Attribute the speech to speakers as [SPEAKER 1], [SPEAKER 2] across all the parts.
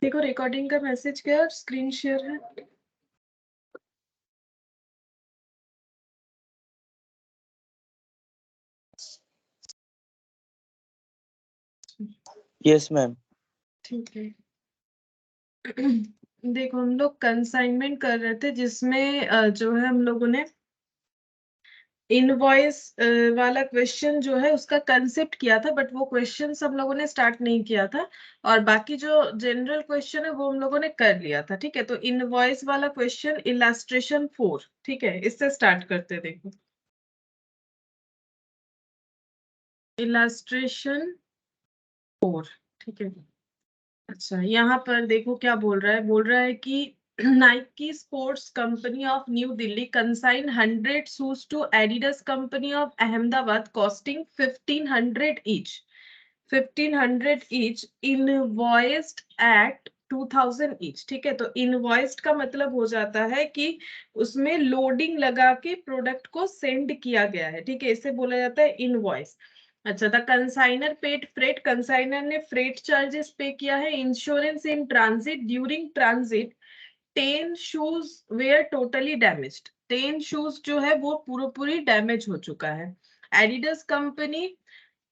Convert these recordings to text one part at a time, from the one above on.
[SPEAKER 1] देखो रिकॉर्डिंग का मैसेज क्या है, स्क्रीन शेयर है।
[SPEAKER 2] Yes ma'am.
[SPEAKER 1] ठीक है। देखो हम लोग कंसाइनमेंट कर रहे थे, जिसमें जो है हम लोगों ने इनवॉइस वाला क्वेश्चन जो है उसका कंसेप्ट किया था, बट वो क्वेश्चन हम लोगों ने स्टार्ट नहीं किया था। और बाकी जो जनरल क्वेश्चन है वो हम लोगों ने कर लिया था। ठीक है, तो इनवॉइस वाला क्वेश्चन इलास्ट्रेशन 4, ठीक है, इससे स्टार्ट करते हैं। देखो इलास्ट्रेशन 4, ठीक है। अच्छा, यहाँ पर देखो क्या बोल रहा है कि Nike sports company of New Delhi consign 100 shoes to Adidas company of Ahmedabad costing 1500 each, 1500 each, invoiced at 2000 each. ठीक है, तो इनवॉइस्ड का मतलब हो जाता है कि उसमें लोडिंग लगा के प्रोडक्ट को सेंड किया गया है। ठीक है, इसे बोला जाता है इनवॉइस। अच्छा, the consignor paid freight, consignor ने फ्रेट चार्जेस पे किया है। Insurance in transit, during transit 10 shoes were totally damaged, 10 shoes जो है वो पूरी डैमेज हो चुका है। Adidas company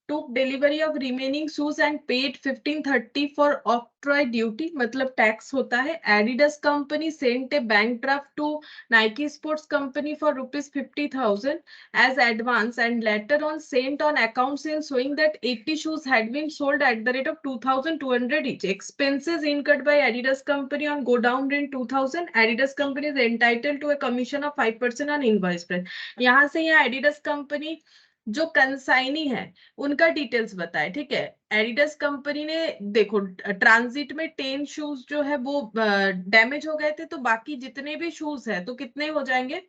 [SPEAKER 1] took delivery of remaining shoes and paid 1530 for octroi duty, मतलब टैक्स होता है। Adidas company sent a bank draft to Nike Sports Company for rupees 50,000 as advance and later on sent on account sales showing that 80 shoes had been sold at the rate of 2200 each. Expenses incurred by Adidas company on go down in 2000. Adidas company is entitled to a commission of 5% on invoice price. यहाँ से यहाँ Adidas company जो consignee है उनका details बताए। ठीक है, Adidas company ने देखो ट्रांजिट में 10 शूज जो है वो डैमेज हो गए थे, तो बाकी जितने भी शूज है तो कितने हो जाएंगे,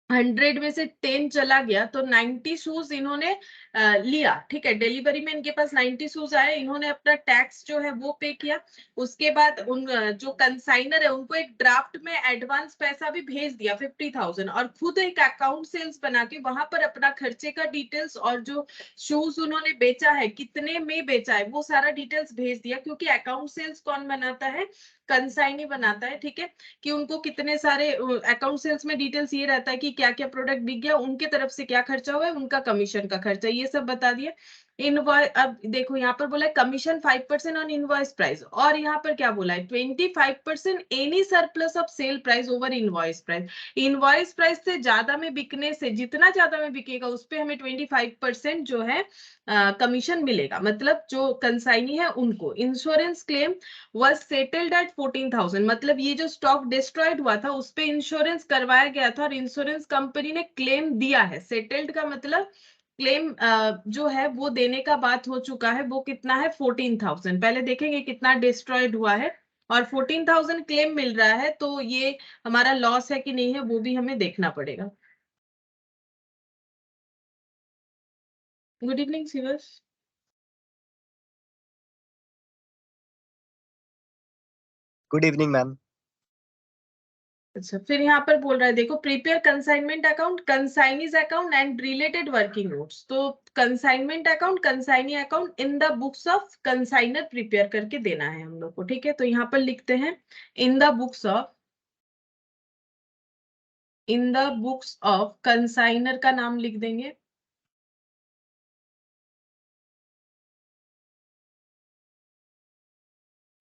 [SPEAKER 1] 100 में से 10 चला गया तो 90 शूज इन्होंने लिया। ठीक है, डिलीवरी में इनके पास 90 शूज आए, इन्होंने अपना टैक्स जो है वो पे किया। उसके बाद उन जो कंसाइनर है उनको एक ड्राफ्ट में एडवांस पैसा भी भेज दिया 50,000, और खुद एक अकाउंट सेल्स बना के वहां पर अपना खर्चे का डिटेल्स और जो शूज उन्होंने बेचा है कितने में बेचा है वो सारा डिटेल्स भेज दिया, क्योंकि अकाउंट सेल्स कौन बनाता है, कंसाइनी बनाता है। ठीक है, कि उनको कितने सारे अकाउंट सेल्स में डिटेल्स ये रहता है कि क्या क्या प्रोडक्ट बिक गया, उनके तरफ से क्या खर्चा हुआ है, उनका कमीशन का खर्चा, ये सब बता दिया। इनवॉइस, अब देखो यहाँ पर बोला है कमीशन 5% ऑन इनवॉइस प्राइस, और यहाँ पर क्या बोला है 25% any surplus of sale price over invoice price. Invoice price से ज्यादा में बिकने से जितना ज्यादा में बिकेगा उस पे हमें 25% जो है कमीशन मिलेगा, मतलब जो कंसाइनी है उनको। Insurance claim was settled at 14,000, मतलब ये जो स्टॉक डिस्ट्रॉयड हुआ था उस पे इंश्योरेंस करवाया गया था और इंश्योरेंस कंपनी ने क्लेम दिया है। सेटल्ड का मतलब क्लेम जो है वो देने का बात हो चुका है, वो कितना है 14,000। पहले देखेंगे कितना डिस्ट्रॉयड हुआ है, और 14,000 क्लेम मिल रहा है, तो ये हमारा लॉस है कि नहीं है वो भी हमें देखना पड़ेगा। गुड इवनिंग शिवस।
[SPEAKER 3] Good evening ma'am.
[SPEAKER 1] अच्छा, फिर यहाँ पर बोल रहा है देखो prepare consignment account, consignees account and related working notes. तो consignment account, consignee account in the books of consignor prepare करके देना है हम लोग को। ठीक है, तो यहाँ पर लिखते हैं in the books of, in the books of consignor का नाम लिख देंगे,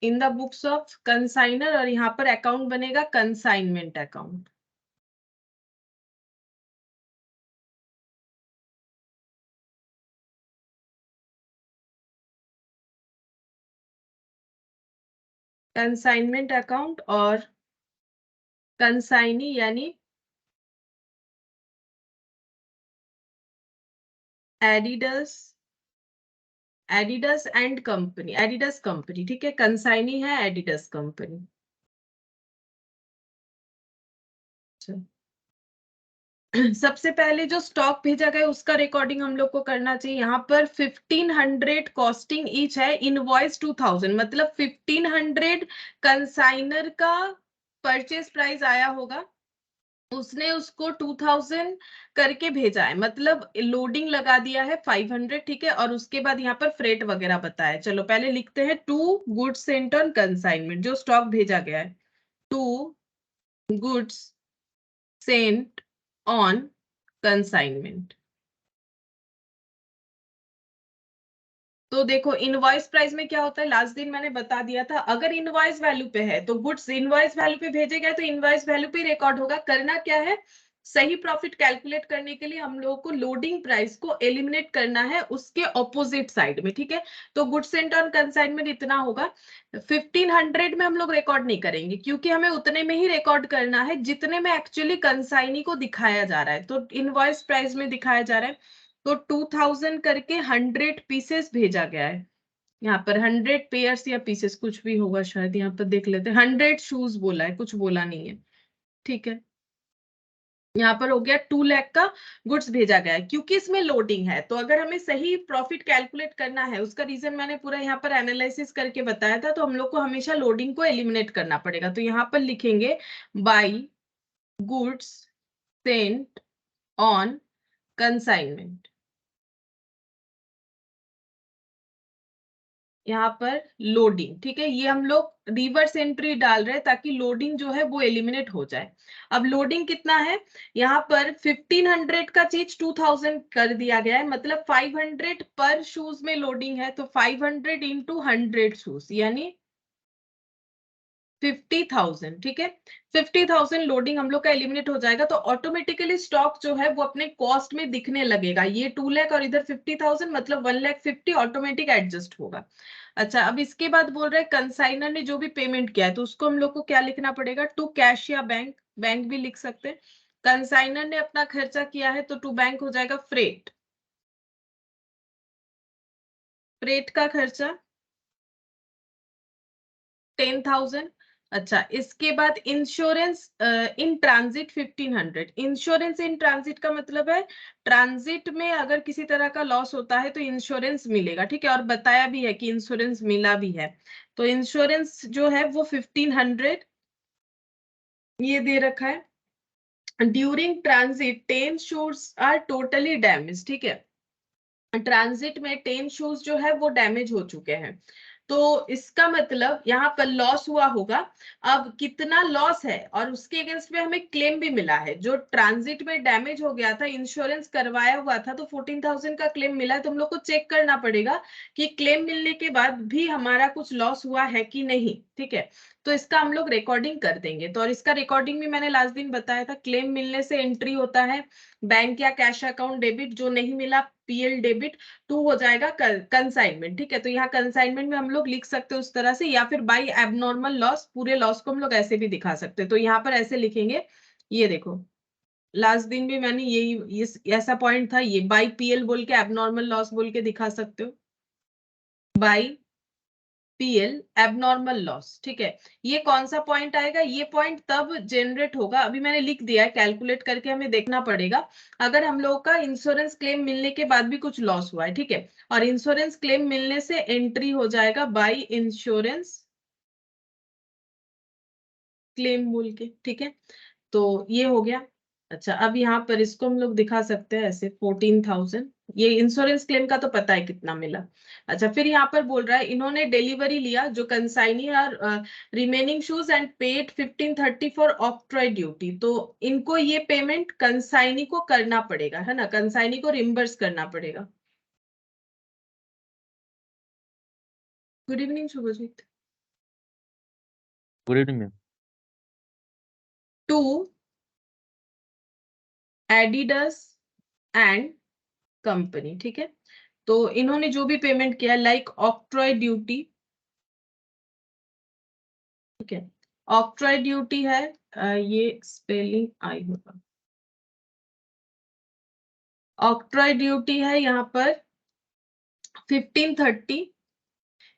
[SPEAKER 1] in the books of consignor, और यहाँ पर अकाउंट बनेगा कंसाइनमेंट अकाउंट। कंसाइनमेंट अकाउंट और कंसाइनी यानी Adidas, Adidas and company, Adidas company. ठीक है, कंसाइनी है एडिडस कंपनी। सबसे पहले जो स्टॉक भेजा गया उसका रिकॉर्डिंग हम लोग को करना चाहिए। यहाँ पर 1500 कॉस्टिंग ईच है, इनवॉइस 2000, मतलब 1500 कंसाइनर का परचेज प्राइस आया होगा। उसने उसको 2000 करके भेजा है, मतलब लोडिंग लगा दिया है 500, ठीक है, और उसके बाद यहाँ पर फ्रेट वगैरह बताया। चलो पहले लिखते हैं, to goods sent on consignment, जो स्टॉक भेजा गया है, to goods sent on consignment. तो देखो इनवॉइस प्राइस में क्या होता है, लास्ट दिन मैंने बता दिया था, अगर इनवॉइस वैल्यू पे है तो गुड्स इनवॉइस वैल्यू पे भेजे गए तो इनवॉइस वैल्यू पे रिकॉर्ड होगा। करना क्या है, सही प्रॉफिट कैलकुलेट करने के लिए हम लोगों को लोडिंग प्राइस को एलिमिनेट करना है उसके ऑपोजिट साइड में, ठीक है। तो गुड्स सेंट ऑन कंसाइनमेंट इतना होगा, 1500 में हम लोग रिकॉर्ड नहीं करेंगे क्योंकि हमें उतने में ही रिकॉर्ड करना है जितने में एक्चुअली कंसाइनी को दिखाया जा रहा है। तो इनवॉइस प्राइस में दिखाया जा रहा है, तो 2000 करके 100 पीसेस भेजा गया है। यहाँ पर 100 पेयर्स या पीसेस कुछ भी होगा शायद, यहाँ पर देख लेते हैं, 100 शूज बोला है, कुछ बोला नहीं है, ठीक है। यहाँ पर हो गया 2 लाख का गुड्स भेजा गया है, क्योंकि इसमें लोडिंग है। तो अगर हमें सही प्रॉफिट कैलकुलेट करना है, उसका रीजन मैंने पूरा यहाँ पर एनालिसिस करके बताया था, तो हम लोग को हमेशा लोडिंग को एलिमिनेट करना पड़ेगा। तो यहाँ पर लिखेंगे by goods sent on consignment. यहाँ पर लोडिंग, ठीक है, ये हम लोग रिवर्स एंट्री डाल रहे हैं ताकि लोडिंग जो है वो एलिमिनेट हो जाए। अब लोडिंग कितना है, यहाँ पर 1500 का चीज 2000 कर दिया गया है, मतलब 500 पर शूज में लोडिंग है, तो 500 इंटू 100 शूज यानी 50,000, ठीक है। 50,000 लोडिंग हम लोग का एलिमिनेट हो जाएगा, तो ऑटोमेटिकली स्टॉक जो है वो अपने कॉस्ट में दिखने लगेगा। ये 2 लाख और इधर 50,000, मतलब 1,50,000 ऑटोमेटिक एडजस्ट होगा। अच्छा, अब इसके बाद बोल रहे हैं कंसाइनर ने जो भी पेमेंट किया है, तो उसको हम लोग को क्या लिखना पड़ेगा, टू कैश या बैंक, बैंक भी लिख सकते हैं। कंसाइनर ने अपना खर्चा किया है तो टू बैंक हो जाएगा फ्रेट, फ्रेट का खर्चा 10,000। अच्छा, इसके बाद insurance in transit 1500। Insurance in transit का मतलब है ट्रांजिट में अगर किसी तरह का लॉस होता है तो इंश्योरेंस मिलेगा, ठीक है, और बताया भी है कि इंश्योरेंस मिला भी है। तो इंश्योरेंस जो है वो 1500 ये दे रखा है। During transit 10 shoes are totally damage, ठीक है, ट्रांजिट में 10 शूज जो है वो डैमेज हो चुके हैं। तो इसका मतलब यहाँ पर लॉस हुआ होगा। अब कितना लॉस है और उसके अगेंस्ट में हमें क्लेम भी मिला है, जो ट्रांजिट में डैमेज हो गया था, इंश्योरेंस करवाया हुआ था, तो 14,000 का क्लेम मिला है। तो हम लोग को चेक करना पड़ेगा कि क्लेम मिलने के बाद भी हमारा कुछ लॉस हुआ है कि नहीं, ठीक है। तो इसका हम लोग रिकॉर्डिंग कर देंगे। तो और इसका रिकॉर्डिंग भी मैंने लास्ट दिन बताया था, क्लेम मिलने से एंट्री होता है बैंक या कैश अकाउंट डेबिट, जो नहीं मिला पीएल डेबिट, टू हो जाएगा कंसाइनमेंट, ठीक है। तो यहाँ कंसाइनमेंट में हम लोग लिख सकते हैं उस तरह से, या फिर बाई एबनॉर्मल लॉस, पूरे लॉस को हम लोग ऐसे भी दिखा सकते हैं। तो यहाँ पर ऐसे लिखेंगे, ये देखो लास्ट दिन भी मैंने यही ऐसा पॉइंट था, ये बाई पीएल बोल के एबनॉर्मल लॉस बोल के दिखा सकते हो, बाई पीएल एबनॉर्मल लॉस, ठीक है। ये कौन सा पॉइंट आएगा, ये पॉइंट तब जनरेट होगा, अभी मैंने लिख दिया है, कैलकुलेट करके हमें देखना पड़ेगा। अगर हम लोगों का इंश्योरेंस क्लेम मिलने के बाद भी कुछ लॉस हुआ है, ठीक है, और इंश्योरेंस क्लेम मिलने से एंट्री हो जाएगा बाय इंश्योरेंस क्लेम बोल के, ठीक है। तो ये हो गया। अच्छा, अब यहाँ पर इसको हम लोग दिखा सकते हैं ऐसे 14,000, ये इंश्योरेंस क्लेम का तो पता है कितना मिला। अच्छा, फिर यहाँ पर बोल रहा है इन्होंने डिलीवरी लिया जो कंसाइनी और remaining shoes and paid 1530 for octroi duty. तो इनको ये पेमेंट कंसाइनी को करना पड़ेगा, है ना, कंसाइनी को रिम्बर्स करना पड़ेगा। Good evening Shubhajit.
[SPEAKER 2] Good evening ma'am.
[SPEAKER 1] To Adidas and company, ठीक है। तो इन्होंने जो भी पेमेंट किया लाइक ऑक्ट्रॉय ड्यूटी, ठीक है, ऑक्ट्रॉय ड्यूटी है, ये स्पेलिंग आई होगा, ऑक्ट्रॉय ड्यूटी है यहाँ पर 1530,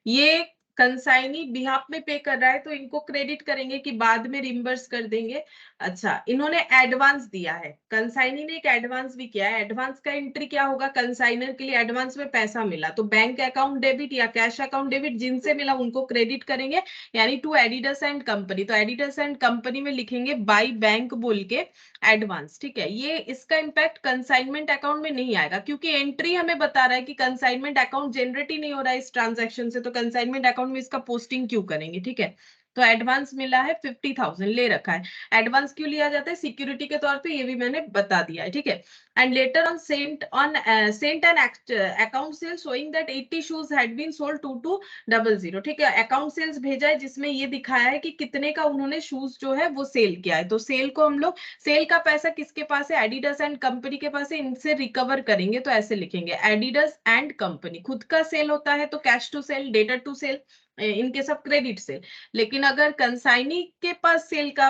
[SPEAKER 1] ये कंसाइनी बिहाफ में पे कर रहा है तो इनको क्रेडिट करेंगे कि बाद में रिम्बर्स कर देंगे। अच्छा, इन्होंने एडवांस दिया है, कंसाइनी ने एक एडवांस भी किया है। एडवांस का एंट्री क्या होगा, कंसाइनर के लिए एडवांस में पैसा मिला तो बैंक अकाउंट डेबिट या कैश अकाउंट डेबिट जिनसे मिला उनको क्रेडिट करेंगे, यानी टू एडिडस एंड कंपनी। तो एडिडस एंड कंपनी में लिखेंगे बाई बैंक बोल के एडवांस। ठीक है, ये इसका इंपैक्ट कंसाइनमेंट अकाउंट में नहीं आएगा क्योंकि एंट्री हमें बता रहा है कि कंसाइनमेंट अकाउंट जनरेट ही नहीं हो रहा है इस ट्रांजैक्शन से, तो कंसाइनमेंट अकाउंट में इसका पोस्टिंग क्यों करेंगे। ठीक है, तो एडवांस मिला है 50,000 ले रखा है। एडवांस क्यों लिया जाता है, सिक्योरिटी के तौर पे, ये भी मैंने बता दिया है। ठीक है, and later on sent an account sale showing that 80 shoes had been sold 2200। ठीक है, अकाउंट सेल्स भेजा है जिसमें ये दिखाया है कि कितने का उन्होंने शूज जो है वो सेल किया है। तो सेल को हम लोग, सेल का पैसा किसके पास है, एडिडास एंड कंपनी के पास है, इनसे रिकवर करेंगे तो ऐसे लिखेंगे एडिडास एंड कंपनी। खुद का सेल होता है तो cash to sale, debtor to sale, इनके सब क्रेडिट सेल। लेकिन अगर कंसाइनी के पास सेल का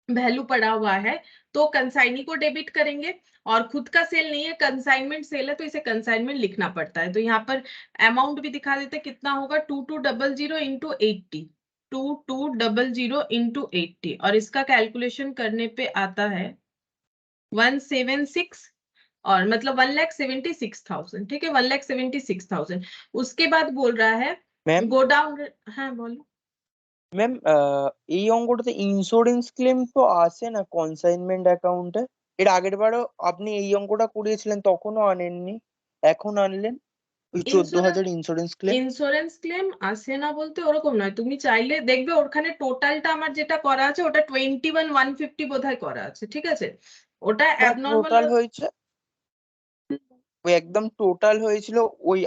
[SPEAKER 1] वैल्यू पड़ा हुआ है तो कंसाइनी को डेबिट करेंगे, और खुद का सेल नहीं है, कंसाइनमेंट सेल है तो इसे कंसाइनमेंट लिखना पड़ता है। तो यहाँ पर अमाउंट भी दिखा देते कितना होगा, 2200 इंटू 80, 2200 इंटू 80, और इसका कैलकुलेशन करने पे आता है 176, और मतलब 1,76,000। ठीक है, 1,76,000। उसके बाद बोल रहा है
[SPEAKER 2] ম্যাম
[SPEAKER 1] गो डाउन। हाँ बोलो।
[SPEAKER 2] ম্যাম এই অঙ্কটাতে ইন্স্যুরেন্স ক্লেম তো আসে না কনসাইনমেন্ট অ্যাকাউন্টে। এর আগের বারও আপনি এই অঙ্কটা করিয়েছিলেন, তখনও আনেননি, এখন আনলেন ওই 14,000 ইন্স্যুরেন্স ক্লেম।
[SPEAKER 1] ইন্স্যুরেন্স ক্লেম আসে না বলতে ওরকম নয়, তুমি চাইলে দেখবে ওখানে টোটালটা আমার যেটা করা আছে ওটা 21,150 বোধহয় করা আছে। ঠিক আছে, ওটা অ্যাবনর্মাল
[SPEAKER 2] টোটাল হয়েছে, ওই একদম টোটাল হয়েছিল। ওই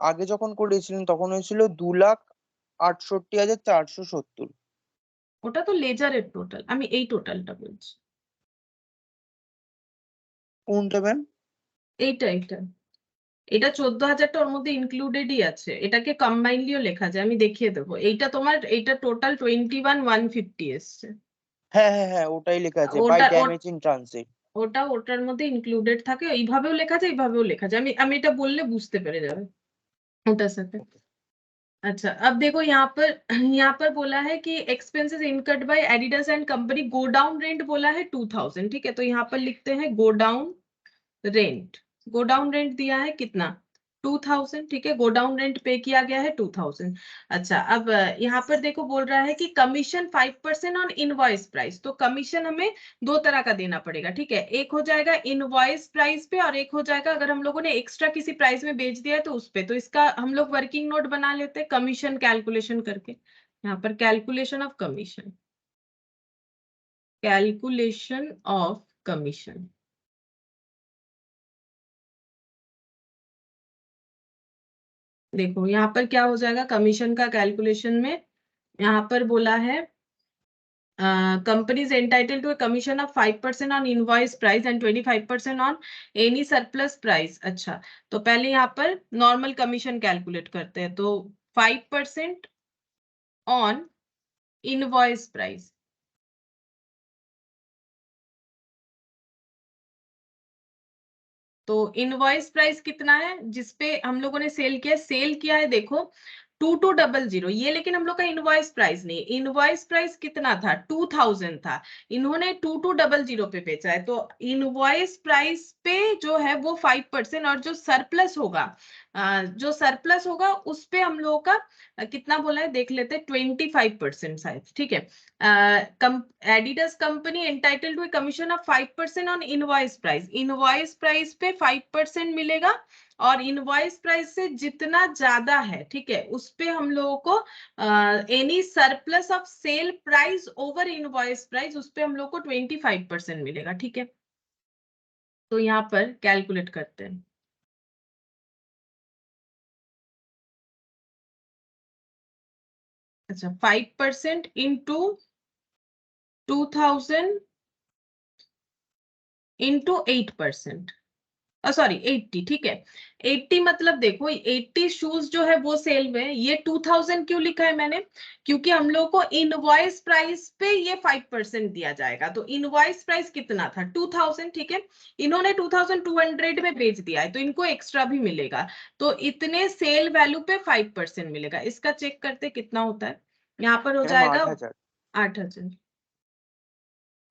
[SPEAKER 2] আগে যখন করিয়েছিলেন তখন হয়েছিল 2,68,470।
[SPEAKER 1] ওটা তো লেজারের টোটাল, আমি এই টোটালটা বলছি।
[SPEAKER 2] কোনটা ম্যাম?
[SPEAKER 1] এইটা এটা 14,000টা ওর মধ্যে ইনক্লুডেডই আছে, এটাকে কম্বাইনলিও লেখা যায়, আমি দেখিয়ে দেবো। এইটা তোমার, এইটা টোটাল 21,150 এসছে।
[SPEAKER 2] হ্যাঁ হ্যাঁ হ্যাঁ, ওটাই লেখা আছে, বাই ড্যামেজ ইন ট্রানজিট।
[SPEAKER 1] ওটার মধ্যে ইনক্লুডেড থাকে, এইভাবেও লেখা যায় এইভাবেও লেখা যায়, আমি এটা বললে বুঝতে পেরে যাবে ওটার সাথে। अच्छा, अब देखो यहाँ पर बोला है कि expenses incurred by Adidas and company, go down rent बोला है 2,000। ठीक है, तो यहाँ पर लिखते हैं go down rent. Go down rent दिया है कितना, 2,000। ठीक है, गो डाउन रेंट पे किया गया है 2,000। अच्छा, अब यहाँ पर देखो बोल रहा है कि कमीशन 5% ऑन इनवॉइस प्राइस। तो कमीशन हमें दो तरह का देना पड़ेगा। ठीक है, एक हो जाएगा इनवॉइस प्राइस पे, और एक हो जाएगा अगर हम लोगों ने एक्स्ट्रा किसी प्राइस में बेच दिया है तो उस पे। तो इसका हम लोग वर्किंग नोट बना लेते हैं कमीशन कैलकुलेशन करके। यहाँ पर calculation of commission, calculation of commission. देखो यहाँ पर क्या हो जाएगा कमीशन का कैलकुलेशन में, यहाँ पर बोला है company is entitled to a commission of 5% on invoice price and 25% on any surplus price। अच्छा, तो पहले यहाँ पर नॉर्मल कमीशन कैलकुलेट करते हैं, तो 5% ऑन इनवॉइस प्राइस। तो इनवॉइस प्राइस कितना है जिसपे हम लोगों ने सेल किया है, देखो 2200 ये, लेकिन हम लोग का इनवॉइस प्राइस नहीं, इनवॉइस प्राइस कितना था, 2,000 था, इन्होंने 2200 पे बेचा है। तो इनवॉइस प्राइस पे जो है वो 5%, और जो सरप्लस होगा उस पे हम लोगों का कितना बोला है देख लेते हैं, 25% शायद। ठीक है, Adidas company entitled to commission of 5% on invoice price. Invoice price पे 5% मिलेगा, और इनवॉइस प्राइस से जितना ज्यादा है, ठीक है, उस पे हम लोगों को any surplus of sale price over invoice price, उस पे हम लोग को 25% मिलेगा। ठीक है, तो यहाँ पर कैलकुलेट करते हैं। अच्छा, 5% इंटू 2,000 इंटू 8%। सॉरी 80, ठीक है। 80 मतलब देखो 80 शूज जो है वो सेल में है। ये 2000 क्यों लिखा है मैंने, क्योंकि हम लोग को इनवॉइस प्राइस पे ये 5% दिया जाएगा। तो इनवॉइस प्राइस कितना था 2000, ठीक है। इन्होंने 2200 में बेच दिया है तो इनको एक्स्ट्रा भी मिलेगा। तो इतने सेल वैल्यू पे 5% मिलेगा। इसका चेक करते कितना होता है। यहाँ पर हो
[SPEAKER 2] मैडम
[SPEAKER 1] जाएगा
[SPEAKER 2] 8000।
[SPEAKER 1] 8000।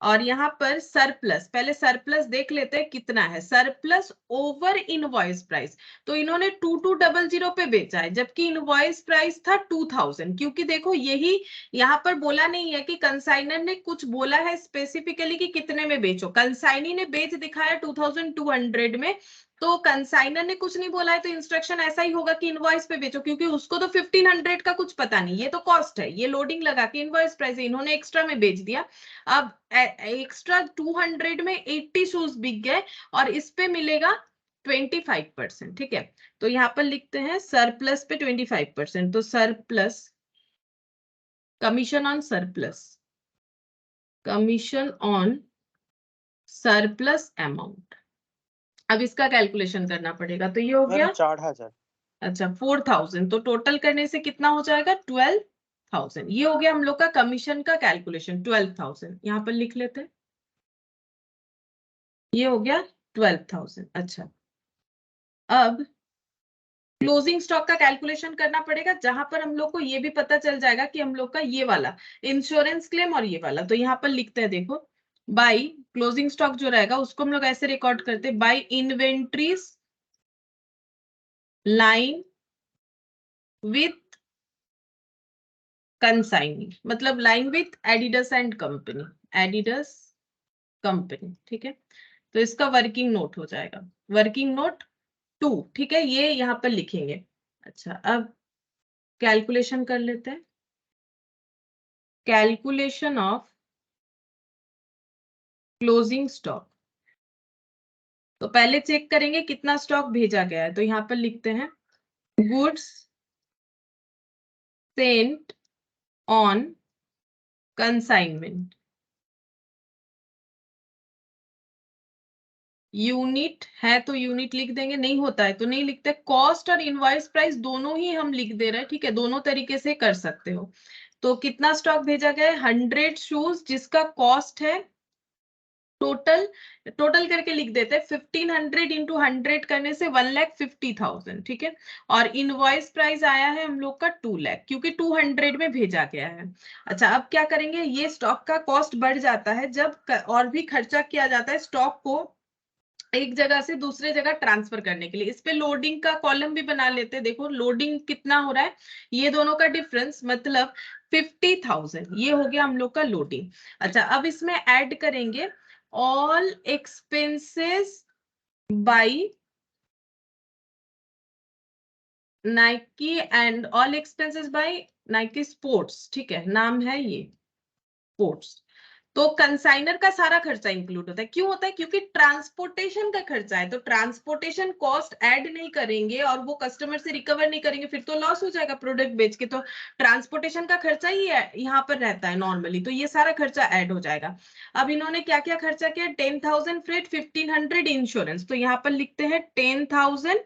[SPEAKER 1] और यहाँ पर सरप्लस, पहले सरप्लस देख लेते हैं कितना है। सरप्लस ओवर इनवॉइस प्राइस, तो इन्होंने 2200 पे बेचा है जबकि इनवॉइस प्राइस था 2000। क्योंकि देखो यही यहाँ पर बोला नहीं है कि कंसाइनर ने कुछ बोला है स्पेसिफिकली कि कितने में बेचो। कंसाइनी ने बेच दिखाया 2200 में, तो कंसाइनर ने कुछ नहीं बोला है तो इंस्ट्रक्शन ऐसा ही होगा कि इनवॉइस पे बेचो, क्योंकि उसको तो 1500 का कुछ पता नहीं। ये तो कॉस्ट है, ये लोडिंग लगा के इनवॉइस प्राइस है, इन्होंने एक्स्ट्रा में बेच दिया। अब एक्स्ट्रा 200 में 80 शूज बिक गए और इस पे मिलेगा 25%, ठीक है। तो यहाँ पर लिखते हैं सरप्लस पे 25%, तो surplus commission on surplus, commission on surplus amount. अब इसका कैलकुलेशन करना पड़ेगा, तो ये हो
[SPEAKER 2] मैम
[SPEAKER 1] गया
[SPEAKER 2] 4000।
[SPEAKER 1] अच्छा 4000। तो टोटल करने से कितना हो जाएगा 12,000। ये हो गया हम लोग का कमीशन का कैलकुलेशन 12,000। यहाँ पर लिख लेते हैं, ये हो गया 12,000। अच्छा, अब क्लोजिंग स्टॉक का कैलकुलेशन करना पड़ेगा, जहां पर हम लोग को ये भी पता चल जाएगा कि हम लोग का ये वाला इंश्योरेंस क्लेम और ये वाला। तो यहाँ पर लिखते हैं देखो, बाई क्लोजिंग स्टॉक जो रहेगा उसको हम लोग ऐसे रिकॉर्ड करते हैं, by inventories line with consignee, मतलब line with Adidas and company, Adidas company, ठीक है। तो इसका वर्किंग नोट हो जाएगा, वर्किंग नोट 2, ठीक है, ये यहाँ पर लिखेंगे। अच्छा, अब कैलकुलेशन कर लेते हैं, कैलकुलेशन ऑफ क्लोजिंग स्टॉक। तो पहले चेक करेंगे कितना स्टॉक भेजा गया है, तो यहाँ पर लिखते हैं goods sent on consignment, unit है तो यूनिट लिख देंगे, नहीं होता है तो नहीं लिखते। कॉस्ट और इनवॉइस प्राइस दोनों ही हम लिख दे रहे हैं, ठीक है, दोनों तरीके से कर सकते हो। तो कितना स्टॉक भेजा गया है 100 शूज, जिसका कॉस्ट है टोटल, टोटल करके लिख देते हैं 1500 इंटू 100 करने से 1,50,000, ठीक है। और इनवॉइस प्राइस आया है हम लोग का 2 लाख, क्योंकि 200 में भेजा गया है। अच्छा, अब क्या करेंगे, ये स्टॉक का कॉस्ट बढ़ जाता है जब और भी खर्चा किया जाता है स्टॉक को एक जगह से दूसरे जगह ट्रांसफर करने के लिए। इस पे लोडिंग का कॉलम भी बना लेते हैं, देखो लोडिंग कितना हो रहा है, ये दोनों का डिफरेंस मतलब 50,000, ये हो गया हम लोग का लोडिंग। अच्छा, अब इसमें ऐड करेंगे all expenses by Nike and all expenses by Nike sports, ठीक है, नाम है ये स्पोर्ट्स। तो कंसाइनर का सारा खर्चा इंक्लूड होता है। क्यों होता है, क्योंकि ट्रांसपोर्टेशन का खर्चा है, तो ट्रांसपोर्टेशन कॉस्ट ऐड नहीं करेंगे और वो कस्टमर से रिकवर नहीं करेंगे, फिर तो लॉस हो जाएगा प्रोडक्ट बेच के। तो ट्रांसपोर्टेशन का खर्चा ही यहाँ पर रहता है नॉर्मली, तो ये सारा खर्चा ऐड हो जाएगा। अब इन्होंने क्या क्या खर्चा किया, 10,000 फ्रेट, 1500 इंश्योरेंस, तो यहाँ पर लिखते हैं 10,000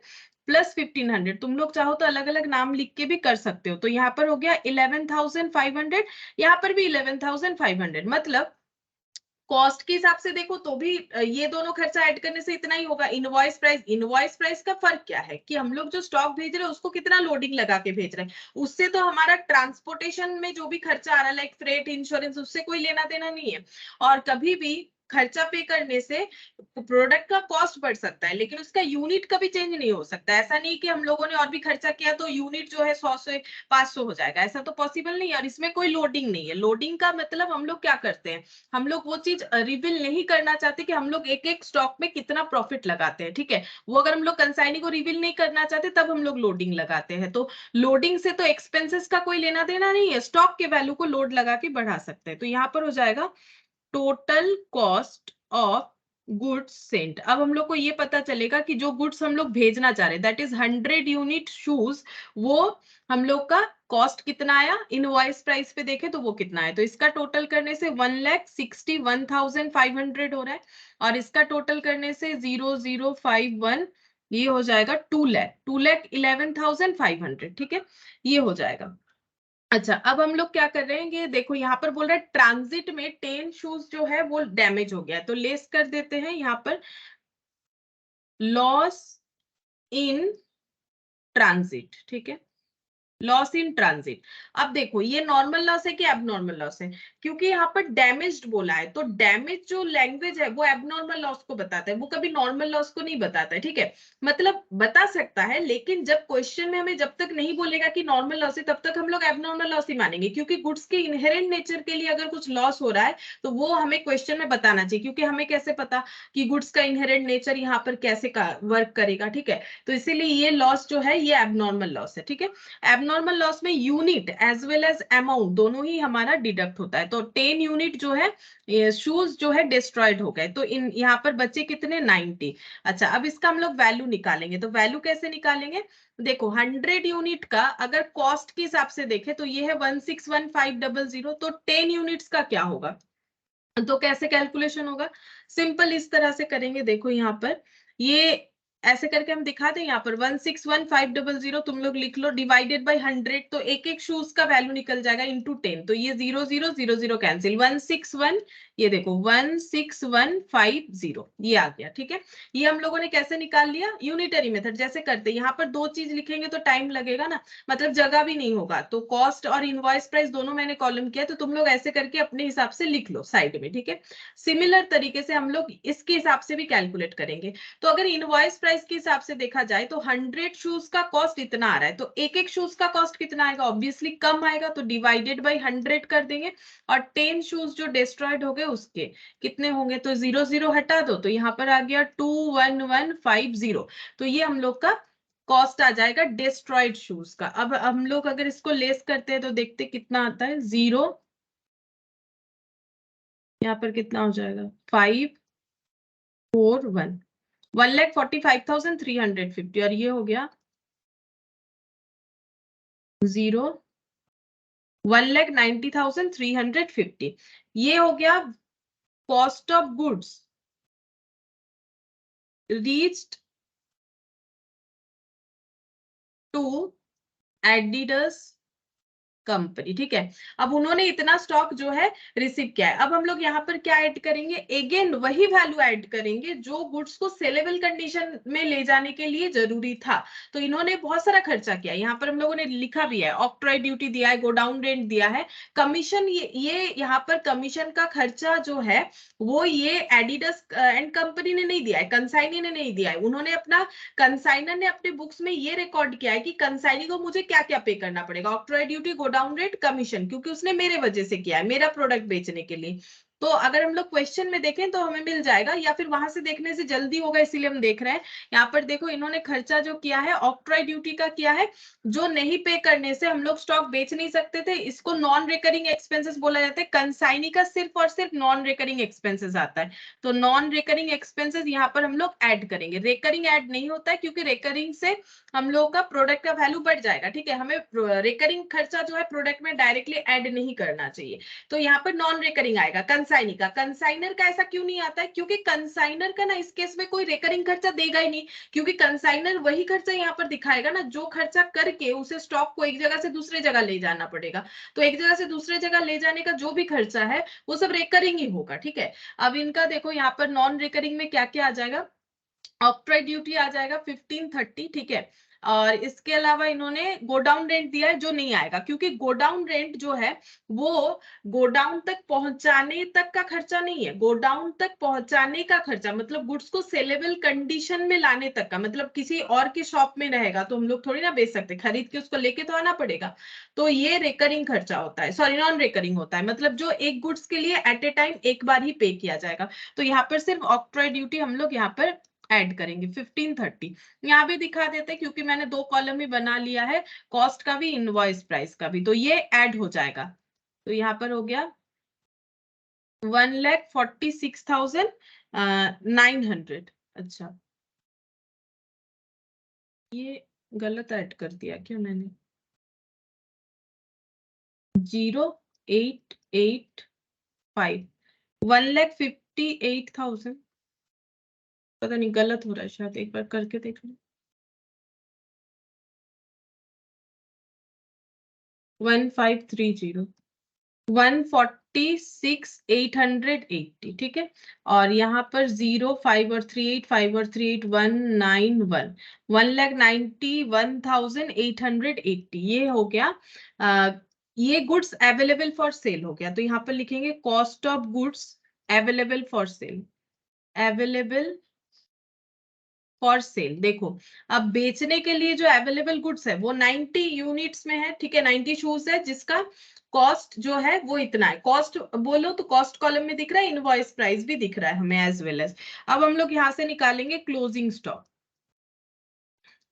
[SPEAKER 1] प्लस 1500। तुम लोग चाहो तो अलग अलग नाम लिख के भी कर सकते हो। तो यहाँ पर हो गया 11,500, यहाँ पर भी 11,500। मतलब कॉस्ट के हिसाब से देखो तो भी ये दोनों खर्चा ऐड करने से इतना ही होगा। इनवॉइस प्राइस, इनवॉइस प्राइस का फर्क क्या है कि हम लोग जो स्टॉक भेज रहे हैं उसको कितना लोडिंग लगा के भेज रहे हैं, उससे तो हमारा ट्रांसपोर्टेशन में जो भी खर्चा आ रहा है लाइक फ्रेट इंश्योरेंस, उससे कोई लेना देना नहीं है। और कभी भी खर्चा पे करने से प्रोडक्ट का कॉस्ट बढ़ सकता है लेकिन उसका यूनिट कभी चेंज नहीं हो सकता। ऐसा नहीं कि हम लोगों ने और भी खर्चा किया तो यूनिट जो है 100 से 500 हो जाएगा, ऐसा तो पॉसिबल नहीं है। और इसमें कोई लोडिंग नहीं है। लोडिंग का मतलब हम लोग क्या करते हैं, हम लोग वो चीज रिवील नहीं करना चाहते कि हम लोग एक एक स्टॉक में कितना प्रॉफिट लगाते हैं, ठीक है। वो अगर हम लोग कंसाइनी को रिवील नहीं करना चाहते तब हम लोग लोडिंग लगाते हैं। तो लोडिंग से तो एक्सपेंसेस का कोई लेना देना नहीं है, स्टॉक के वैल्यू को लोड लगा के बढ़ा सकते हैं। तो यहाँ पर हो जाएगा total cost of goods Saint. अब हम लोग को ये पता चलेगा कि जो गुड्स हम लोग भेजना चाह रहे हैं दैट इज 100 यूनिट शूज, वो हम लोग का कॉस्ट कितना आया, इनवॉइस प्राइस पे देखे तो वो कितना है। तो इसका टोटल करने से 1,61,500 हो रहा है, और इसका टोटल करने से 0051, ये हो जाएगा 2,11,500। ठीक है, ये हो जाएगा। अच्छा, अब हम लोग क्या कर रहे हैं, ये देखो यहाँ पर बोल रहा है ट्रांजिट में 10 शूज जो है वो डैमेज हो गया है, तो लेस कर देते हैं यहाँ पर लॉस इन ट्रांजिट। ठीक है, लॉस इन ट्रांजिट। अब देखो ये नॉर्मल लॉस है कि एबनॉर्मल लॉस है, क्योंकि यहाँ पर डैमेज्ड बोला है, तो डैमेज जो लैंग्वेज है वो एबनॉर्मल लॉस को बताता है, वो कभी नॉर्मल लॉस को नहीं बताता है। ठीक है, मतलब बता सकता है, लेकिन जब क्वेश्चन में हमें जब तक नहीं बोलेगा कि नॉर्मल लॉस है तब तक हम लोग एबनॉर्मल लॉस ही मानेंगे, क्योंकि गुड्स के इनहेरेंट नेचर के लिए अगर कुछ लॉस हो रहा है तो वो हमें क्वेश्चन में बताना चाहिए, क्योंकि हमें कैसे पता कि गुड्स का इनहेरेंट नेचर यहाँ पर कैसे वर्क करेगा। ठीक है, तो इसीलिए ये लॉस जो है ये एबनॉर्मल लॉस है। ठीक है, एबनॉर्मल लॉस में unit as well as amount दोनों ही हमारा डिडक्ट होता है, तो 10 यूनिट जो है शूज जो है डिस्ट्रॉयड हो गए, तो इन यहाँ पर बचे कितने, 90। अच्छा, अब इसका हम लोग वैल्यू निकालेंगे, तो वैल्यू कैसे निकालेंगे, देखो 100 यूनिट का अगर कॉस्ट के हिसाब से देखें तो ये है 161,500, तो 10 यूनिट्स का क्या होगा, तो कैसे कैलकुलेशन होगा, सिंपल इस तरह से करेंगे। देखो यहाँ पर ये ऐसे करके हम दिखा दें, यहाँ पर 161,500 तुम लोग लिख लो, डिवाइडेड बाय 100, तो एक एक शूज का वैल्यू निकल जाएगा इनटू 10, तो ये 0000 कैंसिल, 161, ये देखो 16150 ये आ गया। ठीक है, ये हम लोगों ने कैसे निकाल लिया, यूनिटरी मेथड जैसे करते, यहाँ पर दो चीज लिखेंगे तो टाइम लगेगा ना, मतलब जगह भी नहीं होगा, तो कॉस्ट और इनवॉइस प्राइस दोनों मैंने कॉलम किया, तो तुम लोग ऐसे करके अपने हिसाब से लिख लो साइड में। ठीक है, सिमिलर तरीके से हम लोग इसके हिसाब से भी कैलकुलेट करेंगे। तो अगर इनवॉइस प्राइस के हिसाब से देखा जाए तो 100 शूज का कॉस्ट इतना आ रहा है, तो एक एक शूज का कॉस्ट कितना आएगा, ऑब्वियसली कम आएगा, तो डिवाइडेड बाय 100 कर देंगे, और 10 शूज जो डिस्ट्रॉयड हो गए उसके कितने होंगे, तो 00 हटा दो, तो यहाँ पर आ गया 21150, तो ये हम लोग का कॉस्ट आ जाएगा डिस्ट्रॉयड शूज का। अब हम लोग अगर इसको लेस करते हैं तो देखते कितना आता है, 0, यहाँ पर कितना हो जाएगा, 541, 1,45,350, और ये हो गया 0, 1,90,350, ये हो गया cost of goods reached to Adidas company. ठीक है, अब उन्होंने इतना स्टॉक जो है रिसीव किया है, अब हम लोग यहाँ पर क्या ऐड करेंगे, अगेन वही वैल्यू ऐड करेंगे जो गुड्स को सेलेबल कंडीशन में ले जाने के लिए जरूरी था। तो इन्होंने बहुत सारा खर्चा किया, यहाँ पर हम लोगों ने लिखा भी है, ऑक्ट्रॉय ड्यूटी दिया है, गोडाउन रेंट दिया है, कमीशन, ये यहाँ पर कमीशन का खर्चा जो है वो ये एडिडास एंड कंपनी ने नहीं दिया है, कंसाइनी ने नहीं दिया है, उन्होंने अपना, कंसाइनर ने अपने बुक्स में ये रिकॉर्ड किया है कि कंसाइनी को मुझे क्या क्या पे करना पड़ेगा, octroi duty, godown rate, commission, क्योंकि उसने मेरे वजह से किया है, मेरा प्रोडक्ट बेचने के लिए। तो अगर हम लोग क्वेश्चन में देखें तो हमें मिल जाएगा, या फिर वहां से देखने से जल्दी होगा इसीलिए हम देख रहे हैं। यहाँ पर देखो इन्होंने खर्चा जो किया है ऑक्ट्रॉय ड्यूटी का किया है, जो नहीं पे करने से हम लोग स्टॉक बेच नहीं सकते थे, इसको नॉन रिकरिंग एक्सपेंसेस बोला जाता है, कंसाइनी का सिर्फ और सिर्फ नॉन रिकरिंग एक्सपेंसेस आता है, तो नॉन रिकरिंग एक्सपेंसेस यहाँ पर हम लोग ऐड करेंगे, रिकरिंग ऐड नहीं होता है, क्योंकि रिकरिंग से हम लोगों का प्रोडक्ट का वैल्यू बढ़ जाएगा। ठीक है, हमें रिकरिंग खर्चा जो है प्रोडक्ट में डायरेक्टली ऐड नहीं करना चाहिए, तो यहाँ पर नॉन रिकरिंग आएगा। कंसाइनी का, कंसाइनर का ऐसा क्यों नहीं आता है, क्योंकि कंसाइनर का ना इस केस में कोई रिकरिंग खर्चा देगा ही नहीं, क्योंकि कंसाइनर वही खर्चा यहाँ पर दिखाएगा ना जो खर्चा करके उसे स्टॉक को एक जगह से दूसरे जगह ले जाना पड़ेगा, तो एक जगह से दूसरे जगह ले जाने का जो भी खर्चा है वो सब रिकरिंग ही होगा। ठीक है, अब इनका देखो यहाँ पर नॉन रिकरिंग में क्या क्या आ जाएगा, ऑक्ट्रॉय ड्यूटी आ जाएगा 1530। ठीक है, और इसके अलावा इन्होंने गोडाउन रेंट दिया है जो नहीं आएगा, क्योंकि गोडाउन रेंट जो है वो गोडाउन तक पहुंचाने तक का खर्चा नहीं है, गोडाउन तक पहुंचाने का खर्चा मतलब गुड्स को सेलेबल कंडीशन में लाने तक का, मतलब किसी और के शॉप में रहेगा तो हम लोग थोड़ी ना बेच सकते, खरीद के उसको लेके तो आना पड़ेगा, तो ये रिकरिंग खर्चा होता है, सॉरी नॉन रिकरिंग होता है, मतलब जो एक गुड्स के लिए एट ए टाइम एक बार ही पे किया जाएगा। तो यहाँ पर सिर्फ ऑक्ट्रॉय ड्यूटी हम लोग यहाँ पर ऐड करेंगे 1530, यहाँ भी दिखा देते हैं क्योंकि मैंने दो कॉलम ही बना लिया है, कॉस्ट का भी इनवॉइस प्राइस का भी, तो ये ऐड हो जाएगा, तो यहाँ पर हो गया 1,46,900। अच्छा, ये गलत ऐड कर दिया क्या मैंने? 0885 1,58,000। पता नहीं, गलत हो रहा है शायद, एक बार करके देख लो। 1530 146,880, ठीक है। और यहाँ पर 05 और 38 5 और 38 191 1,91,880 ये हो गया। ये गुड्स अवेलेबल फॉर सेल हो गया, तो यहाँ पर लिखेंगे cost of goods available for sale, available for sale. देखो, अब बेचने के लिए जो अवेलेबल गुड्स है वो 90 यूनिट्स में है, ठीक है। 90 शूज है जिसका कॉस्ट जो है वो इतना है। कॉस्ट बोलो तो कॉस्ट कॉलम में दिख रहा है, इनवॉइस प्राइस भी दिख रहा है हमें एज वेल एज। अब हम लोग यहाँ से निकालेंगे क्लोजिंग स्टॉक।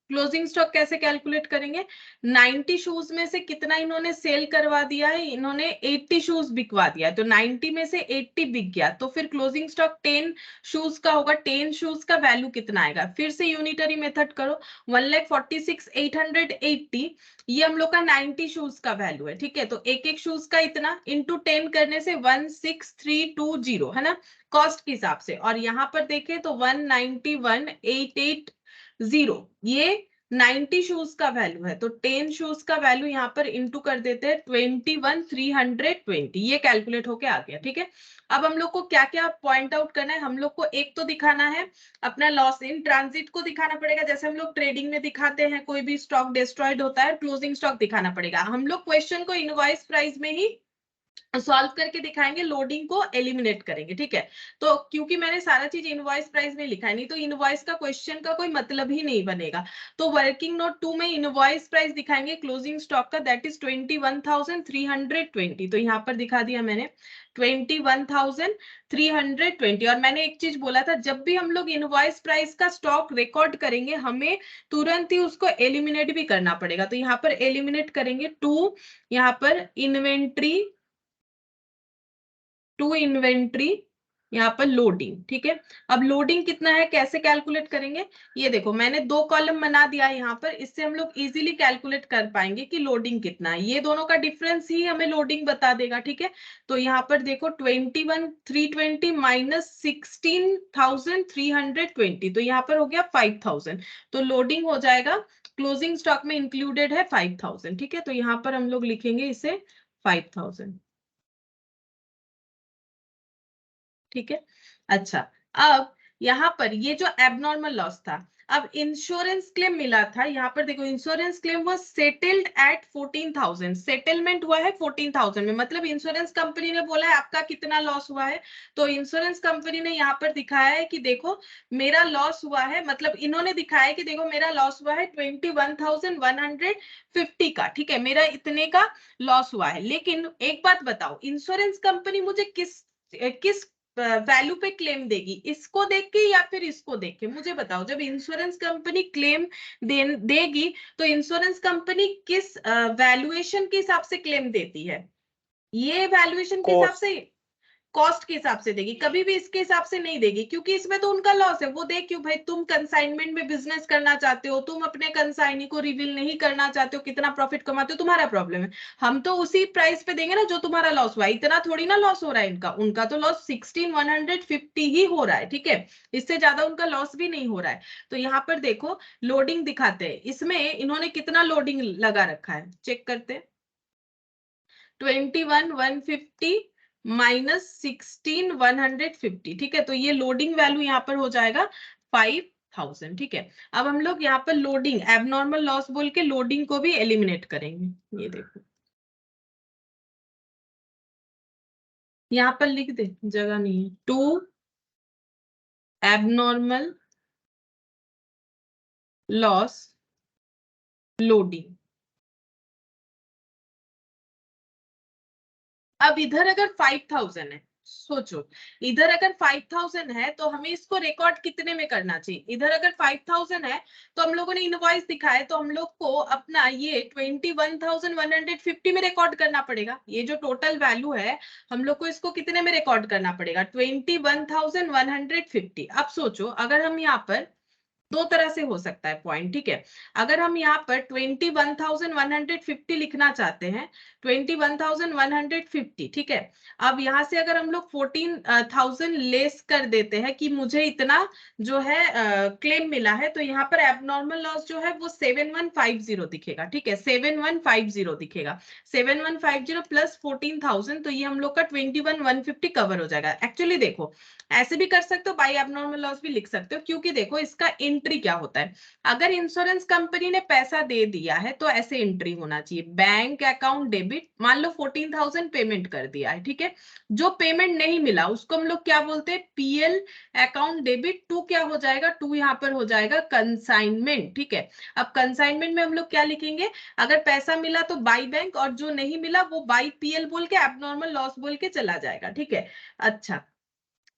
[SPEAKER 1] क्लोजिंग स्टॉक कैसे कैलकुलेट करेंगे? 90 शूज में से कितना इन्होंने सेल करवा दिया है? इन्होंने 80 शूज बिकवा दिया है, तो 90 में से 80 बिक गया, तो फिर क्लोजिंग स्टॉक 10 शूज का होगा। 10 शूज का वैल्यू कितना आएगा? फिर से यूनिटरी मेथड करो। 1,46,880 ये हम लोग का 90 शूज का वैल्यू है, ठीक है। तो एक एक शूज का इतना इंटू 10 करने से 16,320 है ना, कॉस्ट के हिसाब से। और यहाँ पर देखें तो 191,880 ये 90 शूज का वैल्यू है, तो 10 शूज का वैल्यू यहाँ पर इंटू कर देते हैं 21,320, ये कैलकुलेट होके आ गया, ठीक है। अब हम लोग को क्या क्या पॉइंट आउट करना है? हम लोग को एक तो दिखाना है अपना लॉस इन ट्रांजिट को दिखाना पड़ेगा, जैसे हम लोग ट्रेडिंग में दिखाते हैं, कोई भी स्टॉक डिस्ट्रॉयड होता है क्लोजिंग स्टॉक दिखाना पड़ेगा। हम लोग क्वेश्चन को इनवॉइस प्राइस में ही सॉल्व करके दिखाएंगे, लोडिंग को एलिमिनेट करेंगे, ठीक है। तो क्योंकि मैंने सारा चीज इनवॉइस प्राइस में लिखा है, नहीं तो इनवॉइस का क्वेश्चन का कोई मतलब ही नहीं बनेगा। तो वर्किंग नोट 2 में इनवॉइस प्राइस दिखाएंगे क्लोजिंग स्टॉक का, दैट इज 21,320। तो यहाँ पर दिखा दिया मैंने 21,320। और मैंने एक चीज बोला था, जब भी हम लोग इनवॉइस प्राइस का स्टॉक रिकॉर्ड करेंगे हमें तुरंत ही उसको एलिमिनेट भी करना पड़ेगा। तो यहाँ पर एलिमिनेट करेंगे टू, यहाँ पर इन्वेंट्री, टू इन्वेंट्री, यहाँ पर लोडिंग, ठीक है। अब लोडिंग कितना है, कैसे कैलकुलेट करेंगे? ये देखो मैंने दो कॉलम बना दिया है यहाँ पर, इससे हम लोग इजीली कैलकुलेट कर पाएंगे कि लोडिंग कितना है। ये दोनों का डिफरेंस ही हमें लोडिंग बता देगा, ठीक है। तो यहाँ पर देखो 21,320 माइनस 16,320, तो यहाँ पर हो गया 5,000। तो लोडिंग हो जाएगा, क्लोजिंग स्टॉक में इंक्लूडेड है 5,000, ठीक है। तो यहाँ पर हम लोग लिखेंगे इसे 5,000, ठीक है। अच्छा, अब यहाँ पर ये जो एबनॉर्मल लॉस था, अब इंश्योरेंस क्लेम मिला था, यहाँ पर देखो insurance claim was settled at 14,000, settlement हुआ है 14,000 में, मतलब इंश्योरेंस कंपनी ने बोला है आपका कितना लॉस हुआ है। तो इंश्योरेंस कंपनी ने यहाँ पर दिखाया है कि देखो मेरा लॉस हुआ है, मतलब इन्होंने दिखाया है कि देखो मेरा लॉस हुआ है 21,150 का, ठीक है, मेरा इतने का लॉस हुआ है। लेकिन एक बात बताओ, इंश्योरेंस कंपनी मुझे किस किस वैल्यू पे क्लेम देगी, इसको देख के या फिर इसको देख के? मुझे बताओ, जब इंश्योरेंस कंपनी क्लेम देगी तो इंश्योरेंस कंपनी किस वैल्यूएशन के हिसाब से क्लेम देती है? ये वैल्यूएशन के हिसाब से, कॉस्ट के हिसाब से देगी, कभी भी इसके हिसाब से नहीं देगी, क्योंकि इसमें तो उनका लॉस है। वो देख क्यों भाई, तुम कंसाइनमेंट में बिजनेस करना चाहते हो, तुम अपने कंसाइनी को रिवील नहीं करना चाहते हो कितना प्रॉफिट कमाते हो, तुम्हारा प्रॉब्लम है। हम तो उसी प्राइस पे देंगे ना जो तुम्हारा लॉस हुआ है। इतना थोड़ी ना लॉस हो रहा है इनका, उनका तो लॉस 16,150 ही हो रहा है, ठीक है, इससे ज्यादा उनका लॉस भी नहीं हो रहा है। तो यहाँ पर देखो लोडिंग दिखाते हैं, इसमें इन्होंने कितना लोडिंग लगा रखा है, चेक करते हैं। 21,150 माइनस 16,150, ठीक है। तो ये लोडिंग वैल्यू यहाँ पर हो जाएगा 5,000, ठीक है। अब हम लोग यहाँ पर लोडिंग एबनॉर्मल लॉस बोल के लोडिंग को भी एलिमिनेट करेंगे। ये देखो यहाँ पर लिख दे, जगह नहीं है। To abnormal loss loading. अब इधर अगर 5,000 है, सोचो, इधर अगर 5000 है तो हमें इसको रिकॉर्ड कितने में करना चाहिए? इधर अगर 5000 है तो हम लोगों ने इनवॉइस दिखाया तो हम लोग को अपना ये 21,150 में रिकॉर्ड करना पड़ेगा। ये जो टोटल वैल्यू है हम लोग को इसको कितने में रिकॉर्ड करना पड़ेगा? 21,150। अब सोचो, अगर हम यहाँ पर दो तरह से हो सकता है पॉइंट, ठीक है। अगर हम यहाँ पर 21,150 लिखना चाहते हैं, 21,150, ठीक है। अब यहाँ से अगर हम लोग 14,000 लेस कर देते हैं कि मुझे इतना जो है क्लेम मिला है, तो यहाँ पर एबनॉर्मल लॉस जो है वो 7150 दिखेगा, ठीक है। 7150 दिखेगा। 7150 प्लस 14,000, तो ये हम लोग का 21,150 कवर हो जाएगा। एक्चुअली देखो, ऐसे भी कर सकते हो, बाई एबनॉर्मल लॉस भी लिख सकते हो, क्योंकि देखो इसका एंट्री क्या होता है। अगर इंश्योरेंस कंपनी ने पैसा दे दिया है तो ऐसे एंट्री होना चाहिए, बैंक अकाउंट डेबिट। मान लो 14,000 पेमेंट कर दिया है, ठीक है। जो पेमेंट नहीं मिला उसको हम लोग क्या बोलते हैं? पीएल अकाउंट डेबिट टू क्या हो जाएगा? टू यहाँ पर हो जाएगा कंसाइनमेंट, ठीक है। अब कंसाइनमेंट में हम लोग क्या लिखेंगे? अगर पैसा मिला तो बाई बैंक, और जो नहीं मिला वो बाई पीएल बोल के एबनॉर्मल लॉस बोल के चला जाएगा, ठीक है। अच्छा,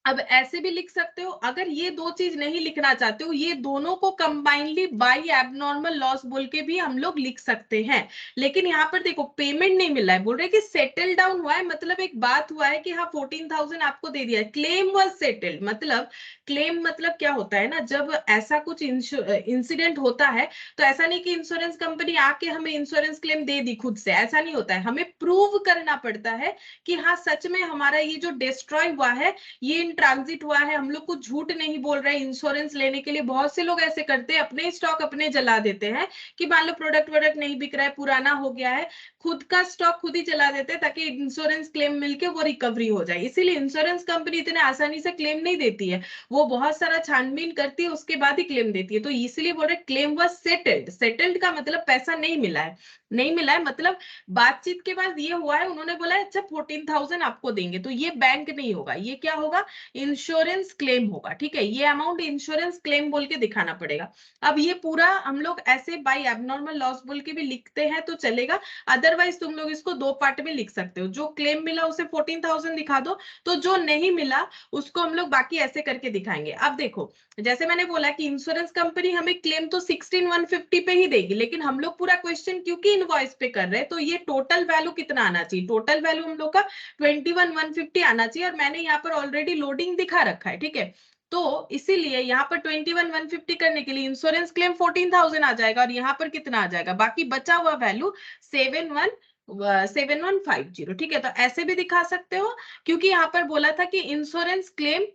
[SPEAKER 1] अब ऐसे भी लिख सकते हो, अगर ये दो चीज नहीं लिखना चाहते हो, ये दोनों को कंबाइनली बाई एबनॉर्मल लॉस बोल के भी हम लोग लिख सकते हैं। लेकिन यहाँ पर देखो पेमेंट नहीं मिला है, बोल रहे कि सेटल डाउन हुआ है, मतलब एक बात हुआ है कि हाँ 14,000 आपको दे दिया है, क्लेम वाज सेटल्ड। मतलब क्लेम मतलब क्या होता है ना, जब ऐसा कुछ इंसिडेंट होता है तो ऐसा नहीं कि इंश्योरेंस कंपनी आके हमें इंश्योरेंस क्लेम दे दी खुद से, ऐसा नहीं होता है। हमें प्रूव करना पड़ता है कि हाँ सच में हमारा ये जो डिस्ट्रॉय हुआ है ये इन ट्रांजिट हुआ है, हम लोग कुछ झूठ नहीं बोल रहे हैं। इंश्योरेंस लेने के लिए बहुत से लोग ऐसे करते हैं, अपने स्टॉक अपने जला देते हैं कि मान लो प्रोडक्ट वोडक्ट नहीं बिक रहा है, पुराना हो गया है, खुद का स्टॉक खुद ही जला देते हैं ताकि इंश्योरेंस क्लेम मिलके वो रिकवरी हो जाए। इसीलिए इंश्योरेंस कंपनी इतने आसानी से क्लेम नहीं देती है, वो बहुत सारा छानबीन करती है उसके बाद ही क्लेम देती है। तो इसलिए बोल रहे क्लेम वाज सेटल्ड। सेटल्ड का मतलब पैसा नहीं मिला है, नहीं मिला है मतलब बातचीत के बाद ये हुआ है, उन्होंने बोला अच्छा 14,000 आपको देंगे, तो ये बैंक नहीं होगा, ये क्या होगा? इंश्योरेंस क्लेम होगा, ठीक है। ये अमाउंट इंश्योरेंस क्लेम बोल के दिखाना पड़ेगा। अब ये पूरा हम लोग ऐसे बाय एबनॉर्मल लॉस बोल के भी लिखते हैं तो चलेगा, अदरवाइज तुम लोग इसको दो पार्ट में लिख सकते हो। जो क्लेम मिला उसे 14,000 दिखा दो, तो जो नहीं मिला उसको हम लोग बाकी ऐसे करके दिखाएंगे। अब देखो, जैसे मैंने बोला कि इंश्योरेंस कंपनी हमें क्लेम तो 16,150 पे ही देगी, लेकिन हम लोग पूरा क्वेश्चन क्योंकि इनवॉइस पे कर रहे हैं तो ये टोटल वैल्यू कितना आना चाहिए? टोटल वैल्यू हम लोग का 21,150 आना चाहिए, और मैंने यहाँ पर ऑलरेडी लोडिंग दिखा रखा है, ठीक है। तो इसीलिए यहाँ पर 21,150 करने के लिए इंश्योरेंस क्लेम 14,000 आ जाएगा, और यहाँ पर कितना आ जाएगा? बाकी बचा हुआ वैल्यू 7150, ठीक है। तो ऐसे भी दिखा सकते हो, क्योंकि यहाँ पर बोला था कि इंश्योरेंस क्लेम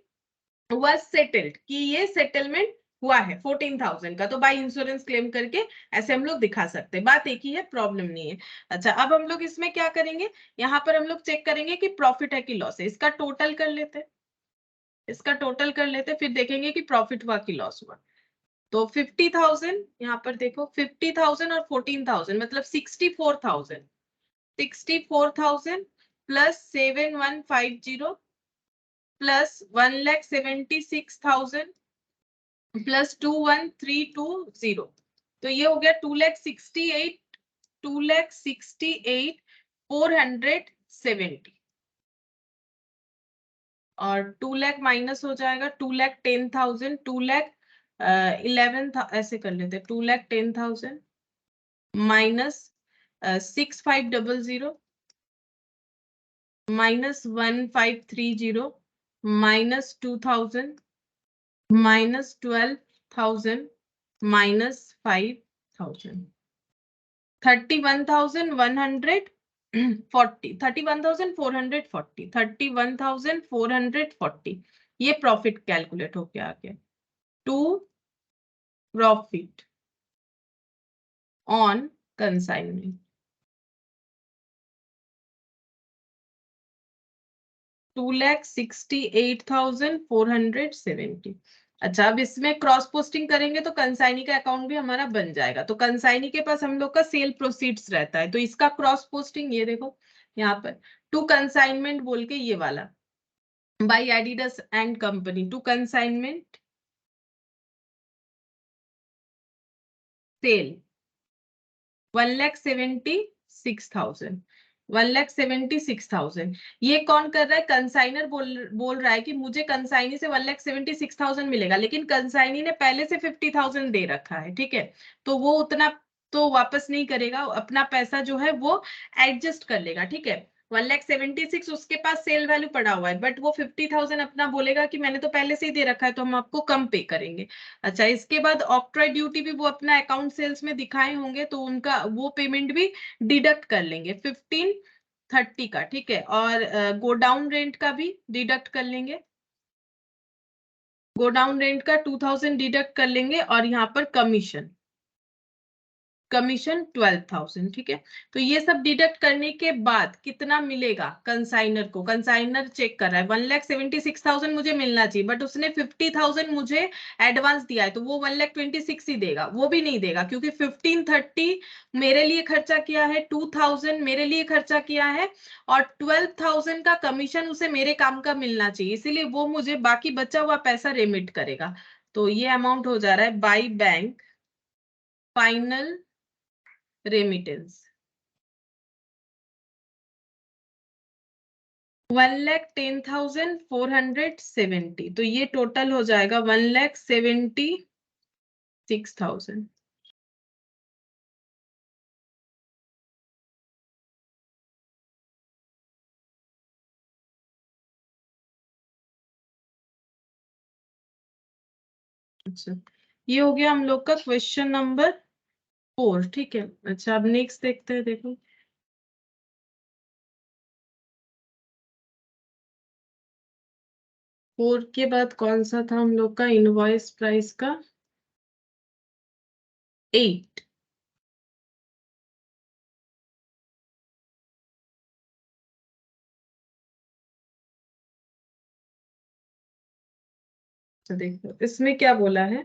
[SPEAKER 1] was सेटल्ड, कि ये सेटलमेंट हुआ है 14,000 का, तो बाय इंश्योरेंस क्लेम करके ऐसे हम लोग दिखा सकते हैं। बात एक ही है, प्रॉब्लम नहीं है। अच्छा, अब हम लोग इसमें क्या करेंगे? यहाँ पर हम लोग चेक करेंगे कि प्रॉफिट है कि लॉस है। इसका टोटल कर लेते हैं, इसका टोटल कर लेते हैं, फिर देखेंगे कि प्रॉफिट हुआ कि लॉस हुआ। तो 50,000, यहाँ पर देखो 50,000 और 14,000 मतलब 64,000। 64,000 प्लस 7150 प्लस 1,76,000 प्लस 21,320, तो ये हो गया 2,68,470, और 2 लाख माइनस हो जाएगा 2,10,000, 2,11,000 ऐसे कर लेते हैं, 2,10,000 minus 6,500 minus 1,530 minus 2,000 minus 12,000 minus 5,000, 31,140, 31,440, 31,440, ये प्रॉफिट कैलकुलेट होके आ गया। To profit on consignment 2,68,470। अच्छा, अब इसमें क्रॉस पोस्टिंग करेंगे तो कंसाइनी का अकाउंट भी हमारा बन जाएगा। तो कंसाइनी के पास हम लोग का सेल प्रोसीड्स रहता है, तो इसका क्रॉस पोस्टिंग ये देखो यहाँ पर टू कंसाइनमेंट बोल के ये वाला, by Adidas and company to consignment sale 1,76,000, 1,76,000। ये कौन कर रहा है? कंसाइनर बोल रहा है कि मुझे कंसाइनी से 1,76,000 मिलेगा, लेकिन कंसाइनी ने पहले से 50,000 दे रखा है, ठीक है। तो वो उतना तो वापस नहीं करेगा, अपना पैसा जो है वो एडजस्ट कर लेगा, ठीक है। 1,76,000 उसके पास सेल वैल्यू पड़ा हुआ है, बट वो 50,000 अपना बोलेगा कि मैंने तो पहले से ही दे रखा है, तो हम आपको कम पे करेंगे। अच्छा, इसके बाद ऑक्ट्रॉय ड्यूटी भी वो अपना अकाउंट सेल्स में दिखाए होंगे, तो उनका वो पेमेंट भी डिडक्ट कर लेंगे 1530 का, ठीक है। और गोडाउन रेंट का भी डिडक्ट कर लेंगे, गोडाउन रेंट का 2000 डिडक्ट कर लेंगे। और यहाँ पर कमीशन 12,000, ठीक है। तो ये सब डिडक्ट करने के बाद कितना मिलेगा कंसाइनर को? कंसाइनर चेक कर रहा है 1,76,000 मुझे मिलना चाहिए, बट उसने 50,000 मुझे एडवांस दिया है, तो वो 1,26,000 ही देगा। वो भी नहीं देगा, क्योंकि 1530 मेरे लिए खर्चा किया है, 2000 मेरे लिए खर्चा किया है, और 12,000 का कमीशन उसे मेरे काम का मिलना चाहिए, इसीलिए वो मुझे बाकी बचा हुआ पैसा रेमिट करेगा। तो ये अमाउंट हो जा रहा है बाय बैंक फाइनल रेमिटेंस 1,10,470। तो ये टोटल हो जाएगा 1,76,000। अच्छा, ये हो गया हम लोग का क्वेश्चन नंबर 4, ठीक है। अच्छा, अब नेक्स्ट देखते हैं। देखो, फोर के बाद कौन सा था हम लोग का? इनवॉइस प्राइस का 8। तो देखो इसमें क्या बोला है।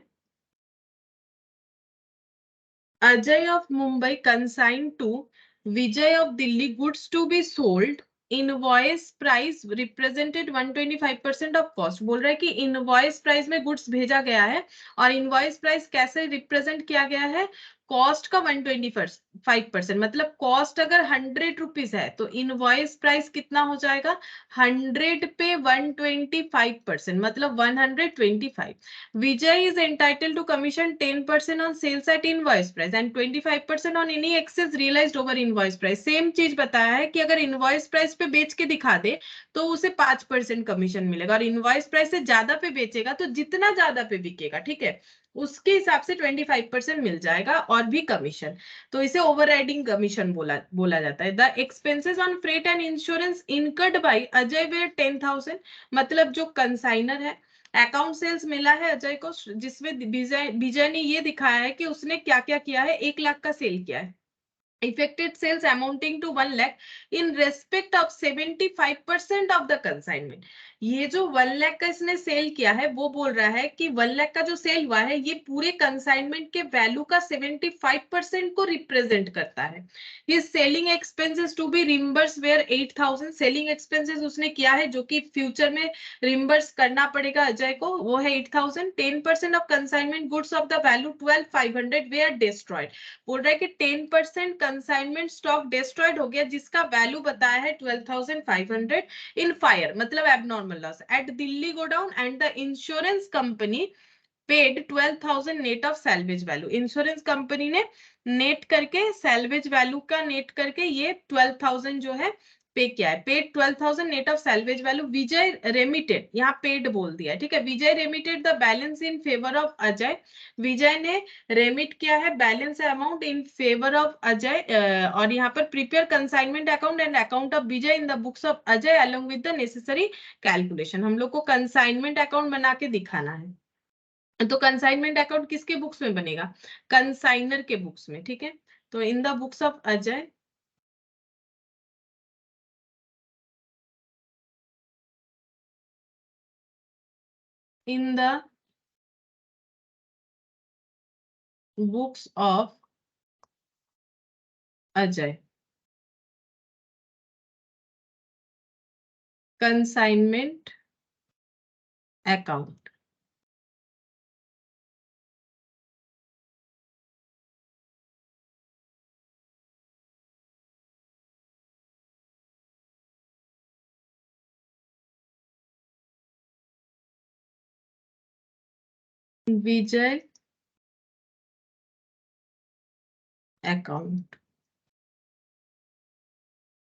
[SPEAKER 1] Ajay of Mumbai consigned to Vijay of Delhi goods to be sold. Invoice price represented 125% of cost. बोल रहा है कि इनवॉइस प्राइस में गुड्स भेजा गया है, और इनवॉइस प्राइस कैसे रिप्रेजेंट किया गया है? कॉस्ट का 125%। मतलब कॉस्ट अगर 100 रुपीज है, तो इनवॉइस प्राइस कितना हो जाएगा? 100 पे 125%, मतलब 125। Vijay is entitled to commission 10% on sales at invoice price and 25% on any excess realized over invoice price. Same चीज बताया है कि अगर इनवॉइस प्राइस पे बेच के दिखा दे तो उसे 5% कमीशन मिलेगा, और इनवॉइस प्राइस से ज्यादा पे बेचेगा तो जितना ज्यादा पे बिकेगा, ठीक है, उसके हिसाब से 25% मिल जाएगा और भी कमीशन। तो इसे ओवर राइडिंग कमीशन बोला जाता है। The expenses on freight and insurance incurred by Ajay were 10,000। मतलब जो कंसाइनर है, अकाउंट सेल्स मिला है अजय को, जिसमें विजय ने ये दिखाया है कि उसने क्या क्या किया है। 1 लाख का सेल किया है। Effected sales amounting to 1 lakh in respect of 75% of the consignment। ये जो 1 लाख का इसने सेल किया है, वो बोल रहा है कि 1 लाख का जो सेल हुआ है, ये पूरे कंसाइनमेंट के वैल्यू का 75% को रिप्रेजेंट करता है। ये selling expenses to be reimburse were 8,000। Selling expenses उसने किया है जो कि फ्यूचर में रिम्बर्स करना पड़ेगा अजय को, वो है 8,000। 10% of consignment goods of the value 12,500 were destroyed. बोल रहा है कि 10% कंसाइनमेंट स्टॉक डिस्ट्रॉयड हो गया, जिसका वैल्यू बताया है 12,500 इन फायर, मतलब abnormal loss at Delhi godown, and the insurance company paid 12,000 net of salvage value. Insurance company ने नेट करके, सैल्वेज वैल्यू का नेट करके ये 12,000 जो है पे किया है। Paid 12,000 net of salvage value. Vijay remitted, यहाँ पेड बोल दिया है, ठीक है। Vijay remitted the balance in favour of Ajay. Vijay ने रेमिट किया है balance amount in favour of Ajay, और यहाँ पर prepare consignment account and account of Vijay in the books of Ajay along with the necessary calculation. हम लोग को कंसाइनमेंट अकाउंट बना के दिखाना है। तो कंसाइनमेंट अकाउंट किसके बुक्स में बनेगा? कंसाइनर के बुक्स में, ठीक है। तो इन the books of Ajay in the books of Ajay consignment account. Vijay account.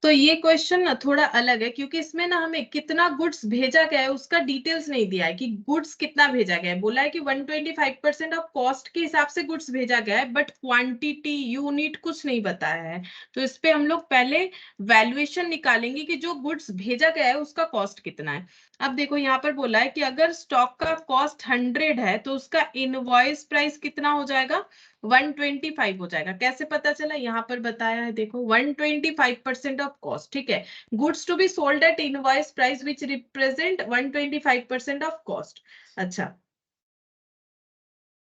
[SPEAKER 1] तो ये क्वेश्चन ना थोड़ा अलग है, क्योंकि इसमें ना हमें कितना गुड्स भेजा गया है उसका डिटेल्स नहीं दिया है कि गुड्स कितना भेजा गया है। बोला है कि 125% ऑफ कॉस्ट के हिसाब से गुड्स भेजा गया है, बट क्वांटिटी यूनिट कुछ नहीं बताया है। तो इस पे हम लोग पहले वैल्यूएशन निकालेंगे कि जो गुड्स भेजा गया है उसका कॉस्ट कितना है। अब देखो यहाँ पर बोला है कि अगर स्टॉक का कॉस्ट 100 है तो उसका इनवॉइस प्राइस कितना हो जाएगा, 125 हो जाएगा। कैसे पता चला, यहाँ पर बताया है देखो, 125% ऑफ कॉस्ट। ठीक है, goods to be sold at invoice price which represent 125% of cost. अच्छा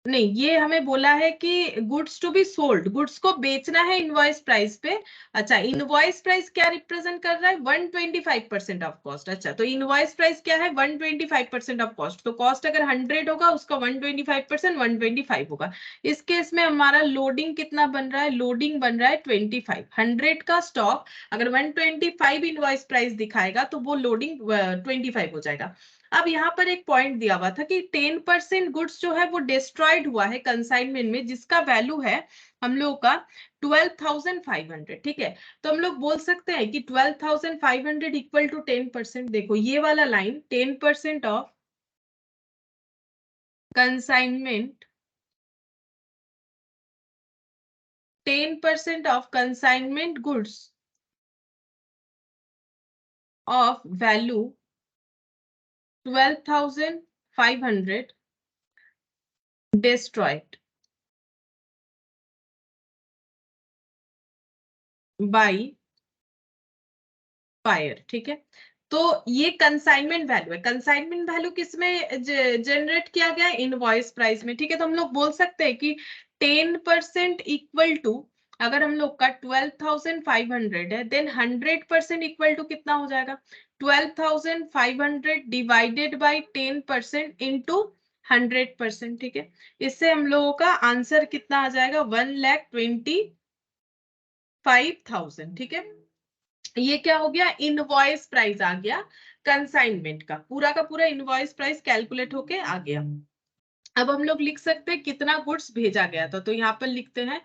[SPEAKER 1] नहीं, ये हमें बोला है कि goods to be sold, goods को बेचना है इनवॉइस प्राइस पे। अच्छा, इनवॉइस प्राइस क्या रिप्रेजेंट कर रहा है, 125% ऑफ कॉस्ट। अच्छा, तो इनवॉइस प्राइस क्या है, 125% ऑफ कॉस्ट। तो कॉस्ट अगर 100 होगा उसका 125% 125 होगा। इस केस में हमारा लोडिंग कितना बन रहा है, लोडिंग बन रहा है 25। 100 का स्टॉक अगर 125 इनवॉइस प्राइस दिखाएगा तो वो लोडिंग 25 हो जाएगा। अब यहाँ पर एक पॉइंट दिया हुआ था कि 10% गुड्स जो है वो डिस्ट्रॉयड हुआ है कंसाइनमेंट में, जिसका वैल्यू है हम लोग का 12,500। ठीक है, तो हम लोग बोल सकते हैं कि 12,500 इक्वल टू 10%। देखो ये वाला line, 10% of consignment, 10% of consignment goods of value 12,500 destroyed by fire. ठीक है, तो ये कंसाइनमेंट वैल्यू है। कंसाइनमेंट वैल्यू किसमें जनरेट किया गया, इनवॉइस प्राइस में। ठीक है, तो हम लोग बोल सकते हैं कि 10% इक्वल टू, अगर हम लोग का 12,500 है, देन 100% इक्वल टू कितना हो जाएगा, 12,500 डिवाइडेड बाई 10% इंटू 100%। ठीक है, इससे हम लोगों का आंसर कितना आ जाएगा, 1,25,000। ठीक है, ये क्या हो गया, इनवॉइस प्राइस आ गया कंसाइनमेंट का पूरा इनवॉइस प्राइस कैलकुलेट होके आ गया। अब हम लोग लिख सकते हैं कितना गुड्स भेजा गया था, तो यहाँ पर लिखते हैं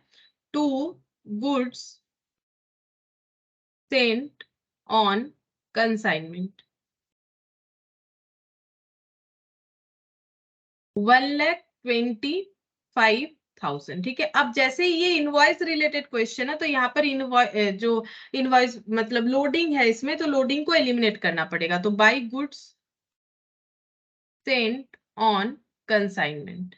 [SPEAKER 1] 2 गुड्स सेंट ऑन कंसाइनमेंट 1,25,000। ठीक है, अब जैसे ये इनवॉइस रिलेटेड क्वेश्चन है तो यहाँ पर जो इनवॉइस मतलब लोडिंग है इसमें, तो लोडिंग को एलिमिनेट करना पड़ेगा। तो by goods sent on consignment.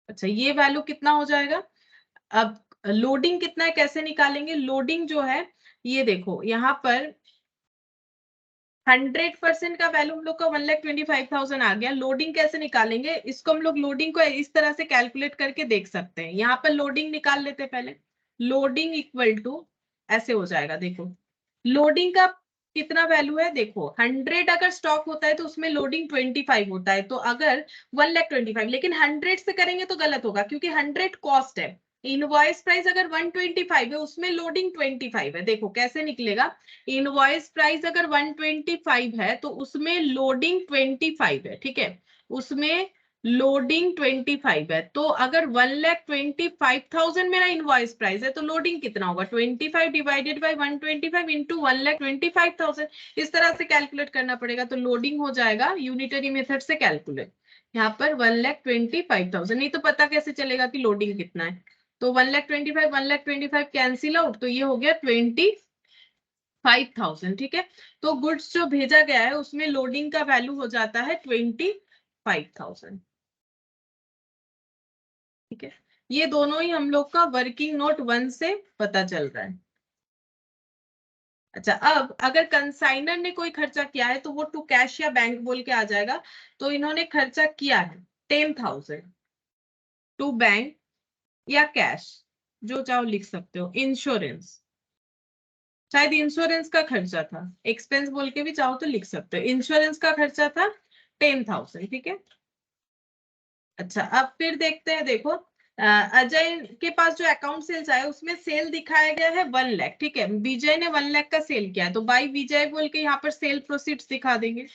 [SPEAKER 1] अच्छा, ये वैल्यू कितना हो जाएगा, अब लोडिंग कितना है कैसे निकालेंगे, लोडिंग जो है ये देखो यहाँ पर 100% का वैल्यू हम लोग का 1,25,000 आ गया। लोडिंग कैसे निकालेंगे, इसको हम लोग लोडिंग को इस तरह से कैलकुलेट करके देख सकते हैं। यहाँ पर लोडिंग निकाल लेते हैं पहले, लोडिंग इक्वल टू ऐसे हो जाएगा। देखो लोडिंग का कितना वैल्यू है, देखो 100 अगर स्टॉक होता है तो उसमें लोडिंग 25 होता है, तो अगर 1,25,000, लेकिन 100 से करेंगे तो गलत होगा क्योंकि 100 कॉस्ट है। इनवॉइस प्राइस अगर 125 है उसमें लोडिंग 25 है। देखो कैसे निकलेगा, इनवॉइस प्राइस अगर 125 है तो उसमें लोडिंग 25 है। ठीक है, उसमें लोडिंग 25 है, तो अगर 1,25,000 मेरा इनवॉइस प्राइस है तो लोडिंग कितना होगा, 25 डिवाइडेड बाई 125 इंटू 1,25,000। इस तरह से कैलकुलेट करना पड़ेगा, तो लोडिंग हो जाएगा यूनिटरी मेथड से कैलकुलेट, यहाँ पर 1,25,000। नहीं तो पता कैसे चलेगा कि लोडिंग कितना है, तो 1,25,000 कैंसिल आउट, तो ये हो गया 25,000। ठीक है, तो गुड्स जो भेजा गया है उसमें लोडिंग का वैल्यू हो जाता है 25,000। ठीक है, ये दोनों ही हम लोग का वर्किंग नोट 1 से पता चल रहा है। अच्छा, अब अगर कंसाइनर ने कोई खर्चा किया है तो वो टू कैश या बैंक बोल के आ जाएगा। तो इन्होंने खर्चा किया है 10,000 टू बैंक या कैश, जो चाहो लिख सकते हो। इंश्योरेंस, शायद इंश्योरेंस का खर्चा था, एक्सपेंस बोल के भी चाहो तो लिख सकते हो। इंश्योरेंस का खर्चा था 10,000। ठीक है, अच्छा अब फिर देखते हैं। देखो अजय के पास जो अकाउंट सेल्स आया उसमें सेल दिखाया गया है 1 लाख। ठीक है, विजय ने 1 लाख का सेल किया है, तो बाई विजय बोल के यहाँ पर सेल प्रोसीड्स दिखा देंगे।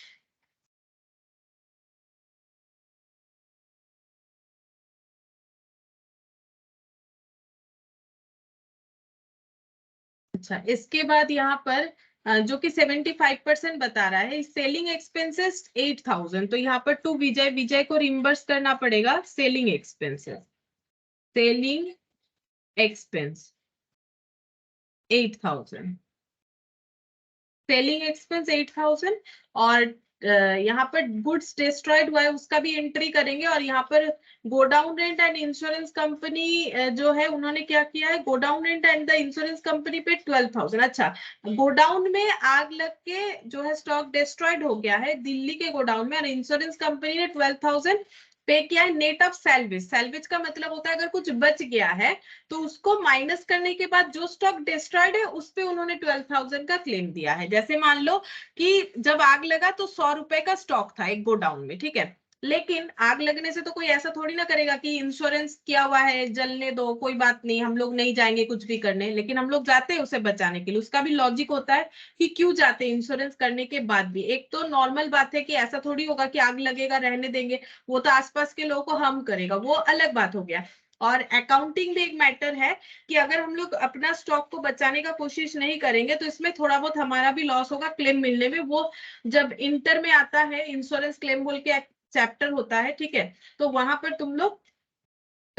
[SPEAKER 1] अच्छा, इसके बाद यहाँ पर जो कि 75% बता रहा है, सेलिंग एक्सपेंसेस 8000, तो यहाँ पर टू विजय, विजय को रिम्बर्स करना पड़ेगा selling expenses, selling expense 8000, selling expense 8000, और यहाँ पर गुड्स डिस्ट्रॉयड हुआ है उसका भी एंट्री करेंगे, और यहाँ पर godown rent and insurance company जो है उन्होंने क्या किया है, godown rent and the insurance company पे 12000। अच्छा, गोडाउन में आग लग के जो है स्टॉक डिस्ट्रॉयड हो गया है दिल्ली के गोडाउन में, और इंश्योरेंस कंपनी ने 12000 पे किया है नेट ऑफ सैल्वेज। सैल्वेज का मतलब होता है अगर कुछ बच गया है तो उसको माइनस करने के बाद जो स्टॉक डिस्ट्रॉयड है उस पे उन्होंने 12000 का क्लेम दिया है। जैसे मान लो कि जब आग लगा तो 100 रुपए का स्टॉक था एक गोडाउन में, ठीक है, लेकिन आग लगने से तो कोई ऐसा थोड़ी ना करेगा कि इंश्योरेंस किया हुआ है जलने दो, कोई बात नहीं, हम लोग नहीं जाएंगे कुछ भी करने, लेकिन हम लोग जाते हैं उसे बचाने के लिए। उसका भी लॉजिक होता है कि क्यों जाते हैं इंश्योरेंस करने के बाद भी। एक तो नॉर्मल बात है कि ऐसा थोड़ी होगा कि आग लगेगा रहने देंगे, वो तो आसपास के लोगों को हम करेगा, वो अलग बात हो गया। और अकाउंटिंग भी एक मैटर है कि अगर हम लोग अपना स्टॉक को बचाने का कोशिश नहीं करेंगे तो इसमें थोड़ा बहुत हमारा भी लॉस होगा क्लेम मिलने में। वो जब इंटर में आता है इंश्योरेंस क्लेम बोल के चैप्टर होता है, ठीक है, तो वहां पर तुम लोग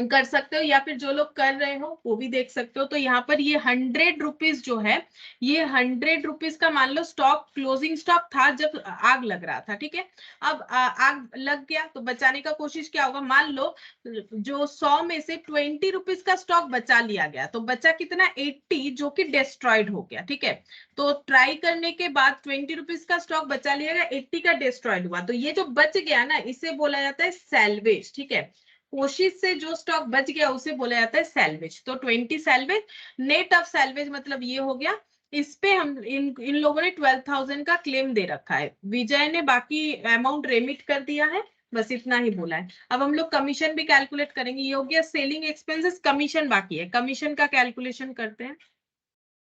[SPEAKER 1] कर सकते हो, या फिर जो लोग कर रहे हो वो भी देख सकते हो। तो यहाँ पर ये 100 रुपीज जो है, ये 100 रुपीज का मान लो स्टॉक, क्लोजिंग स्टॉक था जब आग लग रहा था, ठीक है। अब आग लग गया तो बचाने का कोशिश क्या होगा, मान लो जो 100 में से 20 रुपीज का स्टॉक बचा लिया गया, तो बचा कितना, 80, जो कि डिस्ट्रॉयड हो गया, ठीक है। तो ट्राई करने के बाद 20 रुपीज का स्टॉक बचा लिया गया, 80 का डिस्ट्रॉयड हुआ, तो ये जो बच गया ना इसे बोला जाता है सैल्वेज, ठीक है। कोशिश से जो स्टॉक बच गया उसे बोला जाता है सैल्वेज। तो 20 सैल्वेज, नेट ऑफ सैल्वेज मतलब ये हो गया। इस पे हम इन लोगों ने 12000 का क्लेम दे रखा है, विजय ने बाकी अमाउंट रेमिट कर दिया है, बस इतना ही बोला है। अब हम लोग कमीशन भी कैलकुलेट करेंगे, ये हो गया सेलिंग एक्सपेंसेस, कमीशन बाकी है, कमीशन का कैलकुलेशन करते हैं।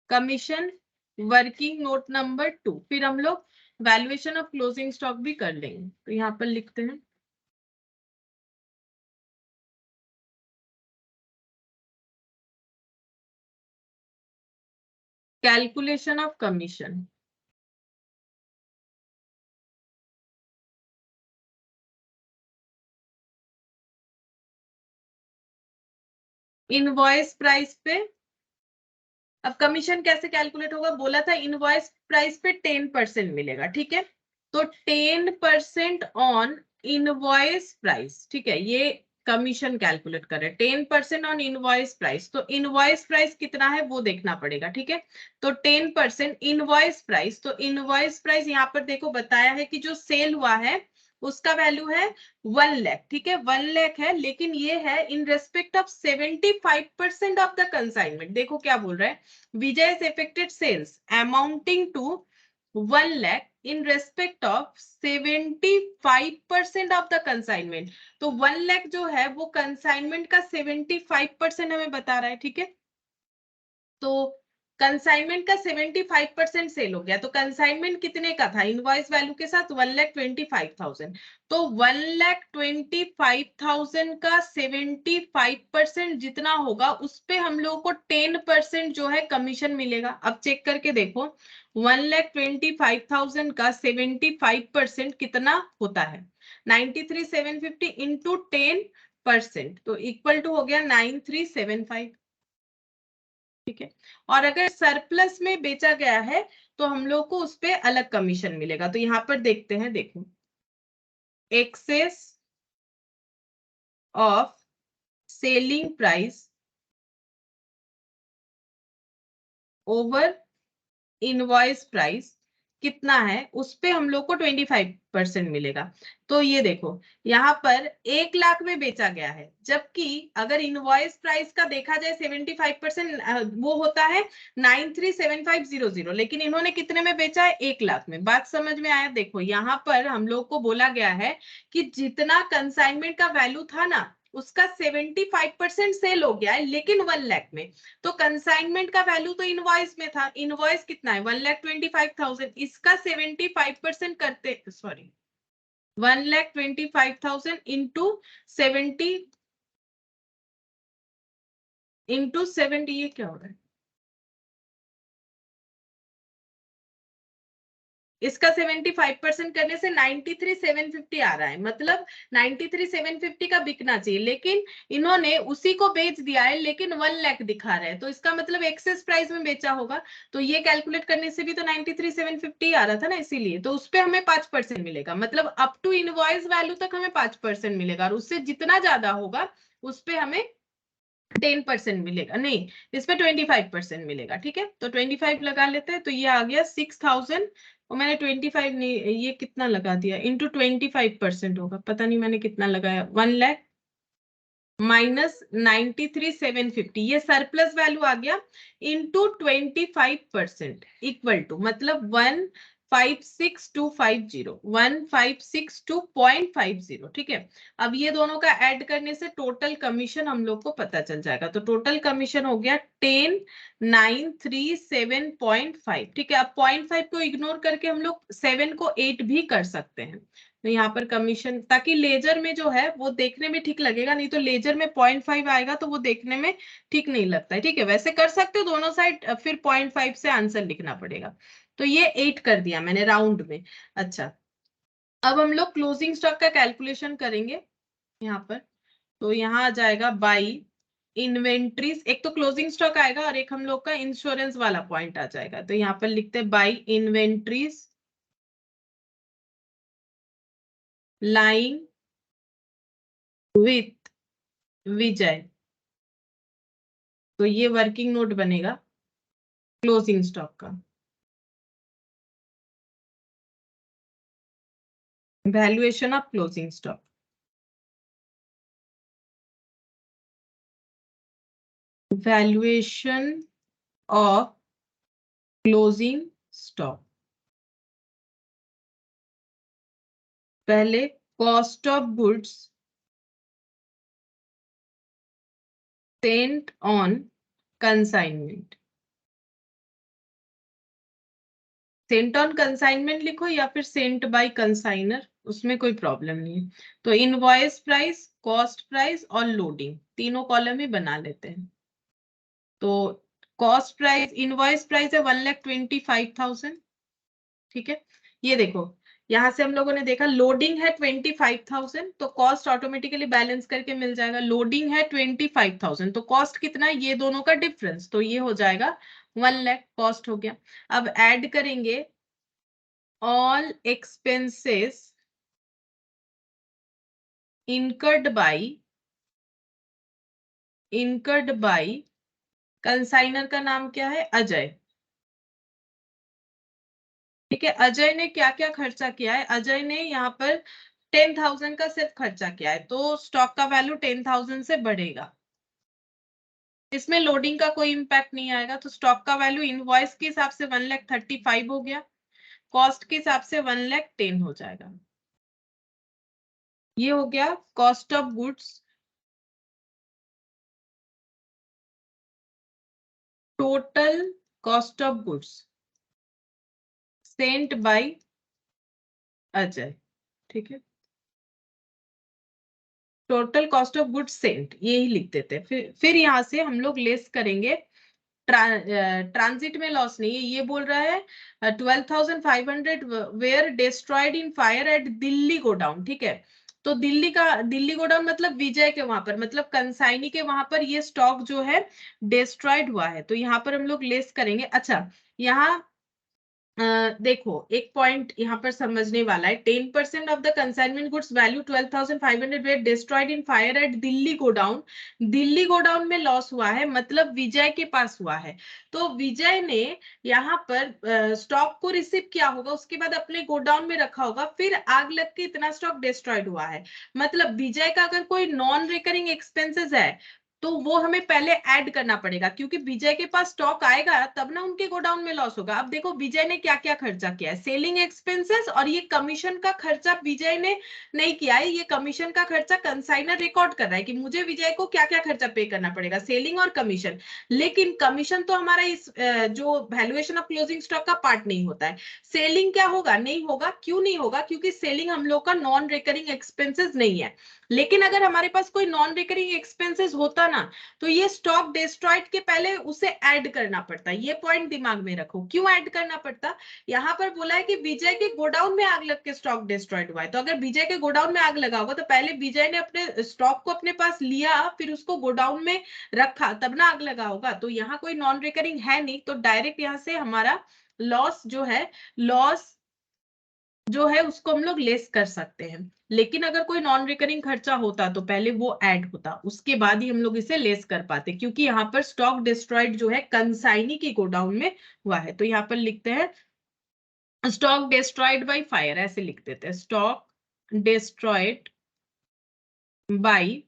[SPEAKER 1] कमीशन वर्किंग नोट नंबर 2, फिर हम लोग वैल्यूएशन ऑफ क्लोजिंग स्टॉक भी कर लेंगे। तो यहाँ पर लिखते हैं calculation of commission. Invoice price पे, अब कमीशन कैसे कैलकुलेट होगा, बोला था इनवॉइस प्राइस पे 10% मिलेगा, ठीक है। तो 10% ऑन इनवॉइस प्राइस, ठीक है, ये कमीशन कैलकुलेट कर रहे हैं 10% ऑन इनवॉइस प्राइस। तो इनवॉइस प्राइस कितना है वो देखना पड़ेगा, ठीक है। तो 10% इनवॉइस प्राइस, तो इनवॉइस प्राइस यहाँ पर देखो बताया है कि जो सेल हुआ है उसका वैल्यू है 1 लाख, ठीक है, 1 लाख है, लेकिन ये है in respect of 75% of the consignment. देखो क्या बोल रहा है, Vijay is affected sales amounting to 1 lakh in respect of 75% of the consignment। तो 1 lakh जो है वो कंसाइनमेंट का 75% हमें बता रहा है, ठीक है। तो कंसाइनमेंट का 75% सेल हो गया, तो कंसाइनमेंट कितने का था इनवॉइस वैल्यू के साथ, 1,25,000। तो 1,25,000 का 75% जितना होगा उस पे हम लोगों को 10% जो है कमीशन मिलेगा। अब चेक करके देखो 1,25,000 का 75% कितना होता है, 93,750 इंटू 10%, तो इक्वल टू हो गया 9375, ठीक है। और अगर सरप्लस में बेचा गया है तो हम लोग को उस पे अलग कमीशन मिलेगा। तो यहाँ पर देखते हैं, देखो excess of selling price over invoice price कितना है, उस पे हम लोग को 25% मिलेगा। तो ये देखो यहाँ पर 1 लाख में बेचा गया है, जबकि अगर इनवॉइस प्राइस का देखा जाए 75% वो होता है 937500, लेकिन इन्होंने कितने में बेचा है, 1 लाख में। बात समझ में आया, देखो यहाँ पर हम लोग को बोला गया है कि जितना कंसाइनमेंट का वैल्यू था ना उसका 75% सेल हो गया है, लेकिन 1 लाख में। तो कंसाइनमेंट का वैल्यू तो इनवॉइस में था, इनवॉइस कितना है 1,25,000, इसका 75% करते, सॉरी 1,25,000 इंटू 70 ये क्या हो रहा है, इसका 75% करने से 93,750 आ रहा है, मतलब 93,750 का बिकना चाहिए, लेकिन इन्होंने उसी को बेच दिया है लेकिन 1 लाख दिखा रहा है, तो इसका मतलब एक्सेस प्राइस में बेचा होगा। तो ये कैलकुलेट करने से भी तो 93,750 आ रहा था ना, इसीलिए तो उस पे हमें 5% मिलेगा, मतलब अप टू इनवॉइस वैल्यू तक हमें 5% मिलेगा, और उससे जितना ज्यादा होगा उस पे हमें 10% मिलेगा, नहीं इस पे 25% मिलेगा। ठीक है, तो 25 लगा लेते हैं, तो ये आ गया 6,000, और मैंने 25 नहीं, ये कितना लगा दिया, इंटू 25% होगा, पता नहीं मैंने कितना लगाया, 1 लाख माइनस 93,750, ये सरप्लस वैल्यू आ गया, इंटू 25% इक्वल टू, मतलब 156,250, 156,2.50। ठीक है, अब ये दोनों का ऐड करने से टोटल कमीशन हम लोग को पता चल जाएगा, तो टोटल कमीशन हो गया 10,937.5। ठीक है, अब 0.5 को इग्नोर करके हम लोग 7 को 8 भी कर सकते हैं, तो यहाँ पर कमीशन, ताकि लेजर में जो है वो देखने में ठीक लगेगा, नहीं तो लेजर में 0.5 आएगा तो वो देखने में ठीक नहीं लगता है। ठीक है, वैसे कर सकते हो दोनों साइड, फिर 0.5 से आंसर लिखना पड़ेगा, तो ये 8 कर दिया मैंने राउंड में। अच्छा, अब हम लोग क्लोजिंग स्टॉक का कैलकुलेशन करेंगे यहाँ पर, तो यहाँ आ जाएगा बाई इन्वेंट्रीज, एक तो क्लोजिंग स्टॉक आएगा और एक हम लोग का इंश्योरेंस वाला पॉइंट आ जाएगा, तो यहाँ पर लिखते हैं by inventories line with Vijay, तो ये वर्किंग नोट बनेगा क्लोजिंग स्टॉक का। Valuation of closing stock, valuation of closing stock, पहले cost of goods sent on consignment, sent on consignment लिखो या फिर सेंट बाय कंसाइनर, उसमें कोई प्रॉब्लम नहीं है। तो इनवॉइस प्राइस, कॉस्ट प्राइस और लोडिंग, तीनों कॉलम ही बना लेते हैं। तो कॉस्ट प्राइस, इनवॉइस प्राइस है 1,25,000। ठीक है, ये देखो यहां से हम लोगों ने देखा लोडिंग है 25,000, तो कॉस्ट ऑटोमेटिकली बैलेंस करके मिल जाएगा, लोडिंग है 25,000, तो कॉस्ट कितना है, ये दोनों का डिफरेंस, तो ये हो जाएगा 1 लाख कॉस्ट हो गया। अब ऐड करेंगे all expenses incurred by consignor का नाम क्या है, अजय। ठीक है, अजय ने क्या क्या खर्चा किया है, अजय ने यहाँ पर 10,000 का सिर्फ खर्चा किया है, तो स्टॉक का वैल्यू 10,000 से बढ़ेगा, इसमें लोडिंग का कोई इंपैक्ट नहीं आएगा, तो स्टॉक का वैल्यू इनवॉइस के हिसाब से 1,35,000 हो गया, कॉस्ट के हिसाब से 1,10,000 हो जाएगा। ये हो गया cost of goods, total cost of goods sent by Ajay. ठीक है, total cost of goods Saint, यही लिख देते हैं, फिर यहां से हम लोग लेस करेंगे ट्रांजिट में लॉस नहीं है, ये बोल रहा है 12,500 were destroyed in fire at Delhi godown. ठीक है, तो दिल्ली गोडाउन मतलब विजय के वहां पर, मतलब कंसाइनी के वहां पर ये स्टॉक जो है डिस्ट्रॉयड हुआ है, तो यहाँ पर हम लोग लेस करेंगे। अच्छा, यहाँ देखो एक पॉइंट यहाँ पर समझने वाला है, 10% of the consignment goods value 12,500 were destroyed in fire at Delhi godown, Delhi godown में लॉस हुआ है, मतलब विजय के पास हुआ है, तो विजय ने यहाँ पर स्टॉक को रिसीव किया होगा, उसके बाद अपने गोडाउन में रखा होगा, फिर आग लग के इतना स्टॉक डिस्ट्रॉयड हुआ है, मतलब विजय का अगर कोई नॉन रिकरिंग एक्सपेंसेस है तो वो हमें पहले ऐड करना पड़ेगा, क्योंकि विजय के पास स्टॉक आएगा तब ना उनके गोडाउन में लॉस होगा। अब देखो विजय ने क्या क्या खर्चा किया है, सेलिंग एक्सपेंसेस, और ये कमीशन का खर्चा विजय ने नहीं किया है, ये कमीशन का खर्चा कंसाइनर रिकॉर्ड कर रहा है कि मुझे विजय को क्या क्या खर्चा पे करना पड़ेगा, सेलिंग और कमीशन, लेकिन कमीशन तो हमारा इस जो वैल्यूएशन ऑफ क्लोजिंग स्टॉक का पार्ट नहीं होता है। सेलिंग क्या होगा, नहीं होगा, क्यों नहीं होगा, क्योंकि सेलिंग हम लोग का नॉन रिकरिंग एक्सपेंसेस नहीं है, लेकिन अगर हमारे पास कोई नॉन रिकरिंग एक्सपेंसेस होता होता ना, तो ये स्टॉक डिस्ट्रॉयड के पहले उसे ऐड करना पड़ता। ये पॉइंट दिमाग में रखो, क्यों ऐड करना पड़ता। यहाँ पर बोला है कि विजय के गोडाउन में आग लग के स्टॉक डिस्ट्रॉयड हुआ है, तो अगर विजय के गोडाउन में आग लगा होगा तो पहले विजय ने अपने स्टॉक को अपने पास लिया, फिर उसको गोडाउन में रखा, तब ना आग लगा होगा। तो यहाँ कोई नॉन रिकरिंग है नहीं, तो डायरेक्ट यहाँ से हमारा लॉस जो है, लॉस जो है उसको हम लोग लेस कर सकते हैं। लेकिन अगर कोई नॉन रिकरिंग खर्चा होता तो पहले वो ऐड होता, उसके बाद ही हम लोग इसे लेस कर पाते, क्योंकि यहाँ पर स्टॉक डिस्ट्रॉयड जो है कंसाइनी की गोडाउन में हुआ है। तो यहाँ पर लिखते हैं स्टॉक डिस्ट्रॉयड बाय फायर, ऐसे लिख देते हैं, स्टॉक डिस्ट्रॉयड बाय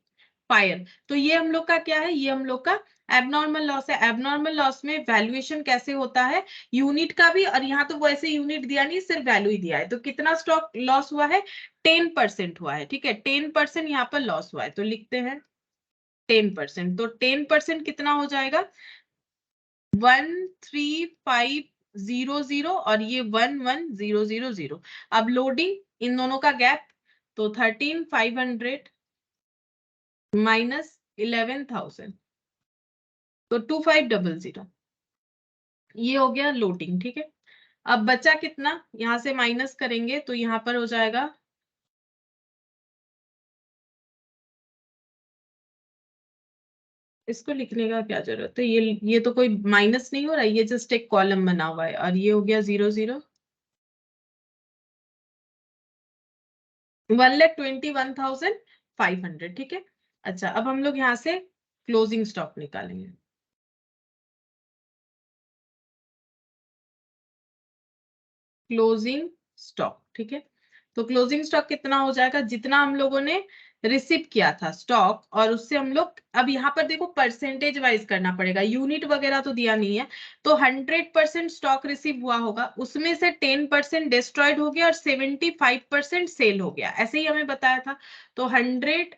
[SPEAKER 1] फायर। तो ये हम लोग का क्या है, ये हम लोग का एबनॉर्मल लॉस है। एबनॉर्मल लॉस में वैल्यूएशन कैसे होता है, यूनिट का भी, और यहाँ तो वो ऐसे यूनिट दिया नहीं, सिर्फ वैल्यू ही दिया है। तो कितना स्टॉक लॉस हुआ है, 10% हुआ है, ठीक है, 10% यहाँ पर लॉस हुआ है। तो लिखते हैं 10%, तो 10% कितना हो जाएगा, 13500 और ये 11000। अब लोडिंग इन दोनों का गैप, तो 13500 माइनस 11,000, तो 2500, ये हो गया लोडिंग, ठीक है। अब बचा कितना, यहां से माइनस करेंगे तो यहाँ पर हो जाएगा, इसको लिखने का क्या जरूरत है, ये तो कोई माइनस नहीं हो रहा है, ये जस्ट एक कॉलम बना हुआ है, और ये हो गया 00, 1,21,500, ठीक है। अच्छा, अब हम लोग यहाँ से क्लोजिंग स्टॉक निकालेंगे। क्लोजिंग स्टॉक, ठीक है। तो क्लोजिंग स्टॉक कितना हो जाएगा, जितना हम लोगों ने रिसीव किया था स्टॉक, और उससे हम लोग, अब यहाँ पर देखो परसेंटेज वाइज करना पड़ेगा, यूनिट वगैरह तो दिया नहीं है। तो 100% स्टॉक रिसीव हुआ होगा, उसमें से 10% डिस्ट्रॉयड हो गया और 75% सेल हो गया, ऐसे ही हमें बताया था। तो 100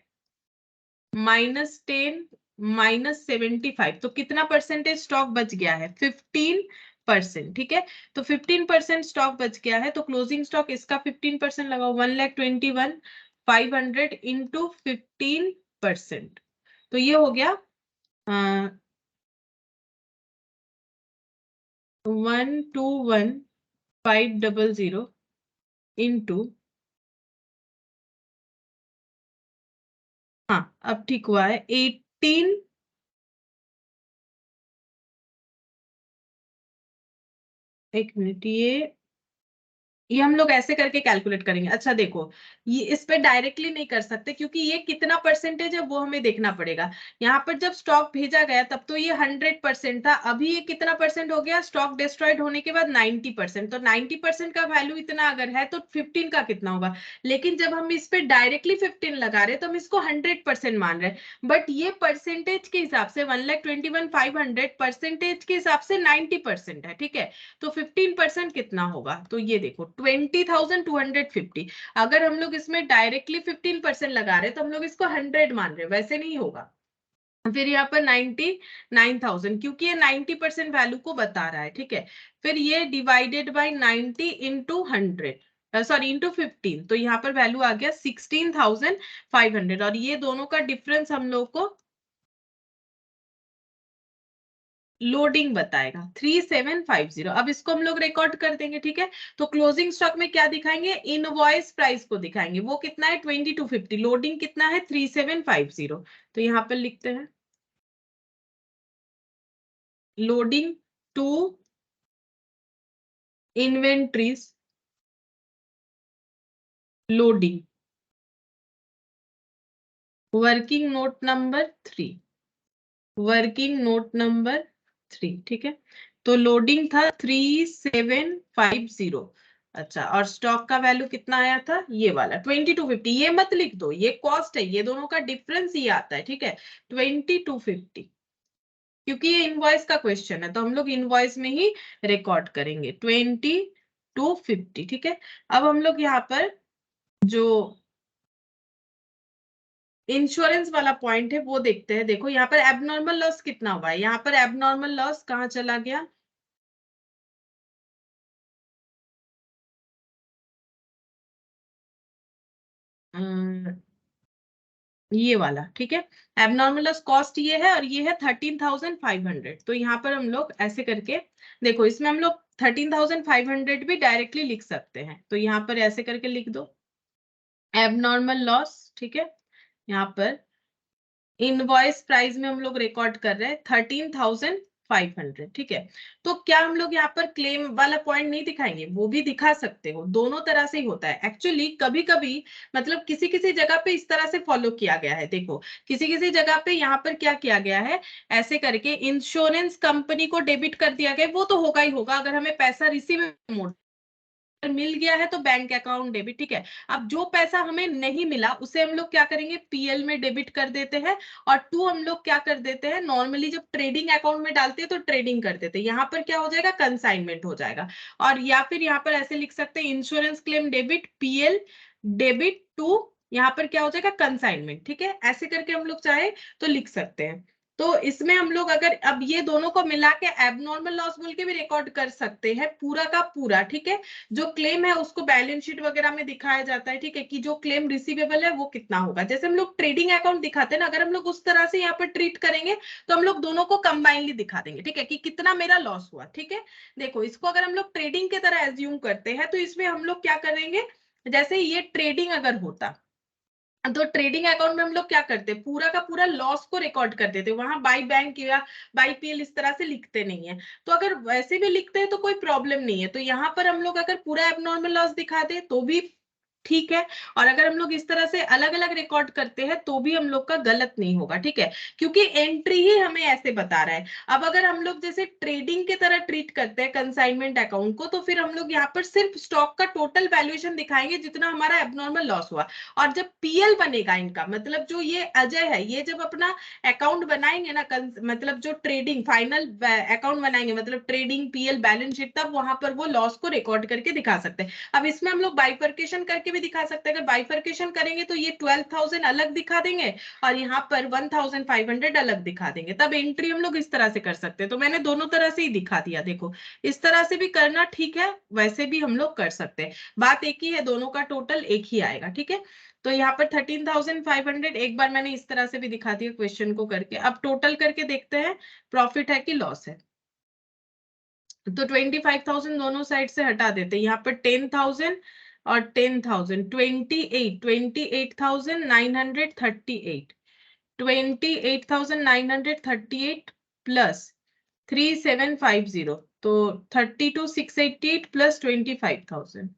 [SPEAKER 1] माइनस 10 माइनस 75, तो कितना परसेंटेज स्टॉक बच गया है, 15%, ठीक है। तो 15% स्टॉक बच गया है, तो क्लोजिंग स्टॉक इसका 15% लगाओ, 1,21,500 इंटू 15%, तो ये हो गया 121,500 इंटू, हाँ अब ठीक हुआ है, 18, एक मिनट, ये हम लोग ऐसे करके कैलकुलेट करेंगे। अच्छा देखो, ये इस पे डायरेक्टली नहीं कर सकते, क्योंकि ये कितना परसेंटेज है वो हमें देखना पड़ेगा। यहाँ पर जब स्टॉक भेजा गया तब तो ये 100% था, अभी ये कितना परसेंट हो गया, स्टॉक डिस्ट्रॉयड होने के बाद 90%। तो 90% का वैल्यू इतना अगर है तो 15 का कितना होगा। लेकिन जब हम इस पे डायरेक्टली 15 लगा रहे तो हम इसको 100% मान रहे हैं, बट ये परसेंटेज के हिसाब से 1,21,500 परसेंटेज के हिसाब से 90% है, ठीक है। तो 15% कितना होगा, तो ये देखो 20,250। अगर हम लोग इसमें डायरेक्टली 15% लगा रहे तो हम लोग इसको 100 मान रहे, वैसे नहीं होगा। फिर यहाँ पर 99,000, क्योंकि ये 90% वैल्यू को बता रहा है, ठीक है। फिर ये divided by 90 into 100, sorry into 15, तो यहाँ पर वैल्यू आ गया 16,500, और ये दोनों का डिफरेंस हम लोग को लोडिंग बताएगा 3750। अब इसको हम लोग रिकॉर्ड कर देंगे, ठीक है। तो क्लोजिंग स्टॉक में क्या दिखाएंगे, इनवॉइस प्राइस को दिखाएंगे, वो कितना है 2250, लोडिंग कितना है 3750। तो यहाँ पर लिखते हैं loading to inventories, loading, working note number 3, working note number 3, ठीक है। तो लोडिंग था 3750। अच्छा, और स्टॉक का वैल्यू कितना आया था, ये वाला 2250, ये मत लिख दो, ये कॉस्ट है, ये दोनों का डिफरेंस ये आता है, ठीक है, 2250, क्योंकि ये इनवॉइस का क्वेश्चन है तो हम लोग इनवॉइस में ही रिकॉर्ड करेंगे 2250, ठीक है। अब हम लोग यहाँ पर जो इंश्योरेंस वाला पॉइंट है वो देखते हैं। देखो यहाँ पर एबनॉर्मल लॉस कितना हुआ है, यहाँ पर एबनॉर्मल लॉस कहाँ चला गया, ये वाला, ठीक है। एबनॉर्मल लॉस कॉस्ट ये है और ये है 13,500। तो यहाँ पर हम लोग ऐसे करके देखो, इसमें हम लोग 13,500 भी डायरेक्टली लिख सकते हैं। तो यहाँ पर ऐसे करके लिख दो एबनॉर्मल लॉस, ठीक है। यहाँ पर इनवॉइस प्राइस में हम लोग रिकॉर्ड कर रहे हैं 13,500, ठीक है। तो क्या हम लोग यहाँ पर क्लेम वाला पॉइंट नहीं दिखाएंगे? वो भी दिखा सकते हो, दोनों तरह से ही होता है एक्चुअली। कभी कभी मतलब किसी किसी जगह पे इस तरह से फॉलो किया गया है। देखो किसी किसी जगह पे यहाँ पर क्या किया गया है, ऐसे करके इंश्योरेंस कंपनी को डेबिट कर दिया गया। वो तो होगा ही होगा, अगर हमें पैसा रिसीव मोड मिल गया है तो बैंक अकाउंट डेबिट, ठीक है। अब जो पैसा हमें नहीं मिला उसे हम लोग क्या करेंगे, पीएल में डेबिट कर देते हैं। और टू हम लोग क्या कर देते हैं, नॉर्मली जब ट्रेडिंग अकाउंट में डालते हैं तो ट्रेडिंग कर देते हैं, यहाँ पर क्या हो जाएगा, कंसाइनमेंट हो जाएगा। और या फिर यहाँ पर ऐसे लिख सकते हैं insurance claim debit PL debit to, यहाँ पर क्या हो जाएगा, कंसाइनमेंट, ठीक है। ऐसे करके हम लोग चाहे तो लिख सकते हैं। तो इसमें हम लोग अगर अब ये दोनों को मिला के एबनॉर्मल लॉस बोल के भी रिकॉर्ड कर सकते हैं, पूरा का पूरा, ठीक है। जो क्लेम है उसको बैलेंस शीट वगैरह में दिखाया जाता है, ठीक है, कि जो क्लेम रिसीवेबल है वो कितना होगा। जैसे हम लोग ट्रेडिंग अकाउंट दिखाते हैं ना, अगर हम लोग उस तरह से यहाँ पर ट्रीट करेंगे तो हम लोग दोनों को कंबाइनली दिखा देंगे, ठीक है, कि कितना मेरा लॉस हुआ, ठीक है। देखो इसको अगर हम लोग ट्रेडिंग की तरह एज्यूम करते हैं तो इसमें हम लोग क्या करेंगे, जैसे ये ट्रेडिंग अगर होता तो ट्रेडिंग अकाउंट में हम लोग क्या करते, पूरा का पूरा लॉस को रिकॉर्ड कर देते, वहां बाई बैंक या बाई पीएल इस तरह से लिखते नहीं है। तो अगर वैसे भी लिखते हैं तो कोई प्रॉब्लम नहीं है। तो यहाँ पर हम लोग अगर पूरा एबनॉर्मल लॉस दिखा दे तो भी ठीक है, और अगर हम लोग इस तरह से अलग अलग रिकॉर्ड करते हैं तो भी हम लोग का गलत नहीं होगा, ठीक है, क्योंकि एंट्री ही हमें ऐसे बता रहा है। अब अगर हम लोग जैसे ट्रेडिंग की तरह ट्रीट करते हैं कंसाइनमेंट अकाउंट को, तो फिर हम लोग यहाँ पर सिर्फ स्टॉक का टोटल वैल्यूएशन दिखाएंगे जितना हमारा एबनॉर्मल लॉस हुआ। और जब पीएल बनेगा इनका, मतलब जो ये अजय है, ये जब अपना अकाउंट बनाएंगे ना, मतलब जो ट्रेडिंग फाइनल अकाउंट बनाएंगे, मतलब ट्रेडिंग पीएल बैलेंस शीट, तब वहां पर वो लॉस को रिकॉर्ड करके दिखा सकते हैं। अब इसमें हम लोग बाइफर्केशन करके भी दिखा सकते हैं। अगर बाइफर्केशन करेंगे तो ये 12,000 अलग दिखा देंगे और यहाँ पर 1,500 अलग दिखा देंगे, तब एंट्री हम लोग इस तरह से कर सकते हैं। तो मैंने दोनों तरह से ही दिखा दिया। देखो इस तरह से भी करना ठीक है, वैसे भी हम लोग कर सकते हैं, बात एक ही है, दोनों का टोटल एक ही आएगा, ठीक है। तो यहाँ पर 13,500 एक बार मैंने इस तरह से भी दिखा दिया क्वेश्चन को करके। अब टोटल करके देखते हैं प्रॉफिट है कि लॉस है। तो 25,000 दोनों साइड से हटा देते हैं, यहाँ पर 10,000 और 10,000, 28,938, 28,938 प्लस 3,750, तो 32,688 प्लस 25,000,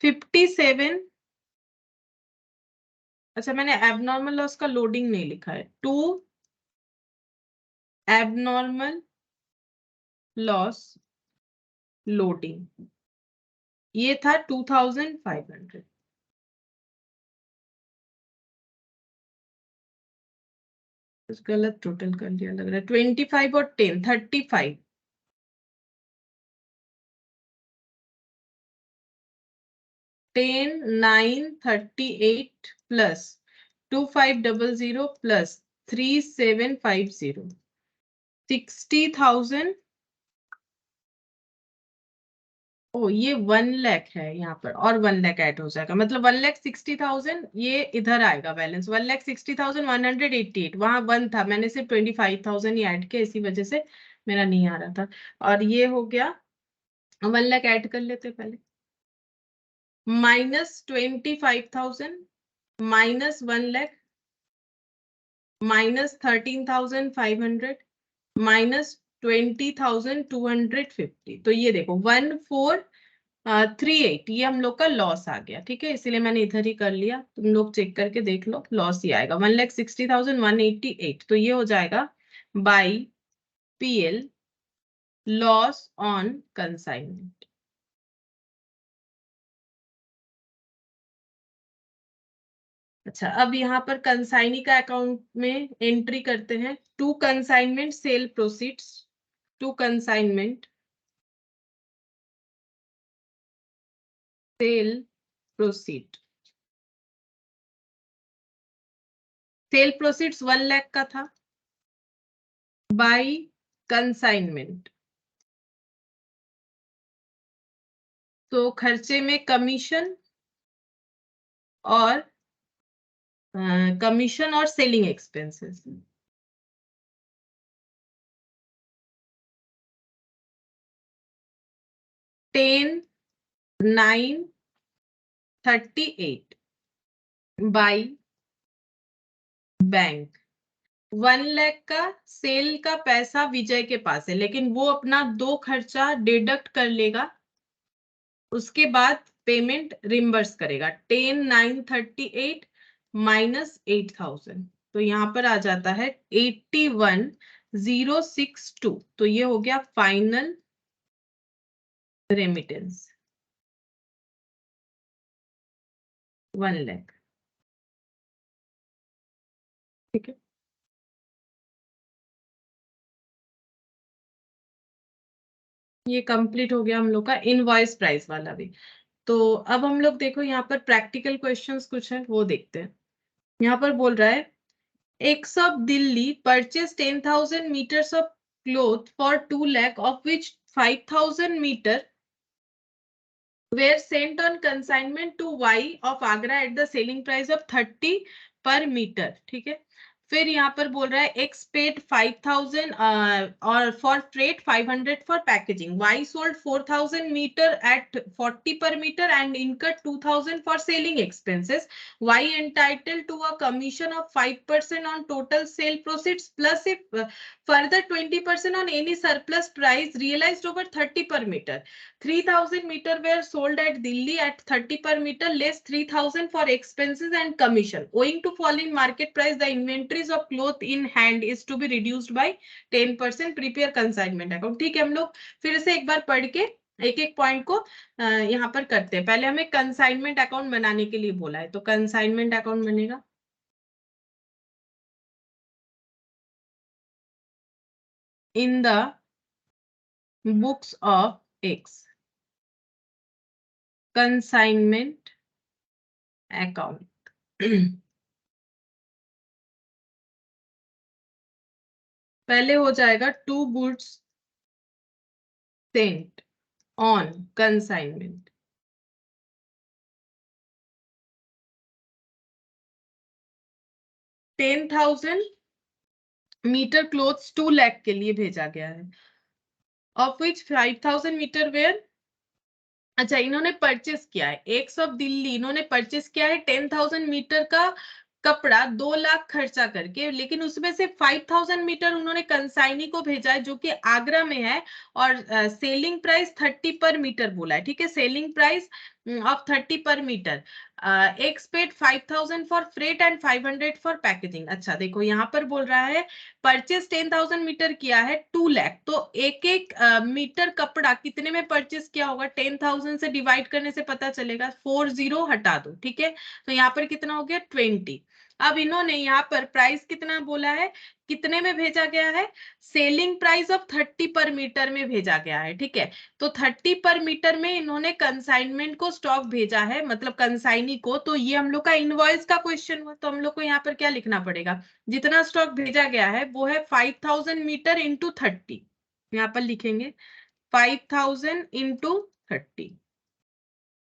[SPEAKER 1] 57। अच्छा मैंने एबनॉर्मल लॉस का लोडिंग नहीं लिखा है, टू एबनॉर्मल लॉस लोडिंग ये था 2,500। गलत टोटल कर लिया लग रहा है, 25 और 10, 35, 10, 9, 38 प्लस 2,500 प्लस 3,750, 60,000। ओ ये 1 लाख है यहाँ पर, और 1 लाख ऐड हो जाएगा, मतलब 1,60,000 ये इधर आएगा बैलेंस, 1,60,188। वहां 1 था, मैंने सिर्फ 25,000 ही ऐड किया, इसी वजह से मेरा नहीं आ रहा था। और ये हो गया 1 लाख ऐड कर लेते पहले, minus 25,000 minus 1 lakh minus 13,500 minus 20,250। तो ये देखो 1,438 ये हम लोग का लॉस आ गया, ठीक है, इसीलिए मैंने इधर ही कर लिया, तुम लोग चेक करके देख लो, लॉस ही आएगा 1,60,188। तो ये हो जाएगा by PL loss on consignment. अच्छा अब यहाँ पर कंसाइनी का अकाउंट में एंट्री करते हैं, to consignment sale proceeds, to consignment sale proceed, sale proceeds 1 lakh का था, बाई कंसाइनमेंट, तो खर्चे में कमीशन और कमीशन और selling expenses. Ten 938 by bank. 1 lakh का सेल का पैसा विजय के पास है, लेकिन वो अपना 2 खर्चा डिडक्ट कर लेगा, उसके बाद पेमेंट रिम्बर्स करेगा। 10,938 माइनस 8,000, तो यहाँ पर आ जाता है 81,062। तो ये हो गया फाइनल रेमिटेंस 1 लाख। ठीक है, ये कंप्लीट हो गया हम लोग का इनवॉइस प्राइस वाला भी। तो अब हम लोग देखो यहाँ पर प्रैक्टिकल क्वेश्चंस कुछ है वो देखते हैं। यहाँ पर बोल रहा है x of Delhi purchase 10,000 meters of cloth for 2 lakh, of which 5,000 meter were sent on consignment to Y of Agra at the selling price of 30 per meter। ठीक है, फिर यहाँ पर बोल रहा है एक्स पेड 5,000 और for freight 500 for packaging. Y sold 4,000 metre at 40 per metre and incurred 2,000 for selling expenses. Y entitled to a commission of 5% on total sale proceeds plus if further 20% on any surplus price realized over 30 per meter. 3,000 meter were sold at Delhi at 30 per meter less 3,000 for expenses and commission. Owing to falling market price, the inventories of cloth in hand is to be reduced by 10%. Prepare consignment account। ठीक है, हम लोग फिर से एक बार पढ़ के एक एक पॉइंट को यहाँ पर करते हैं। पहले हमें कंसाइनमेंट अकाउंट बनाने के लिए बोला है, तो कंसाइनमेंट अकाउंट बनेगा in the books of X consignment account। पहले हो जाएगा to goods sent on consignment. Ten 10,000 metre clothes 2 lakh के लिए भेजा गया है, ऑफ विच 5,000 मीटर वेयर। अच्छा, इन्होंने परचेस किया है, एक्स ऑफ दिल्ली इन्होंने परचेस किया है 10,000 मीटर का कपड़ा 2 लाख खर्चा करके, लेकिन उसमें से 5,000 मीटर उन्होंने कंसाइनी को भेजा है जो कि आगरा में है, और सेलिंग प्राइस 30 पर मीटर बोला है। ठीक है, selling price of 30 per metre. X paid 5,000 for freight and 500 for packaging. अच्छा देखो, यहाँ पर बोल रहा है परचेस 10,000 मीटर किया है 2 लाख, तो एक एक मीटर कपड़ा कितने में परचेस किया होगा, 10,000 से डिवाइड करने से पता चलेगा। 40 हटा दो, ठीक है, तो यहाँ पर कितना हो गया 20। अब इन्होंने यहाँ पर प्राइस कितना बोला है, कितने में भेजा गया है, selling price of 30 per metre में भेजा गया है। ठीक है, तो 30 पर मीटर में इन्होंने कंसाइनमेंट को स्टॉक भेजा है, मतलब कंसाइनी को। तो ये हम लोग का इनवॉइस का क्वेश्चन हुआ, तो हम लोग को यहाँ पर क्या लिखना पड़ेगा, जितना स्टॉक भेजा गया है वो है 5,000 मीटर इंटू 30। यहाँ पर लिखेंगे 5,000 इंटू 30,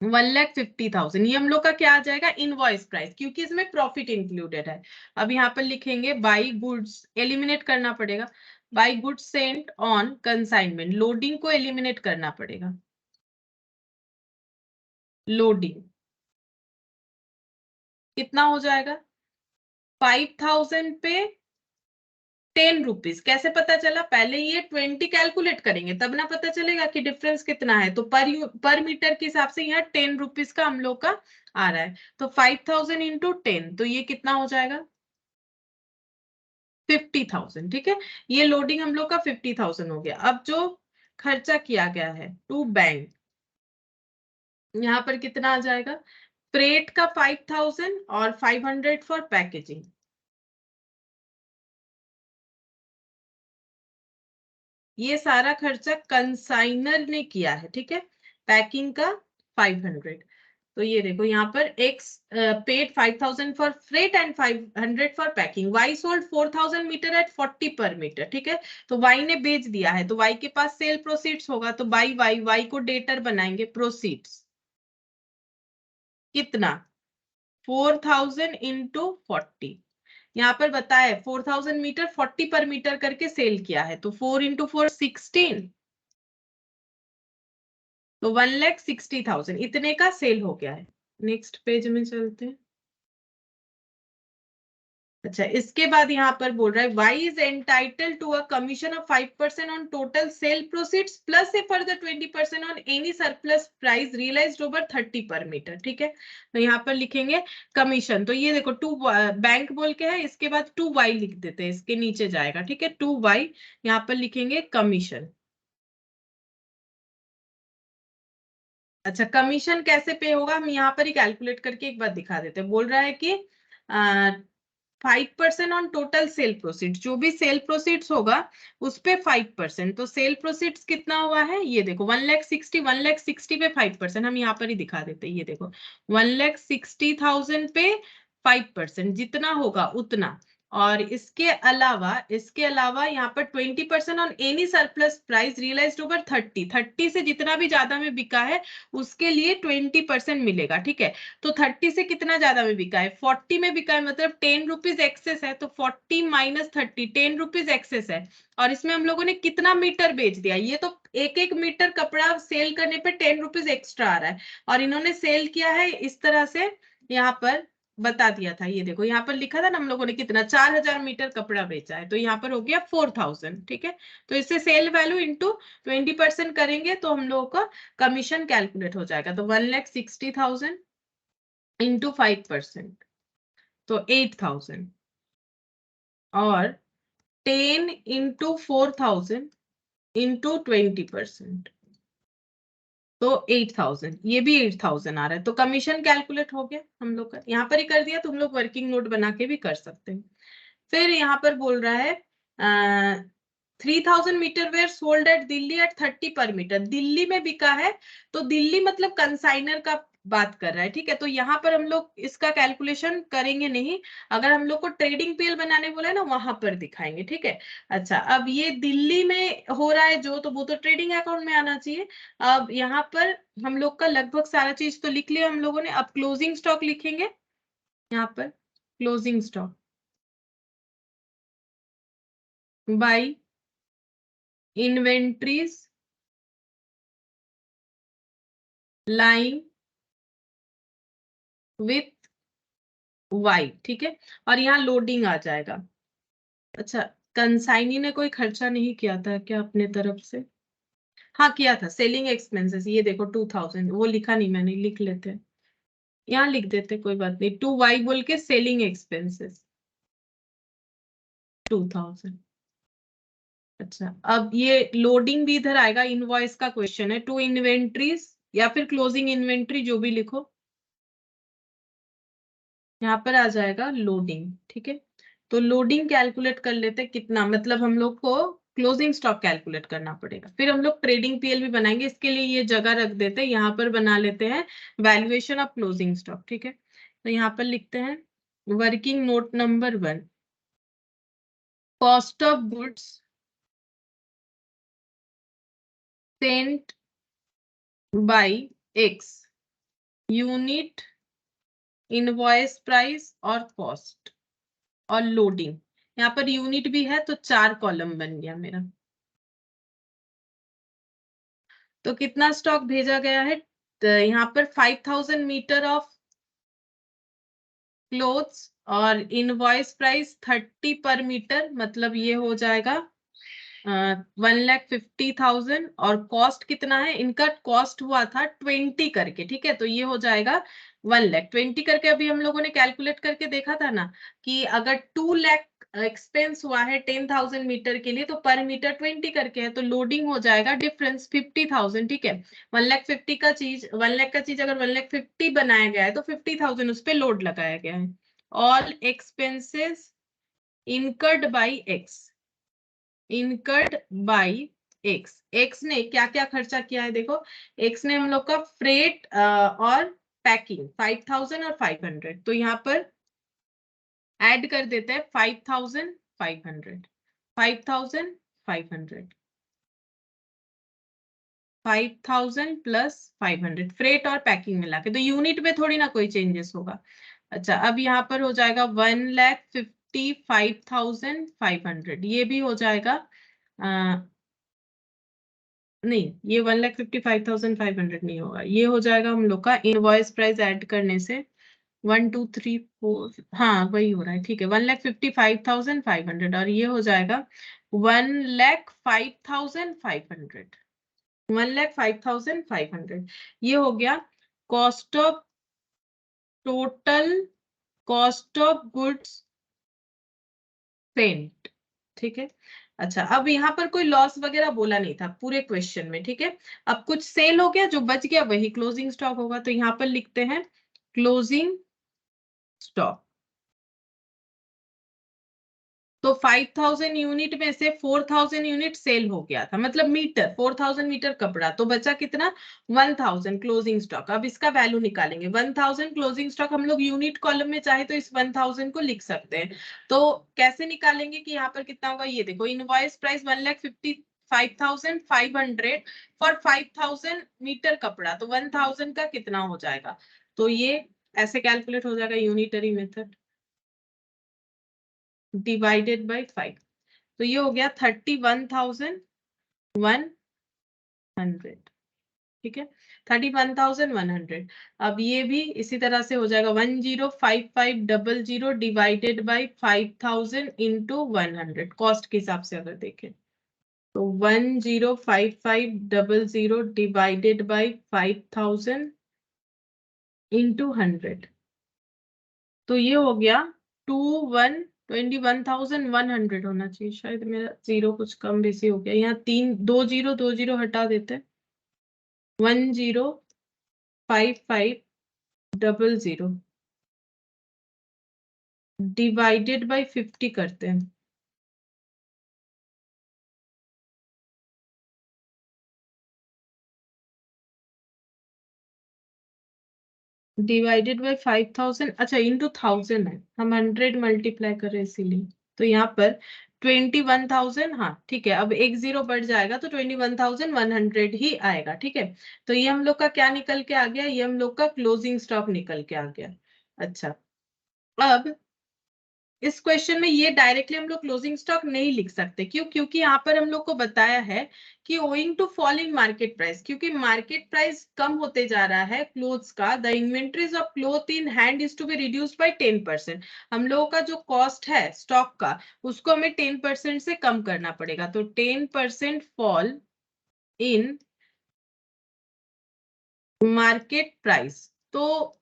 [SPEAKER 1] 1,50,000। ये हम लोग का क्या आ जाएगा, इनवॉइस प्राइस, क्योंकि इसमें प्रॉफिट इंक्लूडेड है। अब यहाँ पर लिखेंगे बाई गुड्स, एलिमिनेट करना पड़ेगा, by goods sent on consignment, loading को एलिमिनेट करना पड़ेगा। लोडिंग कितना हो जाएगा, 5,000 पे 10 रुपीज। कैसे पता चला, पहले ये 20 कैलकुलेट करेंगे तब ना पता चलेगा कि डिफरेंस कितना है। तो पर मीटर के हिसाब से यहाँ 10 रुपीज का हम लोग का आ रहा है, तो 5,000 इंटू 10, तो ये कितना हो जाएगा 50,000। ठीक है, ये लोडिंग हम लोग का 50,000 हो गया। अब जो खर्चा किया गया है टू बैंक, यहाँ पर कितना आ जाएगा, फ्रेट का 5,000 और 500 फॉर पैकेजिंग। ये सारा खर्चा कंसाइनर ने किया है। ठीक है, पैकिंग का 500। तो ये देखो यहाँ पर X paid 5,000 for freight and 500 for packing. Y sold 4,000 metre at 40 per metre. ठीक है, तो वाई ने बेच दिया है, तो वाई के पास सेल प्रोसीड्स होगा, तो बाई वाई, वाई को डेटर बनाएंगे, प्रोसीड्स कितना 4000 इंटू 40, यहाँ पर बताया 4000 मीटर 40 पर मीटर करके सेल किया है, तो 4 इंटू 4 16, तो 1,60,000 इतने का सेल हो गया है। नेक्स्ट पेज में चलते हैं। अच्छा, इसके बाद यहाँ पर बोल रहा है Y is entitled to a commission of 5% on total sale proceeds plus a further 20% on any surplus price realised over 30 per metre. ठीक है, तो यहाँ पर लिखेंगे कमीशन, तो ये देखो 2 बैंक बोल के है, इसके बाद 2y लिख देते हैं, इसके नीचे जाएगा। ठीक है, 2y यहाँ पर लिखेंगे कमीशन। अच्छा, कमीशन कैसे पे होगा हम यहाँ पर ही कैलकुलेट करके एक बार दिखा देते हैं। बोल रहा है कि 5% ऑन टोटल सेल प्रोसीड्स, जो भी सेल प्रोसीड्स होगा उस पे 5%, तो सेल प्रोसीड्स कितना हुआ है ये देखो 1,60,000 पे 5%, हम यहाँ पर ही दिखा देते हैं। ये देखो 1,60,000 पे 5%, जितना होगा उतना। और इसके अलावा यहाँ पर 20% on any surplus price realised over 30 से जितना भी ज्यादा में बिका है उसके लिए 20% मिलेगा। ठीक है, तो 30 से कितना ज्यादा में बिका है, 40 में बिका है, मतलब 10 रुपीज एक्सेस है, तो 40 माइनस 30 10 रुपीज एक्सेस है। और इसमें हम लोगों ने कितना मीटर बेच दिया, ये तो एक एक मीटर कपड़ा सेल करने पे 10 रुपीज एक्स्ट्रा आ रहा है, और इन्होंने सेल किया है इस तरह से, यहाँ पर बता दिया था। ये देखो यहाँ पर लिखा था ना हम लोगों ने कितना 4000 मीटर कपड़ा बेचा है, तो यहाँ पर हो गया 4000। ठीक है, तो इससे सेल वैल्यू इंटू 20% करेंगे तो हम लोगों का कमीशन कैलकुलेट हो जाएगा। तो 1,60,000 इंटू 5%, तो 8,000, और 10 इंटू 4,000 इंटू 20%, तो 8,000, ये भी 8,000 आ रहा है। तो कमीशन कैलकुलेट हो गया हम लोग का, यहाँ पर ही कर दिया, तुम लोग वर्किंग नोट बना के भी कर सकते हैं। फिर यहाँ पर बोल रहा है 3,000 metre were sold at Delhi at 30 per metre, Delhi में बिका है, तो दिल्ली मतलब कंसाइनर का बात कर रहा है। ठीक है, तो यहाँ पर हम लोग इसका कैलकुलेशन करेंगे नहीं, अगर हम लोग को ट्रेडिंग पेल बनाने बोला है ना वहां पर दिखाएंगे। ठीक है, अच्छा, अब ये दिल्ली में हो रहा है जो, तो वो तो ट्रेडिंग अकाउंट में आना चाहिए। अब यहाँ पर हम लोग का लगभग सारा चीज तो लिख लिया हम लोगों ने, अब क्लोजिंग स्टॉक लिखेंगे। यहाँ पर closing stock by inventories line with Y. ठीक है, और यहाँ लोडिंग आ जाएगा। अच्छा, कंसाइनी ने कोई खर्चा नहीं किया था क्या अपने तरफ से? हाँ किया था, सेलिंग एक्सपेंसेस, ये देखो 2,000, वो लिखा नहीं मैंने, लिख लेते हैं, यहाँ लिख देते, कोई बात नहीं, 2y बोल के सेलिंग एक्सपेंसेस 2,000। अच्छा, अब ये लोडिंग भी इधर आएगा, इनवॉइस का क्वेश्चन है, टू इन्वेंट्रीज या फिर क्लोजिंग इन्वेंट्री जो भी लिखो, यहाँ पर आ जाएगा लोडिंग। ठीक है, तो लोडिंग कैलकुलेट कर लेते हैं कितना, मतलब हम लोग को क्लोजिंग स्टॉक कैलकुलेट करना पड़ेगा, फिर हम लोग ट्रेडिंग पीएल भी बनाएंगे, इसके लिए ये जगह रख देते हैं, यहाँ पर बना लेते हैं वैल्यूएशन ऑफ क्लोजिंग स्टॉक। ठीक है, तो यहाँ पर लिखते हैं working note number 1, cost of goods sent by x unit invoice price और कॉस्ट और लोडिंग, यहाँ पर यूनिट भी है तो 4 कॉलम बन गया मेरा। तो कितना स्टॉक भेजा गया है, तो यहाँ पर 5,000 मीटर ऑफ क्लोथ्स और इनवॉइस प्राइस 30 पर मीटर, मतलब ये हो जाएगा 1,50,000, और कॉस्ट कितना है इनका, कॉस्ट हुआ था 20 करके। ठीक है, तो ये हो जाएगा 1,20,000 करके। अभी हम लोगों ने कैलकुलेट करके देखा था ना कि अगर 2,00,000 एक्सपेंस हुआ है 10,000 मीटर के लिए, तो पर मीटर 20 करके है, तो लोडिंग हो जाएगा डिफरेंस 50,000। ठीक है, 1,50,000 का चीज, 1,00,000 का चीज अगर 1,50,000 बनाया गया है तो 50,000 उस पर लोड लगाया गया है। All expenses incurred by x, incurred by x, x ने क्या क्या खर्चा किया है देखो, एक्स ने हम लोग का फ्रेट और पैकिंग 5,000 और 500, तो यहाँ पर ऐड कर देते हैं 5,500 5,500 5,000 प्लस 500 फ्रेट और पैकिंग मिला के, तो यूनिट में थोड़ी ना कोई चेंजेस होगा, अच्छा, अब यहाँ पर हो जाएगा 1,55,500, ये भी हो जाएगा नहीं, ये 1,55,500 नहीं होगा, ये हो जाएगा हम लोग का इनवॉइस प्राइस ऐड करने से 1 2 3 4, हाँ वही हो रहा है, ठीक है, 1,55,500 और ये हो जाएगा 1,05,500, 1,05,500। ये हो गया cost of total cost of goods sent, ठीक है। अच्छा, अब यहाँ पर कोई लॉस वगैरह बोला नहीं था पूरे क्वेश्चन में, ठीक है। अब कुछ सेल हो गया, जो बच गया वही क्लोजिंग स्टॉक होगा, तो यहाँ पर लिखते हैं क्लोजिंग स्टॉक। तो 5,000 यूनिट में से 4,000 यूनिट सेल हो गया था, मतलब मीटर, 4,000 मीटर कपड़ा, तो बचा कितना, 1,000 क्लोजिंग स्टॉक। अब इसका वैल्यू निकालेंगे, 1,000 क्लोजिंग स्टॉक हम लोग यूनिट कॉलम में चाहे तो इस 1,000 को लिख सकते हैं। तो कैसे निकालेंगे कि यहाँ पर कितना होगा, ये देखो, इनवॉइस प्राइस 1,55,500 फॉर 5,000 मीटर कपड़ा, तो 1,000 का कितना हो जाएगा, तो ये ऐसे कैलकुलेट हो जाएगा, यूनिटरी मेथड डिवाइडेड बाय 5, तो ये हो गया 31,100, ठीक है, 31,100। अब ये भी इसी तरह से हो जाएगा 1,055,000 डिवाइडेड बाय 5,000 इंटू 100, कॉस्ट के हिसाब से अगर देखें तो 1,055,000 डिवाइडेड बाय 5,000 इंटू 100, तो ये हो गया 21,100 होना चाहिए, शायद मेरा जीरो कुछ कम बेसी हो गया, यहाँ 2 जीरो हटा देते, 1,055,000 डिवाइडेड बाय 50 करते हैं, डिवाइडेड बाय 5,000, अच्छा इंटू 1,000 है, हम 100 मल्टीप्लाई कर रहे हैं इसीलिए, तो यहाँ पर 21,000, हाँ ठीक है, अब एक जीरो बढ़ जाएगा तो 21,100 ही आएगा, ठीक है। तो ये हम लोग का क्या निकल के आ गया, ये हम लोग का क्लोजिंग स्टॉक निकल के आ गया। अच्छा, अब इस क्वेश्चन में ये डायरेक्टली हम लोग क्लोजिंग स्टॉक नहीं लिख सकते, क्यों, क्योंकि यहाँ पर हम लोग को बताया है कि owing to falling market price, क्योंकि मार्केट प्राइस कम होते जा रहा है क्लोथ्स का, the inventories of cloth in hand is to be reduced by 10%। हम लोगों का जो कॉस्ट है स्टॉक का, उसको हमें 10% से कम करना पड़ेगा, तो 10% फॉल इन मार्केट प्राइस। तो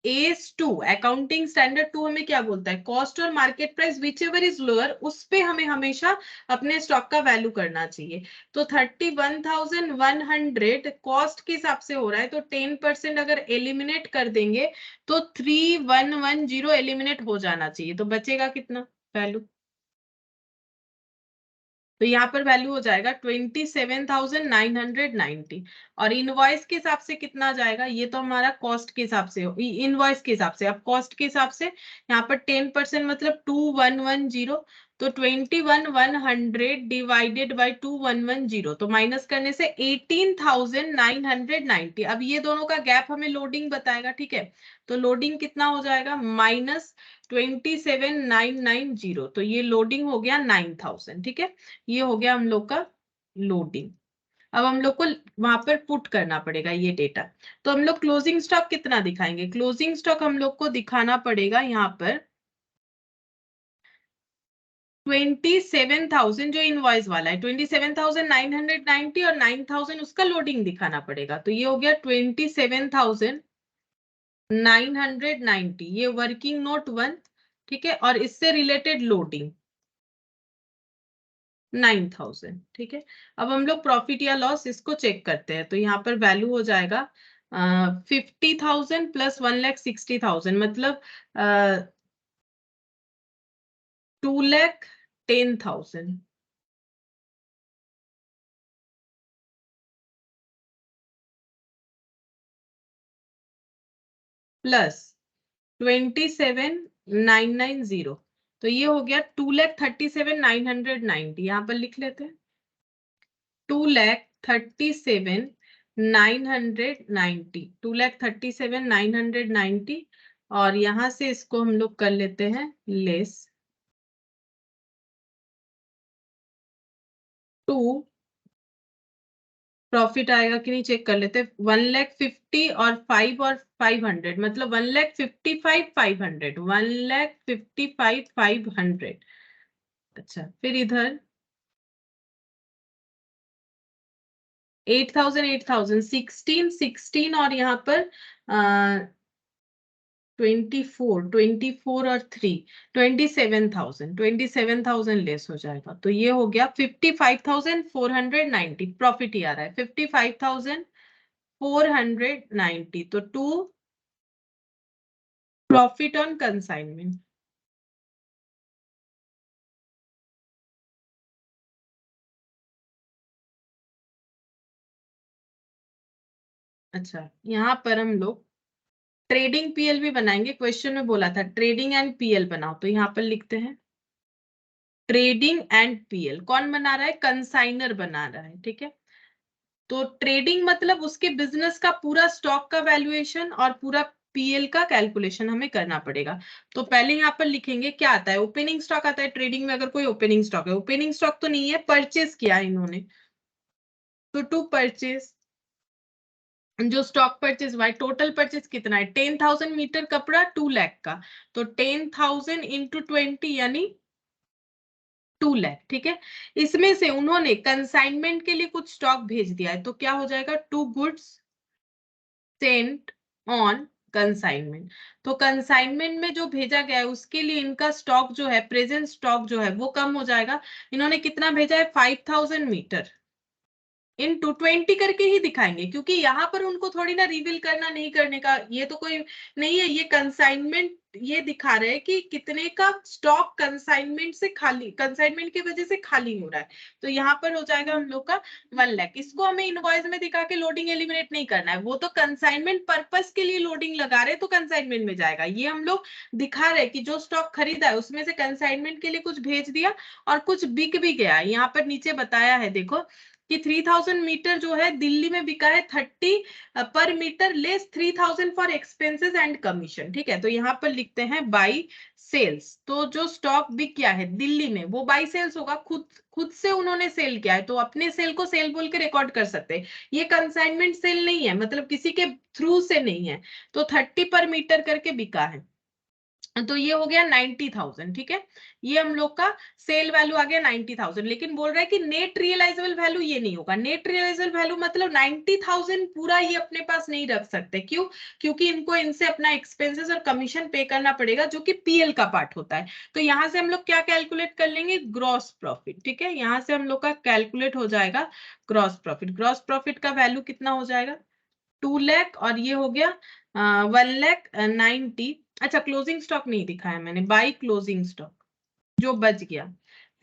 [SPEAKER 1] AS2 अकाउंटिंग स्टैंडर्ड 2 हमें क्या बोलता है, कॉस्ट और market price which ever is lower, उस पे हमें हमेशा अपने स्टॉक का वैल्यू करना चाहिए। तो 31,100 कॉस्ट के हिसाब से हो रहा है, तो 10% अगर एलिमिनेट कर देंगे तो 3,110 एलिमिनेट हो जाना चाहिए, तो बचेगा कितना वैल्यू, तो यहाँ पर वैल्यू हो जाएगा 27,990, और इनवॉइस के हिसाब से कितना जाएगा, ये तो हमारा कॉस्ट के हिसाब से, इनवॉइस के हिसाब से, अब कॉस्ट के हिसाब से यहाँ पर 10% मतलब 2,110, तो 21,100 डिवाइडेड बाय 2,110, तो माइनस करने से 18,990। अब ये दोनों का गैप हमें लोडिंग बताएगा, ठीक है, तो लोडिंग कितना हो जाएगा, -27,990, तो ये लोडिंग हो गया 9,000, ठीक है, ये हो गया हम लोग का लोडिंग। अब हम लोग को वहां पर पुट करना पड़ेगा ये डेटा, तो हम लोग क्लोजिंग स्टॉक कितना दिखाएंगे, क्लोजिंग स्टॉक हम लोग को दिखाना पड़ेगा यहाँ पर 27,000, जो इनवॉइस वाला है 27,990, और 9,000 उसका लोडिंग दिखाना पड़ेगा, तो ये हो गया 27,990, ये वर्किंग नोट 1, ठीक है, और इससे रिलेटेड लोडिंग 9,000, ठीक है। अब हम लोग प्रॉफिट या लॉस इसको चेक करते हैं, तो यहाँ पर वैल्यू हो जाएगा 50,000 प्लस 1,60,000, मतलब 2,10,000 प्लस 27,990, तो ये हो गया 2,37,990, यहाँ पर लिख लेते हैं 2,37,990, 2,37,990 और यहां से इसको हम लोग कर लेते हैं लेस 2, प्रॉफिट आएगा कि नहीं चेक कर लेते। 1,50,000 और 5 और 500 मतलब 1,55,500, 1,55,500। अच्छा फिर इधर 8,000 8,000 16 और यहाँ पर 24 और 3 27,000 लेस हो जाएगा। तो ये हो गया 55,490 प्रॉफिट ही आ रहा है 55,490। तो 2 प्रॉफिट ऑन कंसाइनमेंट। अच्छा यहाँ पर हम लोग ट्रेडिंग पीएल भी बनाएंगे। क्वेश्चन में बोला था ट्रेडिंग एंड पीएल बनाओ, तो यहाँ पर लिखते हैं ट्रेडिंग एंड पीएल। कौन बना रहा है? कंसाइनर बना रहा है। ठीक है, तो ट्रेडिंग मतलब उसके बिजनेस का पूरा स्टॉक का वैल्यूएशन और पूरा पीएल का कैलकुलेशन हमें करना पड़ेगा। तो पहले यहाँ पर लिखेंगे क्या आता है। ओपनिंग स्टॉक आता है ट्रेडिंग में। अगर कोई ओपनिंग स्टॉक है, ओपनिंग स्टॉक तो नहीं है, परचेज किया है इन्होंने, तो टू परचेज जो स्टॉक परचेज हुआ है, टोटल परचेज कितना है? 10,000 मीटर कपड़ा 2 लाख का, तो 10,000 इंटू 20 यानी 2 लाख। ठीक है, इसमें से उन्होंने कंसाइनमेंट के लिए कुछ स्टॉक भेज दिया है, तो क्या हो जाएगा? 2 गुड्स सेंट ऑन कंसाइनमेंट। तो कंसाइनमेंट में जो भेजा गया है उसके लिए इनका स्टॉक जो है, प्रेजेंट स्टॉक जो है वो कम हो जाएगा। इन्होंने कितना भेजा है? 5,000 मीटर इनटू 20 करके ही दिखाएंगे, क्योंकि यहाँ पर उनको थोड़ी ना रिवील करना नहीं करने का, ये तो कोई नहीं है। ये कंसाइनमेंट ये दिखा रहे हैं कि कितने का स्टॉक कंसाइनमेंट से खाली, कंसाइनमेंट की वजह से खाली हो रहा है। तो यहाँ पर हो जाएगा हम लोग का 1 लाख। इसको हमें इनवॉइस में दिखा के लोडिंग एलिमिनेट नहीं करना है, वो तो कंसाइनमेंट पर्पस के लिए लोडिंग लगा रहे हैं, तो कंसाइनमेंट में जाएगा। ये हम लोग दिखा रहे हैं कि जो स्टॉक खरीदा है उसमें से कंसाइनमेंट के लिए कुछ भेज दिया और कुछ बिक भी गया। यहाँ पर नीचे बताया है देखो कि 3,000 मीटर जो है दिल्ली में बिका है 30 per metre less 3,000 for expenses and commission. ठीक है, तो यहाँ पर लिखते हैं बाई सेल्स। तो जो स्टॉक बिक गया है दिल्ली में वो बाई सेल्स होगा, खुद से उन्होंने सेल किया है, तो अपने सेल को सेल बोल के रिकॉर्ड कर सकते हैं। ये कंसाइनमेंट सेल नहीं है, मतलब किसी के थ्रू से नहीं है। तो 30 पर मीटर करके बिका है, तो ये हो गया 90,000। ठीक है, ये हम लोग का सेल वैल्यू आ गया 90,000। लेकिन बोल रहा है कि नेट रियलाइजेबल वैल्यू ये नहीं होगा। नेट रियलाइजेबल वैल्यू मतलब 90,000 पूरा ये अपने पास नहीं रख सकते। क्यों? क्योंकि इनको इनसे अपना एक्सपेंसेस और कमीशन पे करना पड़ेगा, जो कि पीएल का पार्ट होता है। तो यहाँ से हम लोग क्या कैलकुलेट कर लेंगे? Gross profit. ठीक है, यहाँ से हम लोग का कैलकुलेट हो जाएगा ग्रॉस प्रॉफिट। ग्रॉस प्रॉफिट का वैल्यू कितना हो जाएगा? 2 लाख, और ये हो गया 1,90,000। अच्छा क्लोजिंग स्टॉक नहीं दिखाया मैंने, बाई क्लोजिंग स्टॉक जो बच गया।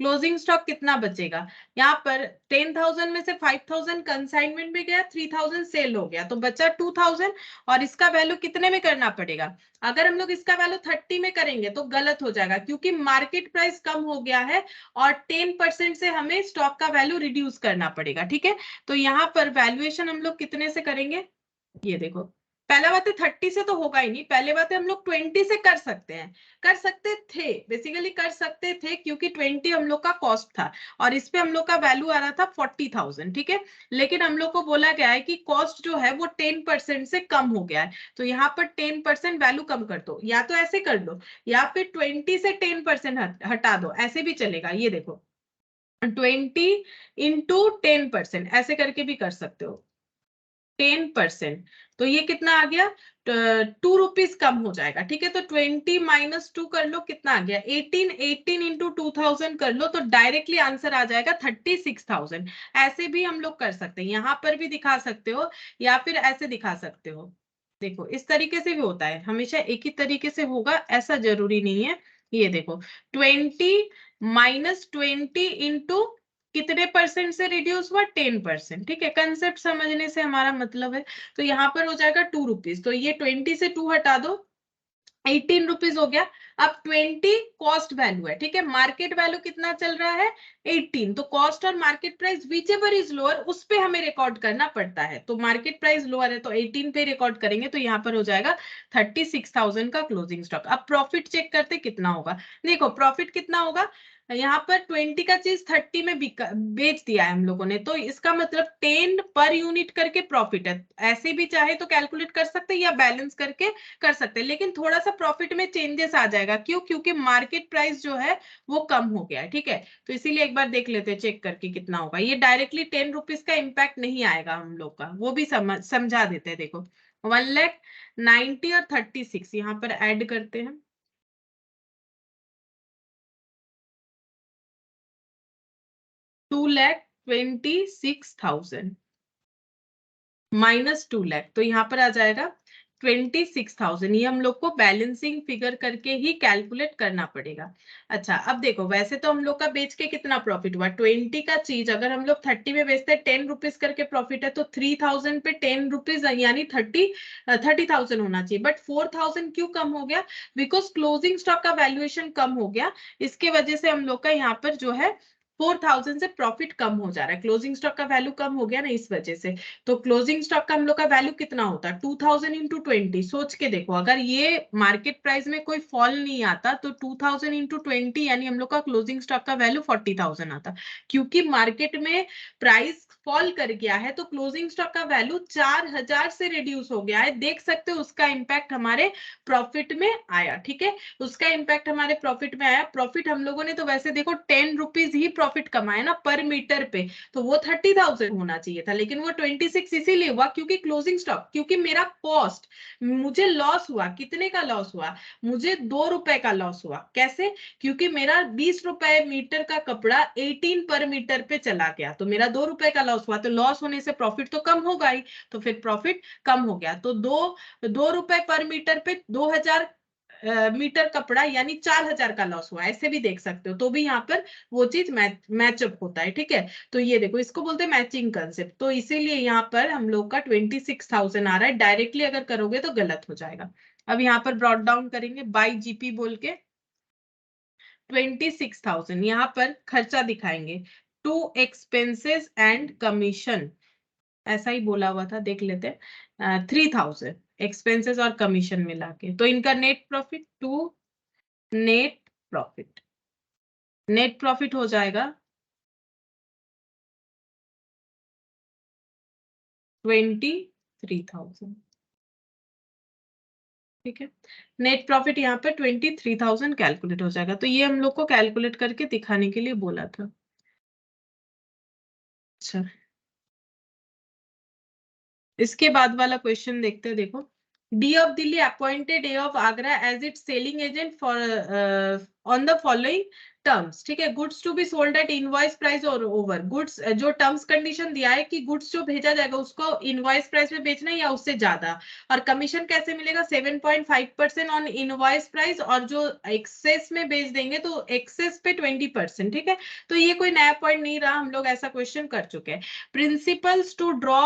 [SPEAKER 1] क्लोजिंग स्टॉक कितना बचेगा? यहाँ पर 10,000 में से 5,000 कंसाइनमेंट में गया, 3,000 सेल हो गया, तो बचा 2,000। और इसका वैल्यू कितने में करना पड़ेगा? अगर हम लोग इसका वैल्यू 30 में करेंगे तो गलत हो जाएगा, क्योंकि मार्केट प्राइस कम हो गया है और 10% से हमें स्टॉक का वैल्यू रिड्यूस करना पड़ेगा। ठीक है, तो यहाँ पर वैल्यूएशन हम लोग कितने से करेंगे? ये देखो, पहला बात है 30 से तो होगा ही नहीं। पहले बात है हम लोग 20 से कर सकते हैं, कर सकते थे, बेसिकली कर सकते थे, क्योंकि 20 हम लोग का कॉस्ट था और इस पे हम लोग का वैल्यू आ रहा था 40,000। ठीक है, लेकिन हम लोग को बोला गया है कि कॉस्ट जो है वो 10% से कम हो गया है, तो यहाँ पर 10% वैल्यू कम कर दो, या तो ऐसे कर दो या फिर 20 से 10% हटा दो, ऐसे भी चलेगा। ये देखो 20 इंटू 10% ऐसे करके भी कर सकते हो, 10%। तो ये कितना आ गया? 2 रुपीज कम हो जाएगा। ठीक है, तो 20 माइनस 2 कर लो, कितना आ गया? 18। 18 इंटू 2,000 कर लो, तो डायरेक्टली आंसर आ जाएगा 36,000। ऐसे भी हम लोग कर सकते हैं, यहाँ पर भी दिखा सकते हो या फिर ऐसे दिखा सकते हो। देखो इस तरीके से भी होता है, हमेशा एक ही तरीके से होगा ऐसा जरूरी नहीं है। ये देखो 20 माइनस 20 इंटू कितने परसेंट से रिड्यूस हुआ? 10%। ठीक है, कंसेप्ट समझने से हमारा मतलब है। तो यहाँ पर हो जाएगा 2 रुपीज, तो ये 20 से 2 हटा दो 18 रुपीज हो गया। अब 20 कॉस्ट वैल्यू है, ठीक है। मार्केट वैल्यू कितना चल रहा है 18, तो कॉस्ट और market price which ever is lower उस पे हमें रिकॉर्ड करना पड़ता है। तो मार्केट प्राइस लोअर है तो 18 पे रिकॉर्ड करेंगे, तो यहाँ पर हो जाएगा 36,000 का क्लोजिंग स्टॉक। अब प्रॉफिट चेक करते कितना होगा। देखो प्रॉफिट कितना होगा, यहाँ पर 20 का चीज 30 में बेच दिया है हम लोगों ने, तो इसका मतलब 10 पर यूनिट करके प्रॉफिट है। ऐसे भी चाहे तो कैलकुलेट कर सकते हैं या बैलेंस करके कर सकते हैं, लेकिन थोड़ा सा प्रॉफिट में चेंजेस आ जाएगा। क्यों? क्योंकि मार्केट प्राइस जो है वो कम हो गया है, ठीक है। तो इसीलिए एक बार देख लेते हैं चेक करके कितना होगा। ये डायरेक्टली 10 रुपीज का इम्पैक्ट नहीं आएगा हम लोग का, वो भी समझा देते हैं। देखो 1,90,000 और 36 यहाँ पर ऐड करते हैं। 2,26,000 माइनस 2 लाख, तो यहाँ पर आ जाएगा 26,000। ये हम लोग को बैलेंसिंग फिगर करके ही कैलकुलेट करना पड़ेगा। अच्छा अब देखो, वैसे तो हम लोग का बेच के कितना प्रॉफिट हुआ, 20 का चीज अगर हम लोग 30 में बेचते हैं 10 रुपीज करके प्रॉफिट है, तो 3,000 पे 10 रुपीज यानी 30,000 होना चाहिए। बट 4,000 क्यों कम हो गया? बिकॉज क्लोजिंग स्टॉक का वैल्यूएशन कम हो गया, इसके वजह से हम लोग का यहाँ पर जो है 4,000 से प्रॉफिट कम हो जा रहा है। क्लोजिंग स्टॉक का वैल्यू कम हो गया ना, इस वजह से। तो क्लोजिंग स्टॉक का हम लोग का वैल्यू कितना होता है 2,000 इंटू 20। सोच के देखो, अगर ये मार्केट प्राइस में कोई फॉल नहीं आता तो 2,000 इंटू 20 यानी हम लोग का क्लोजिंग स्टॉक का वैल्यू 40,000 आता। क्योंकि मार्केट में प्राइस फॉल कर गया है तो क्लोजिंग स्टॉक का वैल्यू 4,000 से रिड्यूस हो गया है। देख सकते हो उसका इंपैक्ट हमारे प्रॉफिट में आया, ठीक है। उसका इंपैक्ट हमारे प्रॉफिट में आया। प्रॉफिट हम लोगों ने तो वैसे देखो 10 रुपीज ही प्रॉफिट कमाया ना पर मीटर पे, तो वो 30,000 होना चाहिए था, लेकिन वो 26 इसीलिए हुआ क्योंकि क्लोजिंग स्टॉक, क्योंकि मेरा कॉस्ट, मुझे लॉस हुआ। कितने का लॉस हुआ? मुझे 2 रुपए का लॉस हुआ। कैसे? क्योंकि मेरा 20 रुपए मीटर का कपड़ा 18 पर मीटर पे चला गया, तो मेरा 2 रुपए का लॉस हुआ। तो लॉस होने से प्रॉफिट तो कम होगा ही, तो फिर प्रॉफिट कम हो गया। तो 2 रुपए पर मीटर पे 2,000 मीटर कपड़ा यानी 4,000 का लॉस हुआ। ऐसे भी देख सकते हो, तो भी यहाँ पर वो चीज मैचअप होता है, ठीक है। तो ये देखो, इसको बोलते हैं मैचिंग कंसेप्ट। तो इसीलिए यहाँ पर हम लोग का 26,000 आ रहा है। डायरेक्टली अगर करोगे तो गलत हो जाएगा। अब यहाँ पर ब्रॉट डाउन करेंगे बाई जीपी बोल के 26,000 यहाँ पर खर्चा दिखाएंगे, टू एक्सपेंसेस एंड कमीशन। ऐसा ही बोला हुआ था, देख लेते हैं। 3,000 एक्सपेंसेस और कमीशन मिला के, तो इनका net profit to net profit, net profit हो जाएगा 23,000, ठीक है। नेट प्रॉफिट यहाँ पे 23,000 कैलकुलेट हो जाएगा। तो ये हम लोग को कैलकुलेट करके दिखाने के लिए बोला था। अच्छा, इसके बाद वाला क्वेश्चन देखते हैं। देखो, D of Delhi appointed A of Agra as it selling agent for on the following terms, ठीक है। Goods to be sold at invoice price or over. Goods जो टर्म्स कंडीशन दिया है कि गुड्स जो भेजा जाएगा उसको इनवॉइस प्राइस में बेचना है या उससे ज्यादा। और कमीशन कैसे मिलेगा? 7.5% ऑन इनवॉइस प्राइस, और जो एक्सेस में बेच देंगे तो एक्सेस पे 20%, ठीक है। तो ये कोई नया पॉइंट नहीं रहा, हम लोग ऐसा क्वेश्चन कर चुके हैं। Principals to draw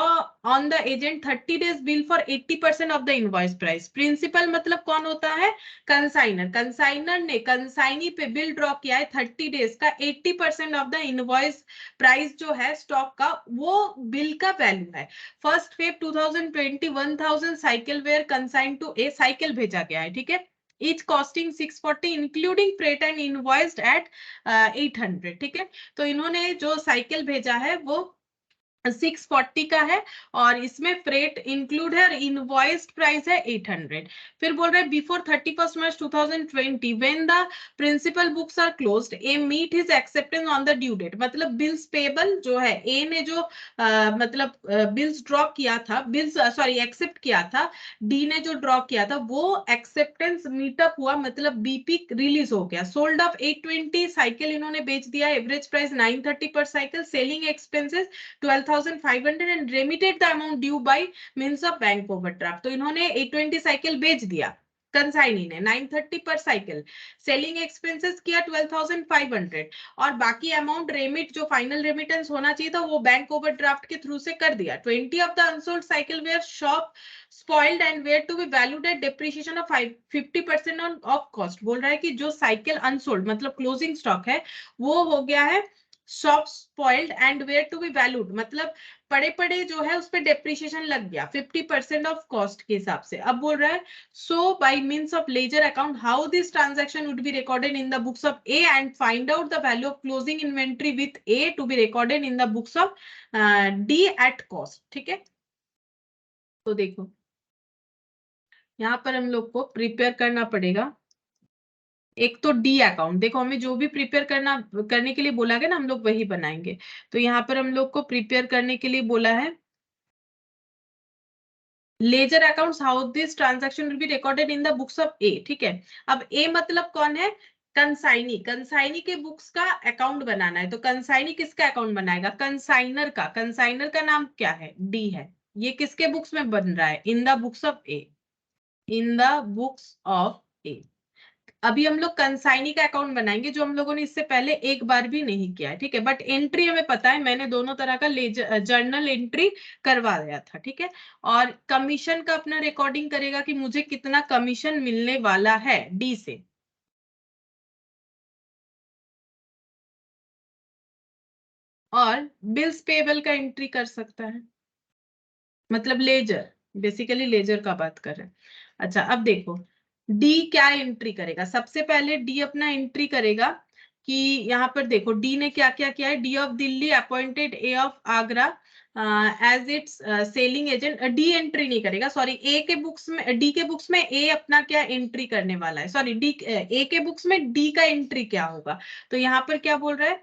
[SPEAKER 1] on the agent 30 days bill for 80% of the invoice price. Principal मतलब कौन होता है? कंसाइनर। कंसाइनर ने कंसाइनी पे बिल ड्रॉ किया है 30 डेज का, 80% ऑफ द इनवॉइस प्राइस जो है स्टॉक का, वो बिल का वैल्यू है। 1 Feb 2020 1,000 cycle were consign to A, cycle भेजा गया है, ठीक है। each costing 640 including freight and invoiced at 800, ठीक है। तो इन्होंने जो साइकिल भेजा है वो 640 का है, और इसमें फ्रेट इंक्लूड है और इनवॉइस्ड प्राइस है 800। फिर बोल रहे हैं before 31 March 2020 when the principal books are closed A meet his acceptance on the due date. मतलब बिल्स पेबल जो है, ए ने जो मतलब बिल्स ड्रॉ किया था, बिल्स सॉरी एक्सेप्ट किया था, डी ने जो ड्रॉ किया था वो एक्सेप्टेंस मीटअप हुआ, मतलब बीपी रिलीज हो गया। सोल्ड ऑफ 820 साइकिल इन्होंने बेच दिया, एवरेज प्राइस 930 पर cycle, selling expenses 12,500 and remitted the amount due by means of bank overdraft. तो इन्होंने 820 साइकिल बेच दिया, कंसाइनी ने 930 पर साइकिल, सेलिंग एक्सपेंसेस किया 12,500 और बाकी अमाउंट रेमिट जो फाइनल रेमिटेंस होना चाहिए था वो बैंक ओवरड्राफ्ट के थ्रू से कर दिया। 20 of the unsold cycle were shop spoiled and were to be valued at depreciation of 50% of cost. बोल रहा है कि जो साइकिल अनसोल्ड मतलब क्लोजिंग स्टॉक है वो हो गया है shop spoiled and were to be valued, मतलब पड़े पड़े जो है उस पर डेप्रिसिएशन लग गया 50% ऑफ कॉस्ट के हिसाब से। अब बोल रहा है so by means of ledger account how this transaction would be recorded in the books of A and find out the value of closing inventory with A to be recorded in the books of D at cost. ठीक है, तो देखो यहाँ पर हम लोग को prepare करना पड़ेगा एक तो डी अकाउंट। देखो हमें जो भी प्रिपेयर करने के लिए बोला गया ना हम लोग वही बनाएंगे। तो यहाँ पर हम लोग को प्रिपेयर करने के लिए बोला है ledger accounts how this transaction will be recorded in the books of A. ठीक है, अब ए मतलब कौन है? कंसाइनी। कंसाइनी के बुक्स का अकाउंट बनाना है। तो कंसाइनी किसका अकाउंट बनाएगा? कंसाइनर का। कंसाइनर का नाम क्या है? डी है। ये किसके बुक्स में बन रहा है? In the books of A. In the books of A. अभी हम लोग कंसाइनी का अकाउंट बनाएंगे जो हम लोगों ने इससे पहले एक बार भी नहीं किया है। ठीक है, बट एंट्री हमें पता है, मैंने दोनों तरह का जर्नल एंट्री करवा दिया था। ठीक है, और कमीशन का अपना रिकॉर्डिंग करेगा कि मुझे कितना कमीशन मिलने वाला है डी से। और बिल्स पेबल का एंट्री कर सकता है, मतलब लेजर, बेसिकली लेजर का बात कर रहे हैं। अच्छा अब देखो डी क्या एंट्री करेगा। सबसे पहले डी अपना एंट्री करेगा कि यहाँ पर देखो डी ने क्या क्या किया है। D of Delhi appointed A of Agra as its selling agent. D entry नहीं करेगा, सॉरी ए के बुक्स में, डी के बुक्स में ए अपना क्या एंट्री करने वाला है, सॉरी डी ए के बुक्स में डी का एंट्री क्या होगा। तो यहाँ पर क्या बोल रहा है?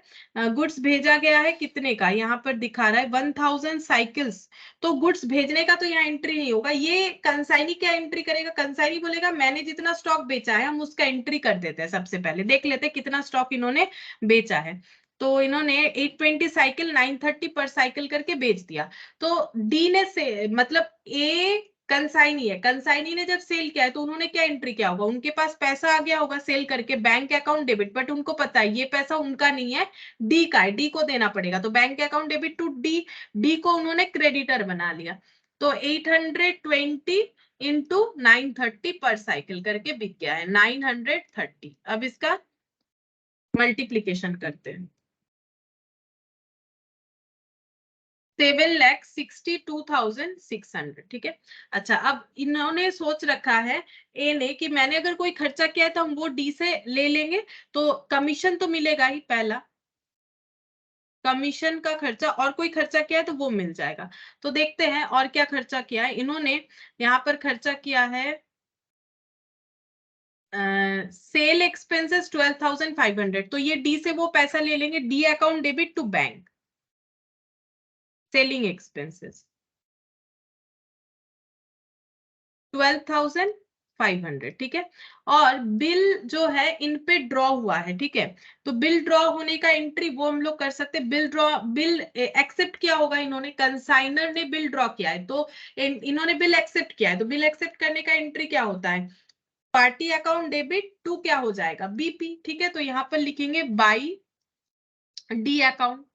[SPEAKER 1] गुड्स भेजा गया है कितने का, यहाँ पर दिखा रहा है 1000 साइकिल्स। तो गुड्स भेजने का तो यहाँ एंट्री नहीं होगा। ये कंसाइनी क्या एंट्री करेगा? कंसाइनी बोलेगा मैंने जितना स्टॉक बेचा है हम उसका एंट्री कर देते हैं। सबसे पहले देख लेते हैं कितना स्टॉक इन्होंने बेचा है। तो इन्होंने 820 साइकिल 930 पर साइकिल करके बेच दिया। तो डी ने से मतलब ए कंसाइनी है, कंसाइनी ने जब सेल किया है तो उन्होंने क्या एंट्री किया होगा? उनके पास पैसा आ गया होगा सेल करके, बैंक अकाउंट डेबिट, बट उनको पता है ये पैसा उनका नहीं है, डी का है, डी को देना पड़ेगा। तो bank account debit to D, D को उन्होंने क्रेडिटर बना लिया। तो 820 इंटू 930 पर साइकिल करके बिक गया है 930। अब इसका मल्टीप्लीकेशन करते हैं। 7,62,600। ठीक है, अच्छा अब इन्होंने सोच रखा है ए ने कि मैंने अगर कोई खर्चा किया है तो हम वो डी से ले लेंगे, तो कमीशन तो मिलेगा ही, पहला कमीशन का खर्चा, और कोई खर्चा किया है तो वो मिल जाएगा। तो देखते हैं और क्या खर्चा किया है इन्होंने। यहाँ पर खर्चा किया है सेल एक्सपेंसेस 12,500। तो ये डी से वो पैसा ले लेंगे, D account debit to bank, selling expenses 12,500। ठीक है, और बिल जो है इन पे ड्रॉ हुआ है। ठीक है, तो बिल ड्रॉ होने का एंट्री वो हम लोग कर सकते हैं। बिल ड्रॉ, बिल एक्सेप्ट किया होगा इन्होंने, कंसाइनर ने बिल ड्रॉ किया है तो इन्होंने बिल एक्सेप्ट किया है। तो बिल एक्सेप्ट करने का एंट्री क्या होता है? पार्टी अकाउंट डेबिट टू क्या हो जाएगा? बीपी। ठीक है, तो यहाँ पर लिखेंगे बाई डी अकाउंट।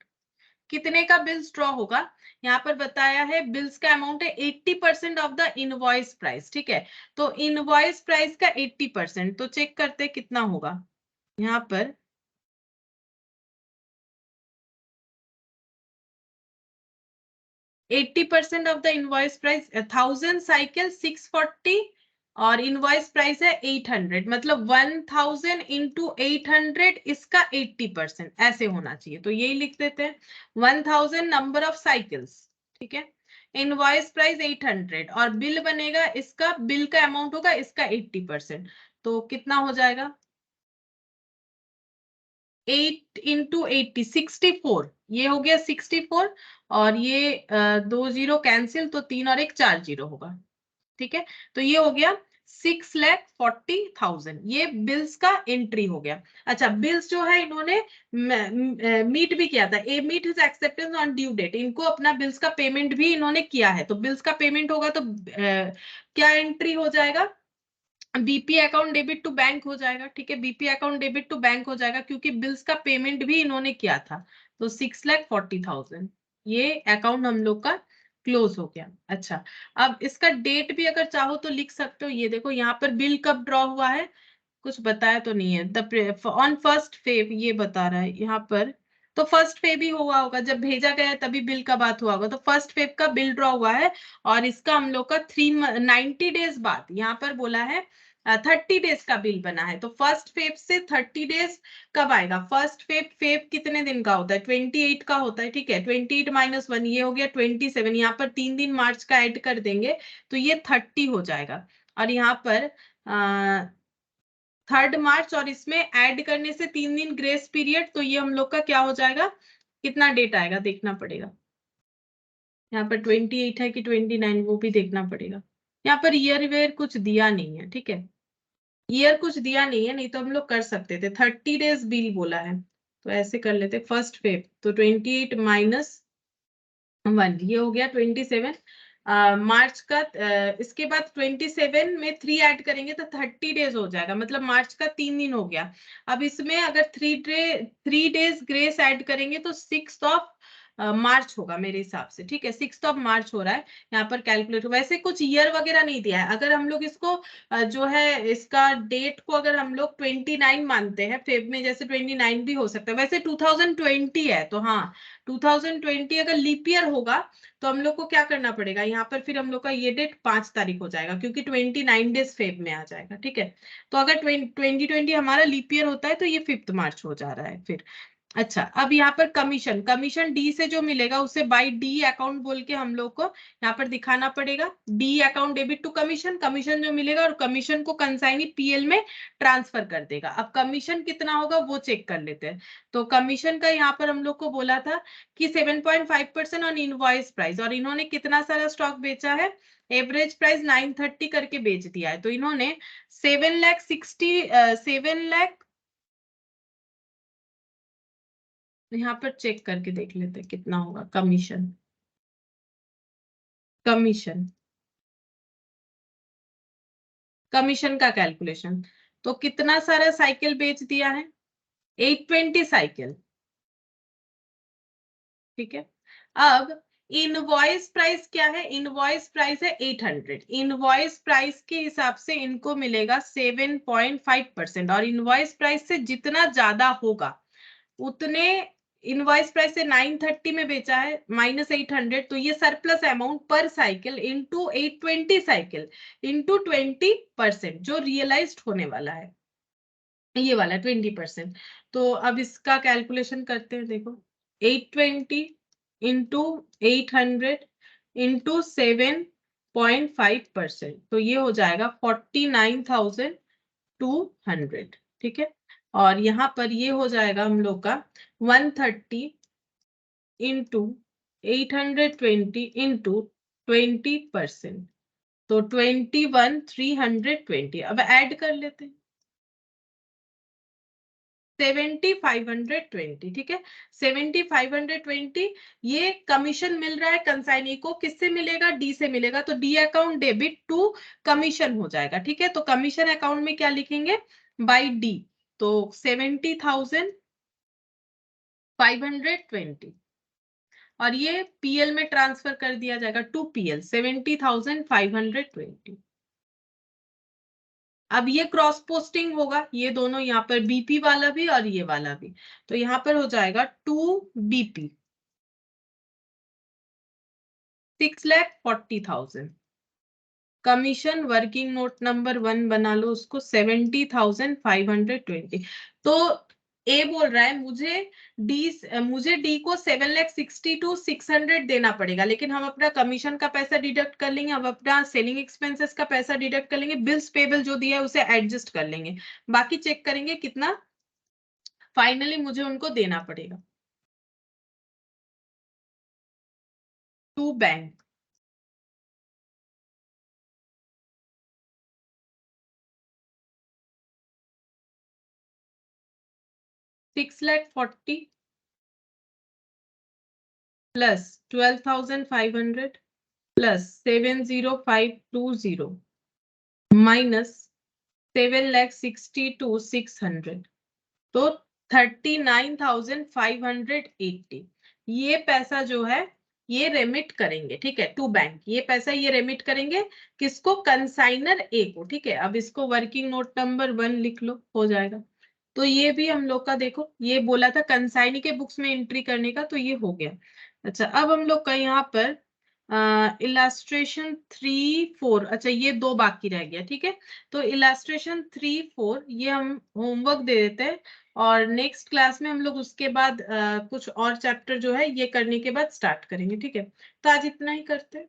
[SPEAKER 1] कितने का बिल्स ड्रॉ होगा? यहाँ पर बताया है बिल्स का अमाउंट है 80% ऑफ द इनवॉइस प्राइस। ठीक है, तो इनवॉइस प्राइस का 80%, तो चेक करते हैं कितना होगा। यहाँ पर 80% of the invoice price 1000 cycle 640 और इनवॉइस प्राइस है 800, मतलब 1000 इंटू 800 इसका 80% ऐसे होना चाहिए। तो यही लिख देते हैं 1000 नंबर ऑफ साइकिल्स। ठीक है, इनवॉइस प्राइस 800 और बिल बनेगा, इसका बिल का अमाउंट होगा इसका 80%। तो कितना हो जाएगा? 8 इंटू 80 64, ये हो गया 64 और ये 2 जीरो कैंसिल, तो 3 और 1 4 जीरो होगा। ठीक है, तो ये हो गया 6,40,000, ये बिल्स का एंट्री हो गया। अच्छा बिल्स जो है इन्होंने मीट भी किया था, A meet his acceptance on due date, इनको अपना बिल्स का पेमेंट भी इन्होंने किया है। तो बिल्स का पेमेंट होगा तो क्या एंट्री हो जाएगा? BP account debit to bank हो जाएगा, ठीक है, BP account debit to bank हो जाएगा क्योंकि बिल्स का पेमेंट भी इन्होंने किया था। तो 6,40,000 ये अकाउंट हम लोग का क्लोज हो गया। अच्छा, अब इसका डेट भी अगर चाहो तो लिख सकते हो। ये देखो यहाँ पर बिल कब ड्रॉ हुआ है, कुछ बताया तो नहीं है। ऑन फर्स्ट फेब ये बता रहा है यहाँ पर। तो फर्स्ट फेब ही हुआ होगा, जब भेजा गया है तभी बिल का बात हुआ होगा। तो फर्स्ट फेब का बिल ड्रॉ हुआ है और इसका हम लोग का 90 डेज बाद यहाँ पर बोला है 30 डेज का बिल बना है। तो फर्स्ट फेब से 30 डेज कब आएगा? फर्स्ट फेब कितने दिन का होता है? 28 का होता है, ठीक है। 28 -1 ये हो गया 27। यहाँ पर 3 दिन मार्च का ऐड कर देंगे तो ये 30 हो जाएगा। और यहाँ पर 3 मार्च और इसमें ऐड करने से 3 दिन ग्रेस पीरियड, तो ये हम लोग का क्या हो जाएगा? कितना डेट आएगा देखना पड़ेगा। यहाँ पर 28 है कि 29 वो भी देखना पड़ेगा। यहाँ पर ईयर वेयर कुछ दिया नहीं है, ठीक है, ईयर कुछ दिया नहीं है, नहीं तो हम लोग कर सकते थे। 30 डेज बिल बोला है तो ऐसे कर लेते फर्स्ट फेब। तो 28 -1 ये हो गया 27 मार्च का। इसके बाद 27 में 3 ऐड करेंगे तो 30 डेज हो जाएगा, मतलब मार्च का 3 दिन हो गया। अब इसमें अगर 3 डेज ग्रेस ऐड करेंगे तो 6 मार्च होगा मेरे हिसाब से, ठीक है, 6 मार्च हो रहा है यहाँ पर कैलकुलेट। वैसे कुछ ईयर वगैरह नहीं दिया है। अगर हम लोग इसको जो है इसका डेट को अगर हम लोग 29 मानते हैं फेब में, जैसे 29 भी हो सकता है। वैसे 2020 है तो हाँ 2020 अगर लीप ईयर होगा तो हम लोग को क्या करना पड़ेगा यहाँ पर, फिर हम लोग का ये डेट 5 तारीख हो जाएगा क्योंकि 29 डेज फेब में आ जाएगा, ठीक है। तो अगर 2020 हमारा लीप ईयर होता है तो ये 5 मार्च हो जा रहा है फिर। अच्छा, अब यहाँ पर कमीशन, कमीशन डी से जो मिलेगा उसे बाय डी अकाउंट बोल के हम लोग को यहाँ पर दिखाना पड़ेगा। D account debit to commission, commission जो मिलेगा और कमीशन को कंसाइनी पीएल में ट्रांसफर कर देगा। अब कमीशन कितना होगा वो चेक कर लेते हैं। तो कमीशन का यहाँ पर हम लोग को बोला था कि 7.5% ऑन इनवॉइस प्राइस, और इन्होंने कितना सारा स्टॉक बेचा है? एवरेज प्राइस 930 करके बेच दिया है। तो इन्होंने 7 लाख यहाँ पर चेक करके देख लेते हैं कितना होगा कमीशन। कमीशन कमीशन का कैलकुलेशन, तो कितना सारा साइकिल बेच दिया है? 820 साइकिल, ठीक है। अब इनवॉइस प्राइस क्या है? इनवॉइस प्राइस है 800। इनवॉइस प्राइस के हिसाब से इनको मिलेगा 7.5%, और इनवॉइस प्राइस से जितना ज्यादा होगा उतने, इनवॉइस प्राइस से 930 में बेचा है -800, तो ये सरप्लस अमाउंट पर साइकिल इंटू 820 साइकिल इंटू 20% जो रियलाइज्ड होने वाला है, ये वाला 20%। तो अब इसका कैलकुलेशन करते हैं। देखो 820 इंटू 800 इंटू 7.5%, तो ये हो जाएगा 49,200, ठीक है। और यहाँ पर ये हो जाएगा हम लोग का 130 इंटू 820 इंटू 20%, तो 21,320। अब ऐड कर लेते हैं 7,520, ठीक है। 7,520 ये कमीशन मिल रहा है कंसाइनी को, किससे मिलेगा? डी से मिलेगा, तो D account debit to commission हो जाएगा, ठीक है। तो कमीशन अकाउंट में क्या लिखेंगे? By D. तो 70,520 और ये पीएल में ट्रांसफर कर दिया जाएगा टू पीएल 70,520। अब ये क्रॉस पोस्टिंग होगा, ये दोनों यहाँ पर बीपी वाला भी और ये वाला भी, तो यहाँ पर हो जाएगा 2 BP 6,40,000। Commission working note number 1 बना लो उसको 70,520। तो ए बोल रहा है मुझे डी को 7,62,600 देना पड़ेगा, लेकिन हम अपना कमीशन का पैसा डिडक्ट कर लेंगे, हम अपना सेलिंग एक्सपेंसेस का पैसा डिडक्ट कर लेंगे, बिल्स पेबल जो दिया है उसे एडजस्ट कर लेंगे, बाकी चेक करेंगे कितना फाइनली मुझे उनको देना पड़ेगा to bank. 6,40,000 plus 12,500 plus 7,0520 minus 7,62,600, तो 39,580 ये पैसा जो है ये रेमिट करेंगे, ठीक है, टू बैंक। ये पैसा ये रेमिट करेंगे किसको? कंसाइनर ए को, ठीक है। अब इसको वर्किंग नोट नंबर 1 लिख लो, हो जाएगा। तो ये भी हम लोग का देखो, ये बोला था कंसाइनी के बुक्स में एंट्री करने का, तो ये हो गया। अच्छा, अब हम लोग का यहाँ पर इलास्ट्रेशन 3-4, अच्छा ये 2 बाकी रह गया, ठीक है। तो इलास्ट्रेशन 3-4 ये हम होमवर्क दे देते हैं, और नेक्स्ट क्लास में हम लोग उसके बाद कुछ और चैप्टर जो है ये करने के बाद स्टार्ट करेंगे, ठीक है। तो आज इतना ही करते हैं।